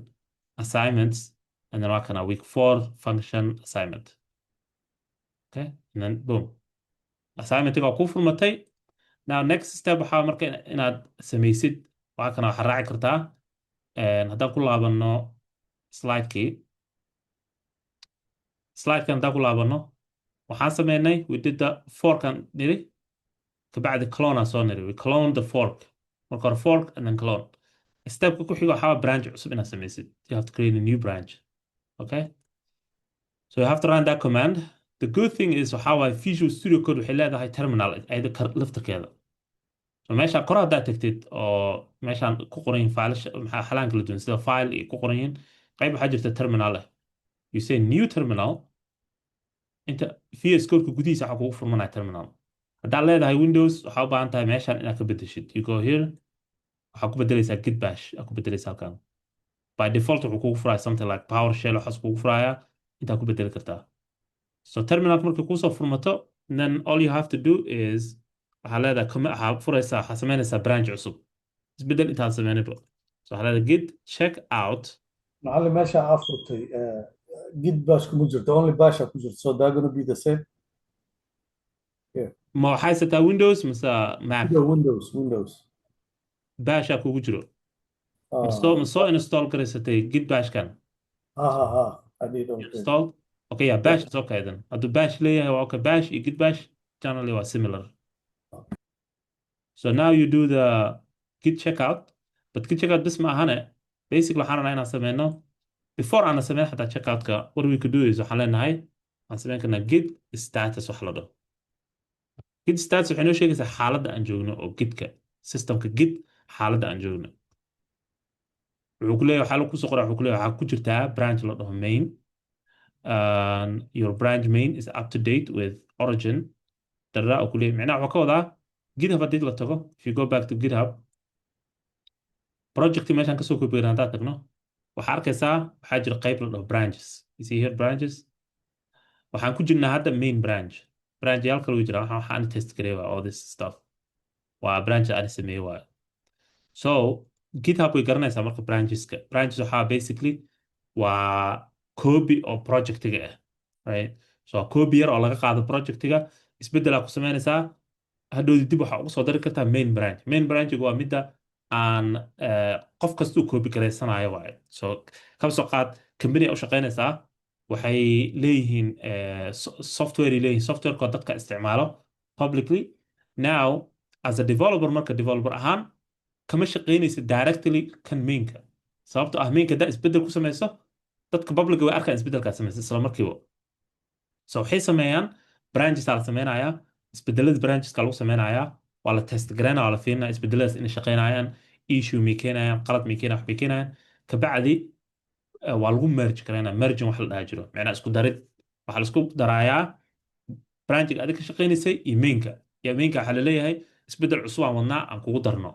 [SPEAKER 1] assignments, and then waa kana week 4 function assignment. Okay, and then boom. Assignment-ga ku furmatay. Now next step waxaa marka inaad samaysid, waa kana waxaad raaci kartaa. Haddaan ku laabano slide-kii. Slide-kan haddaan ku laabano, waxaan sameynay, we did the fork-an niri, kabacdi clone aan soo niri. We cloned the fork. Marka hore fork and then clone. Step-ka ku xigo waxaa branch cusub inaad samaysid. You have to create a new branch. Okay? So you have to run that command. The good thing is waxaa waaye Visual Studio Code waxay leedahay terminal ayada laftarkeeda. So meeshaan kor haddaad tagtid oo meeshaan ku qoran yihiin maxaa xalaan kala duwan sida file iyo ku qoran yihiin, qayb waxaa jirta terminal leh. You say new terminal, inta VS Code-ka gudihiisa waxaa kugu furmanaya terminal. Haddaad leedahay Windows, waxaa u baahan tahay meeshaan inaad ka bedeshid. You go here, waxaa ku bedelaysaa git bash, aa ku bedelaysaa halkan. By default wuxuu kugu furaya something like PowerShell, waxaas kugu furaya, intaa ku bedeli kartaa. So terminal markay kusoo furmato, then all you have to do is waxaa leedahay waxaa furaysaa, waxaa samaynaysaa branch cusub. Isbedel intaad samaynayba. So waxaa leedahay git check out.
[SPEAKER 2] معلم meesha aa furtay git bash kuma jirto, only bash aa ku jirto, so they're gonna be the same.
[SPEAKER 1] Ma waxaa haysataa Windows mise Mac?
[SPEAKER 2] Windows.
[SPEAKER 1] Bash aa kugu jiro. Ma soo install garaysatay git bash-kan?
[SPEAKER 2] I did okay.
[SPEAKER 1] Install. Okay, yeah, bash is okay then. Hadduu bash leeyahay waa okay, bash iyo git bash generally waa similar. So now you do the git checkout, but git checkout bis ma ahane. Basically waxaan rabnaa inaan sameyno, before aan sameyn xataa checkout-ka, what we could do is waxaan leenahay, waxaan sameyn karnaa git status wax la dhaho. Git status waxay noo sheegaysaa xaaladda aan joogno oo gitka, systemka git xaaladda aan joogno. Wuxuu ku leeyahay waxaa lagu soo qoraa, wuxuu ku leeyahay waxaa ku jirtaa branch la dhaho main. Your branch main is up to date with origin. Darraa oo ku leeyahay macnaha wuxuu ka wadaa GitHub haddii la tago, if you go back to GitHub, project meeshaan kasoo koobigan haddaad tagno, waxaa arkaysaa waxaa jira qayb la dhaho branches. You see here branches. Waxaan ku jirnaa hadda main branch. Branch yaal kale u jira, waxaan test gareeyaa all this stuff. Waa branch aan sameeyay waa. So GitHub way garanaysaa marka brancheska. Branches waxaa basically waa copy oo projectiga ah, right? So copy yar oo laga qaado projectiga, isbedel aa ku samaynaysaa, hadhowdi dib waxaa ugu soo dari kartaa main branch. Main branchiga waa midda aan qof kastuu copy garaysanayo waaye. So kaba soo qaad company u shaqaynaysaa, waxay leeyihiin software ay leeyihiin, softwareko dadka isticmaalo publicly. Now as a developer, marka developer ahaan kama shaqaynaysa directly kan mainka, sababtoo ah mainka haddaa isbedel ku samayso, dadka public way arkaan isbedelkaa samaysa isla markiiba. So waxay sameeyaan branches aa la sameynayaa, isbedelada brancheska lagu sameynayaa, waa la test garaynaya, waa la fiirinaya isbedeladaas inay shaqaynayaan, issue may keenayaan, qalad may keenayaan, wax may keenayaan. Kabacdi waa lagu merge garaynaya, merging wax la dhaha jiro, macnaa isku darid. Waxaa la isku darayaa branchiga adiga ka shaqaynaysay iyo mainka. Iyo mainka waxaa la leeyahay isbedel cusub aan wadnaa aan kugu darno.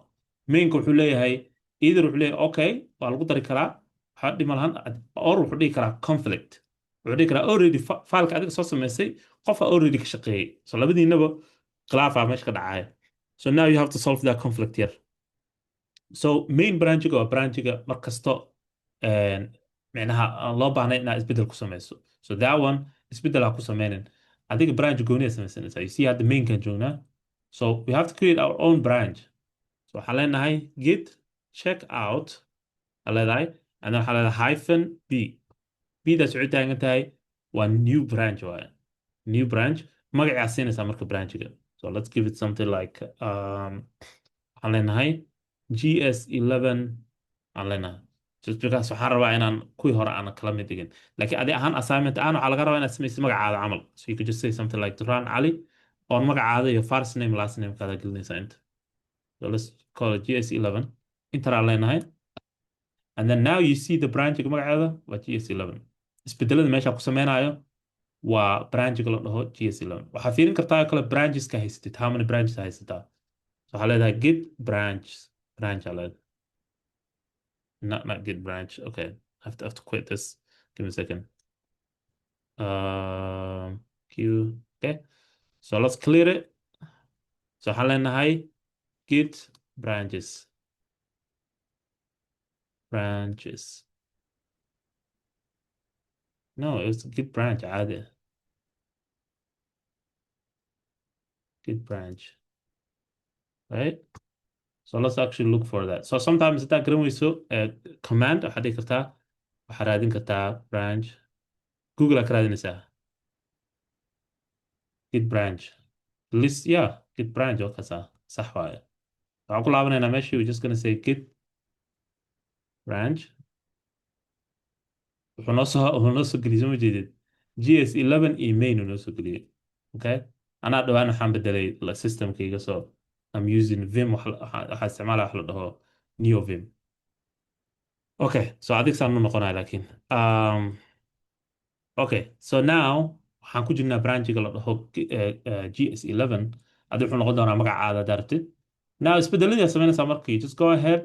[SPEAKER 1] Mainka wuxuu leeyahay either wuxuu leeyahay okay, waa lagu dari karaa, waxaa dhima lahan, or wuxuu dhihi karaa conflict. Wuxuu dhihi karaa already fileka adiga soo samaysay, qofa already ka shaqeeyay. So labadiinaba khilaafaa meesha ka dhacaya. So now you have to solve that conflict here. so main branchiga waa branchiga mar kasto micnaha aan loo baahnay inaad isbedel ku samayso so that one isbedel ha ku sameynin adiga branch gooniya samaysanaysaa you see hadda mainkan joognaa so we have to create our own branch so waxaan leenahay git check out waxaan leedahay and then waxaan leedahay hyphen b bdaas waxay taagan tahay waa new branch waaye new branch magacaa siinaysaa marka branchiga so let's give it something like waxaan leenahay GS11 aan leenahay just because waxaan rabaa inaan kuwii hore aan kala mid dhigin laakiin adi ahaan assignment ahaan waxaa laga rabaa inaad samaysid magacaada camal so you could just say something like Duran Ali oon magacaada iyo first name last name kaada gelinaysaa inta so let's call it GS11 intaan aan leenahay and then now you see the branchiga magaceeda waa GS11 isbedelada meesha ku sameynayo waa branchiga la dhaho GS11 waxaa fiirin kartaa kale brancheska haysatid how many branches haysataa so waxaa leedahay git branch aa leedahay not git branch okay I have to quit this give me a second q okay so let's clear it so waxaan leenahay git branches no it's git branch عادي git branch right so let's actually look for that so sometimes intaa garan weyso command waxaad dhigi kartaa waxaad raadin kartaa branch google aad ka raadinaysaa git branch list yeah git branch oo kasa sax waaye waxaan ku laabanaynaa meeshii we're just gonna say git branch wuxuu noo soo geliyay soo jeedid GS11 iyo main uu noo soo geliyay okay anaa dhawaan waxaan bedelay systemkayga so I'm using Vim waxaa isticmaalaya wax la dhaho neo Vim okay so adig saan u noqonaya laakiin okay so now waxaan ku jirnaa branchiga la dhaho GS11 adi wuxuu noqon doonaa magacaada daartid now isbedeladii samaynaysaa markii just go ahead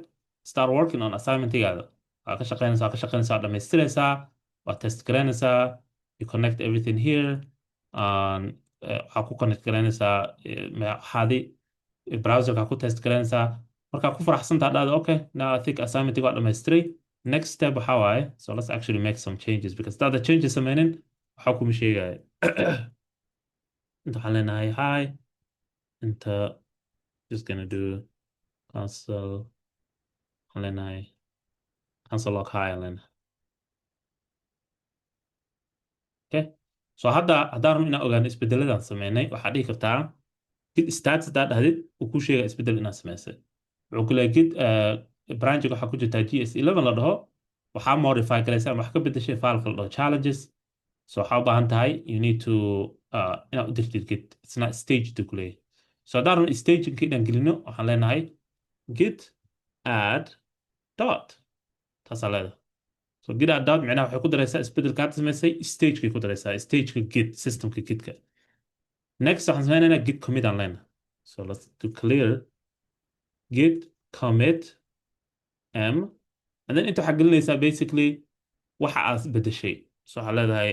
[SPEAKER 1] start working on assignmentigaada waa ka shaqaynaysaa dhamaystiraysaa waa test garaynaysaa you connect everything here waxaa ku connect garaynaysaa waxaadi browserka ku test garaynaysaa markaa ku faraxsantaa dhahda okay now I think assignmentiga waa dhamaystiray next step waxaa waaye so let's actually make some changes because hadaada changes sameynin waxaa kuma sheegaya inta waxaan leenahay hi inta just gonna do cancel waxaan leenahay cancel log hi aan leenahay okay so haddaan rabno inaan ogaano isbedeladaan sameynay waxaad dhihi kartaa git stats haddaad dhahdid uu ku sheega isbedel inaad samaysay wuxuu ku leeyahay git branchiga waxaa ku jirtaa GS11 la dhaho waxaa modify garaysa ama wax ka bedeshay fileka la dhaho challenges so waxaa u baahan tahay you need to inaad u dirtid git it's not staged ku leeyahay so haddaan rabno stagingka inaan gelino waxaan leenahay git add dot taasaa leedahay so git add dot micnaha waxay ku daraysaa isbedelka aad samaysay stagekay ku daraysaa stageka git systemka gitka next waxaan sameynaynaa git commit aan leenahay so let's do clear git commit m and then inta waxaa gelinaysaa basically waxa aad bedeshay so waxaa leedahay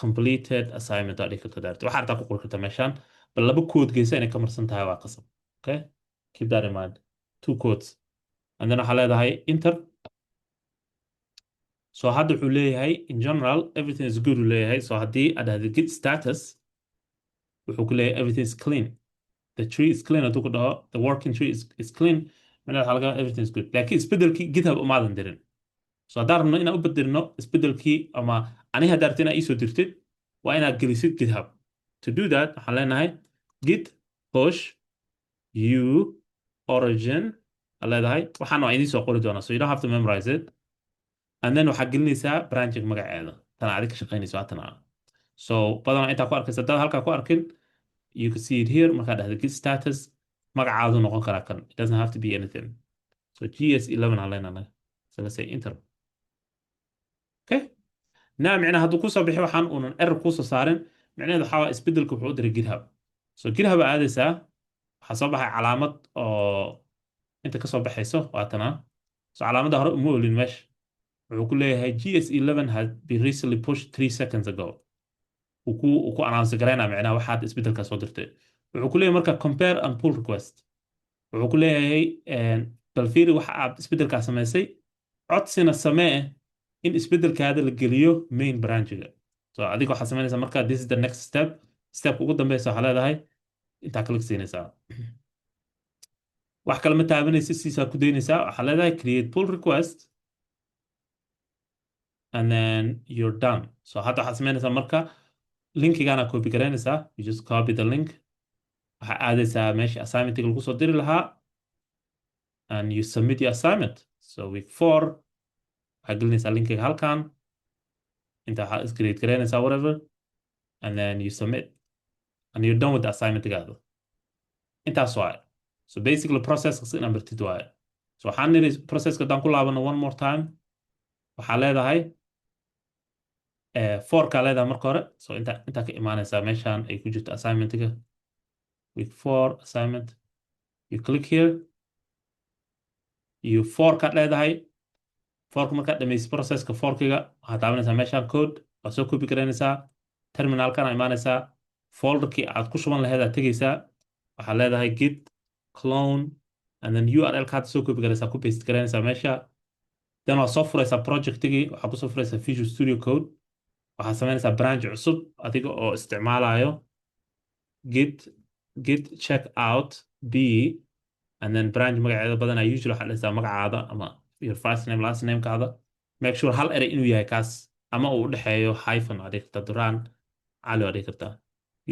[SPEAKER 1] completed assignment aad dhigi karta daarta waxaa artaa ku qori karta meeshaan bal laba kood geysa inay ka marsan tahay waa qasab okay keep that in mind 2 codes and then waxaa leedahay enter so hadda wuxuu leeyahay in general everything is good uu leeyahay so haddii aad dhahda git status wuxuu ku leeyahay everything is clean the tree is clean hadduu ku dhaho the working tree is clean macnaha waxaa laga everything is good laakiin isbedelkii github umaadan dirin so haddaan rabno inaan u bedelno isbedelkii ama aniga haddaa rabta inaad iisoo dirtid waa inaad gelisid github to do that waxaan leenahay git push u origin aan leedahay waxaan waa idiin soo qori doonaa so you don't have to memorize it and then waxaad gelinaysaa branchiga magaceeda tana adig ka shaqaynayso hatana so badanaa intaa ku arkaysa haddaad halkaa ku arkin you can see it here markaad dhahda git status magacaadu noqon karaa kan it doesn't have to be anything so GS11 aan leenahay so let's say enter okay now micnaha hadduu kusoo bixi waxaan uunan error kusoo saarin micnaheedu waxaa isbedelka wuxuu u diray github so github aa aadaysaa waxaa soo baxay calaamad oo inta kasoo baxayso waatana so calaamadda hore uma olin meesha wuxuu ku leeyahay GS11 had been recently pushed 3 seconds ago uu ku announce garaynaa micnaha waxaad isbedelkaa soo dirtay wuxuu ku leeyahay marka compare and pull request wuxuu ku leeyahay bal fiiri waxa aad isbeddelkaa samaysay codsina samee in isbeddelkaada la geliyo main branchiga so adiga waxaad samaynaysaa marka this is the next step step ugu dambeysa waxaa leedahay intaa kalik siinaysaa wax kale ma taabanaysa siisaa ku daynaysaa waxaa leedahay create pull request and then you're done so hadda waxaad samaynaysaa marka linkigaana copy garaynaysaa you just copy the link waxaa aadaysaa meeshii assignmentiga lagu soo diri lahaa and you submit your assignment so week 4 waxaa gelinaysaa linkiga halkan inta waxaa iscreate garaynaysaa whatever and then you submit and you're done with the assignmentigaada intaas waaye so basically processka si inaad bartid waaye so waxaan niri processka haddaan ku laabano one more time waxaa leedahay forkaa leedahay marka hore so intaa ka imaanaysaa meeshaan ay ku jirto assignmentiga week 4 assignment you click here you forkaad leedahay forka markaad dhamaysid processka forkiga waxaad taabanaysaa meeshaan code waad soo copy garaynaysaa terminalkana imaanaysaa folderkii aad ku shuban laheed aad tegaysaa waxaad leedahay git clone and then url ka hadda soo copy garaysaa ku paste garaynaysaa meesha then waad soo furaysaa projectigii waxaad kusoo furaysaa Visual Studio Code waxaad samaynaysaa branch cusub adiga oo isticmaalayo git check out b and then branch magaceeda badanaa usually waxaad dhahaysaa magacaada ama your first name last name kaada make sure hal erey inuu yahay kaas ama uu u dhexeeyo hyphen waa dhihi kartaa duraan cali waa dhihi kartaa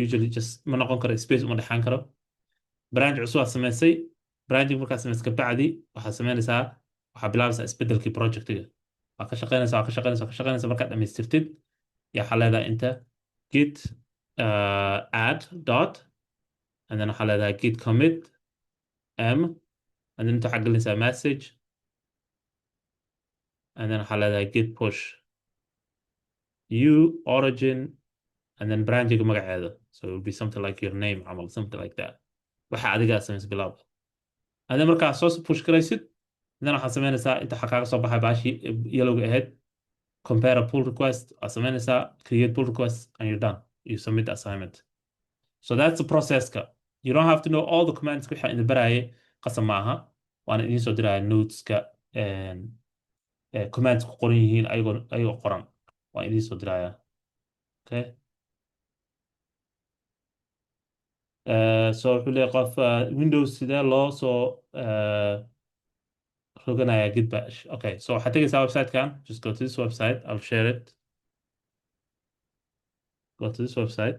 [SPEAKER 1] usually just ma noqon karo space uma dhexaan karo branch cusub aad samaysay branching markaad samaysay kabacdi waxaad samaynaysaa waxaad bilaabaysaa isbeddelkii projectiga waa ka shaqaynaysaa markaad dhamaystirtid yaa waxaa leedahay inta git add dot and then waxaa leedahay git commit m and then inta waxaad gelinaysaa message and then waxaa leedahay git push origin and then branchiga magaceeda so it will be something like your name camal something like that waxa adigaa samaysay bilaab and then markaa soo push garaysid then waxaad samaynaysaa inta waxaa kaaga soo baxay baashii yellowga ahayd compare a pull request waxaad samaynaysaa create pull request and you're done you submit the assignment so that's the processka you don't have to know all the commands wixii idin barayay qasab maaha waana idiin soo diraya noteska commands ku qoran yihiin ayagoo qoran waan idiin soo diraya okay so wuxuu leeyahay qof windows sidee loo soo roganaya git bash okay so waxaad tegaysaa website-kan just go to this website I'll share it go to this website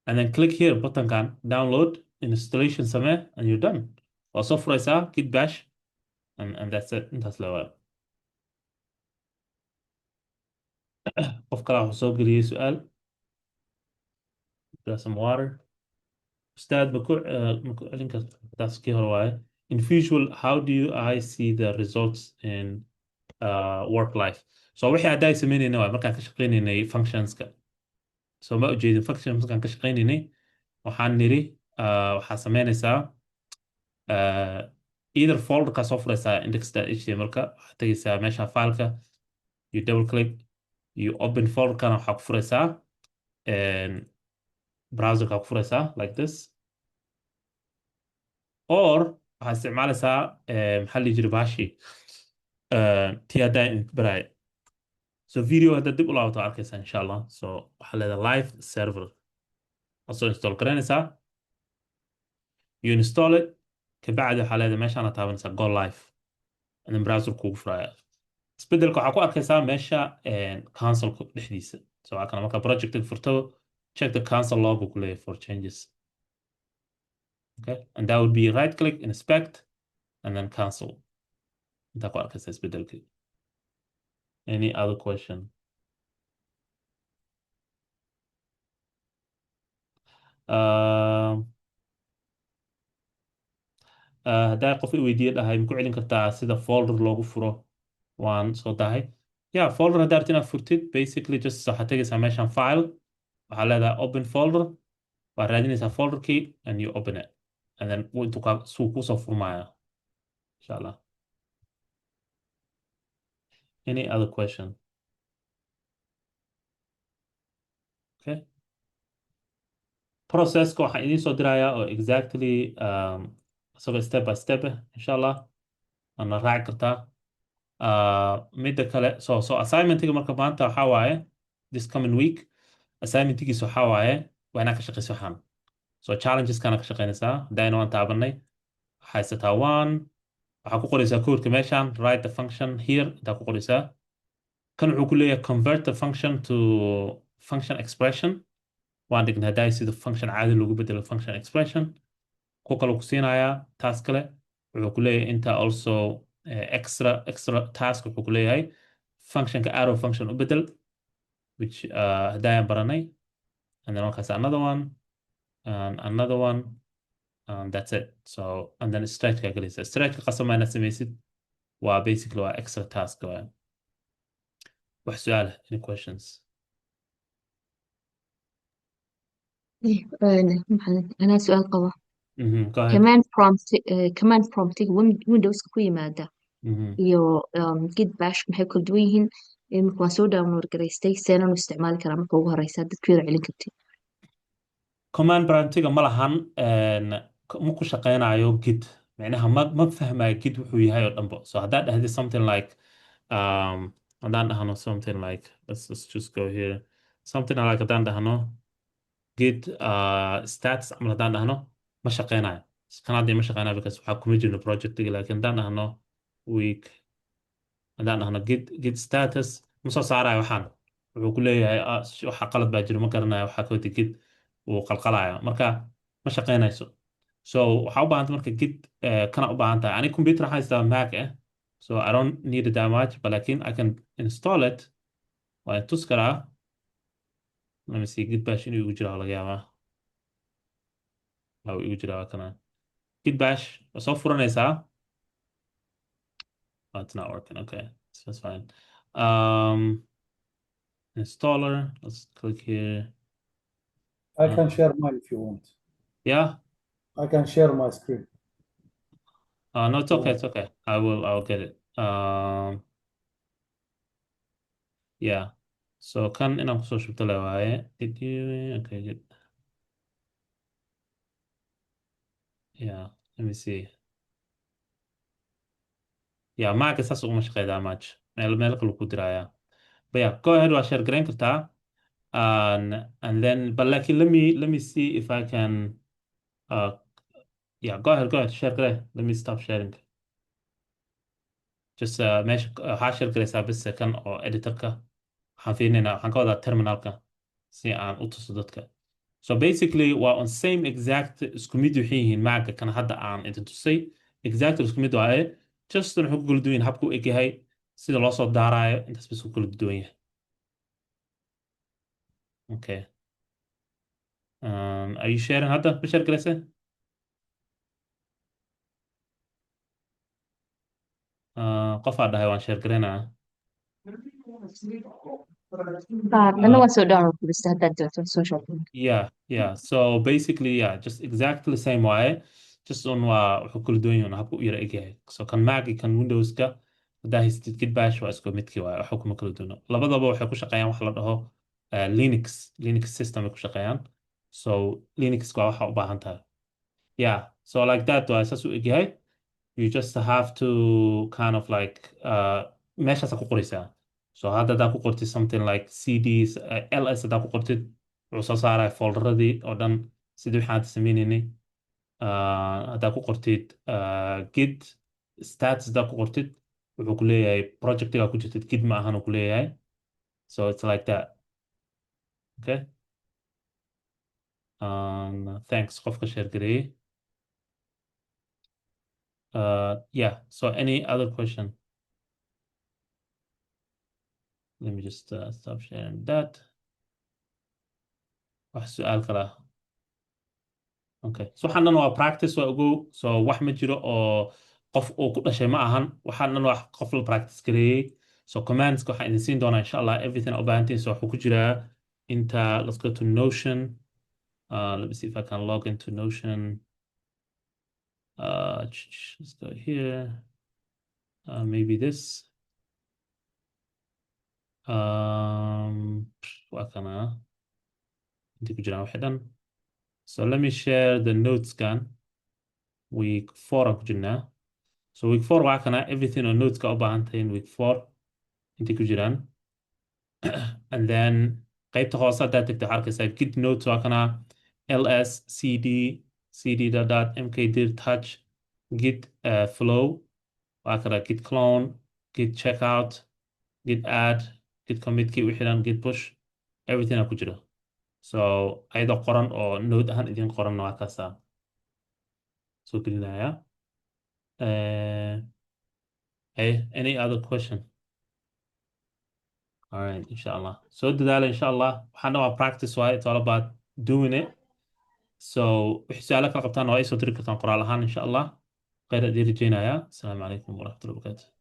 [SPEAKER 1] and then click here buttonkan download installation samee and you're done waa soo furaysaa git bash and that's it intaas lewa qof kale wuxuu soo geliyey su-aal got some water ustaad ma ku celin kartaas kii hore waaye in visual how do I see the results in work life so wixii hadda ay samaynayna waay markaan ka shaqaynaynay functionska so ma ujeedin functions markaan ka shaqaynaynay waxaan niri waxaa samaynaysaa either folderkaa soo furaysaa index.html-ka waxaad tegaysaa meesha fileka you double click you open folderkana waxaa ku furaysaa browserkaa ku furaysaa like this or waxaad isticmaalaysaa maxaa la jiri baashi tii haddaa baray so video hadda dib u laabato arkaysaa insha allah so waxaa leedahay live server waad soo install garaynaysaa you install it kabacdi waxaa leedahay meeshaana taabanaysaa go live and then browser kuugu furaya isbeddelka waxaa ku arkaysaa meesha councilka dhexdiisa so waa kana markaa projectiga furto check the council log uu ku leeyahay for changes okay and that would be right click inspect and then cancel intaa ku arkaysaa isbeddelkii any other question haddaa qof i weydiiye dhahay ma ku celin kartaa sida folder loogu furo waan soo dahay yeah folder haddaa rabtid inaad furtid basically just waxaad tegaysaa meeshan file waxaa leedahay open folder waad raadinaysaa folderkii and you open it and then intuu suu kusoo furmaya insha allah any other question okay processka waxaan idiin soo dirayaa oo exactly isagoo step by step insha allah ana raaci kartaa. Midda kale so assignmentiga marka maanta waxaa waaye this coming week assignmentigiisa waxaa waaye waa inaa ka shaqeyso waxaan. So challenges-kana ka shaqeynaysaa hadayna waan taabanay haysataa one waxaa ku qoraysaa codeka meeshan write the function here intaa ku qoraysaa. Kan wuxuu ku leeyahay convert the function to function expression waan dhignay hadday sida function caadi loogu bedelo function expression. Ku kale ku siinayaa task kale wuxuu ku leeyahay inta also extra task wuxuu ku leeyahay functionka arrow function u bedel which hadayaan baranay and then markaas another one and another one and that's it. So and then stretch ka galaysa stretch qasama inaad samaysid waa basically waa extra task waa. wax su'aal any questions?
[SPEAKER 10] أنا سؤال قبا
[SPEAKER 1] Go ahead.
[SPEAKER 10] command prompt Windows ku yimaada iyo git bash maxay kala duwan yihiin marka waan soo download garaystay seenan u isticmaali karaa marka ugu horeysa dadku yara celin kartid
[SPEAKER 1] command promptiga ma lahan ma ku shaqeynayo git macnaha ma fahmayo git wuxuu yahay oo dhanbo. So haddaad dhahdid something like haddaan dhahno something like let's just go here something like haddaan dhahno git stats camal haddaan dhahno ma shaqeynayo kan hadda ma shaqeynayo because waxaa kuma jirno projectiga laakiin haddaan dhahno week haddaan dhahno git status ma soo saarayo waxaan wuxuu ku leeyahay waxa qalad baa jiro ma garanayo waxaa kawada git wuu qalqalayo marka ma shaqeynayso. So waxaa u baahanta marka git kana u baahan tahay ani computer waxaan haystaa mac so I don't need it that much but lakin I can install it waan tus karaa. Let me see git bash inuu igu jiraa laga yaabaa uu igu jiraa kana git bash waa soo furanaysaa. Oh, it's not working. Okay, so that's fine. Installer. Let's click here.
[SPEAKER 2] I can share mine if you want.
[SPEAKER 1] Yeah.
[SPEAKER 2] I can share my screen.
[SPEAKER 1] No, it's okay. It's okay. I'll get it. Yeah. So kan inaan kusoo shubto le waaye. Did you? Okay, good. Yeah. Let me see. Yeah, maaga saas uguma shaqeydaa much. Meel kale ku diraya. But yeah, go ahead waa share garayn kartaa. And then but like let me see if I can yeah, go ahead share garay. Let me stop sharing. Just meesha waxaa share garaysaa bis kan oo editorka waxaan fiirinaynaa waxaan ka wadaa terminalka si aan u tuso dadka. So basically waa on same exact isku mid waxay yihiin maaga kan hadda aan idin tusay exact isku mid waaye just wuxuu ku kala duwan yahay habku u eg yahay sida loo soo daaraayo intaas bis ku kala duwan yahay. Okay. Are you sharing hadda ma share garaysay? qof aa dhahay waan share garaynaa.
[SPEAKER 10] أنا waan soo download garaystay haddaad doonto social
[SPEAKER 1] Yeah. So basically, yeah, just exactly the same way. Just on wuxuu kala duwan yahay habku u yara egyahay. So kan Mac iyo kan Windows-ka haddaa haystid Git bash waa isku midkii waaye waxa kuma kala duwana. Labadaba waxay ku shaqeeyaan wax la dhaho Linux system ay ku shaqeeyaan. So Linux waa waxa u baahan tahay. Yeah, so like that waa saas u egyahay. You just have to kind of like meeshaas ku qoraysaa. So haddaa ku qortid something like CDs, LS haddaa ku qortid wuxuu soo saaraya folderadii oo dhan sidii waxaan sameynaynay. Haddaa ku qortid git stats haddaa ku qortid wuxuu ku leeyahay projectiga ku jirtid git ma ahan uu ku leeyahay. So it's like that. Okay. Thanks qofka share gareeyay. Yeah, so any other question? Let me just stop sharing that. wax su'aal kale ah. Okay, so waxaan dhan waa practice waa ogow. So wax ma jiro oo qof uu ku dhashay ma ahan waxaan dhan wax qof la practice gareeyay. So commands waxaan idin siin doonaa insha Allah everything u baahantiin. So wuxuu ku jiraa inta let's go to Notion. Let me see if I can log into Notion. Let's go here. Maybe this. waa kana inta ku jiraan waxay dhan. So let me share the notes kan. week 4 aan ku jirnaa. So week 4 waa kana everything oo notes ka u baahan tahay in week 4 intay ku jiraan. And then qaybta hoose haddaad tagto waxaa arkaysaa git notes waa kana ls cd dot mkdir touch git flow waa kana git clone git checkout git add git commit kii wixii dhan git push everything aa ku jira. So ayadoo qoran oo node ahaan idin qoran waa kaasaa soo gelinaya. Hey, any other question? All right, inshallah. So dadaala inshallah. Waxaana waa practice waaye. It's all about doing it. So wixii su'aalo kala qabtaan waa ay soo diri kartaan qoraal ahaan inshallah. Khayr adiin rajaynaya. Asalaamu calaykum waraxmatullahi wabarakaatuh.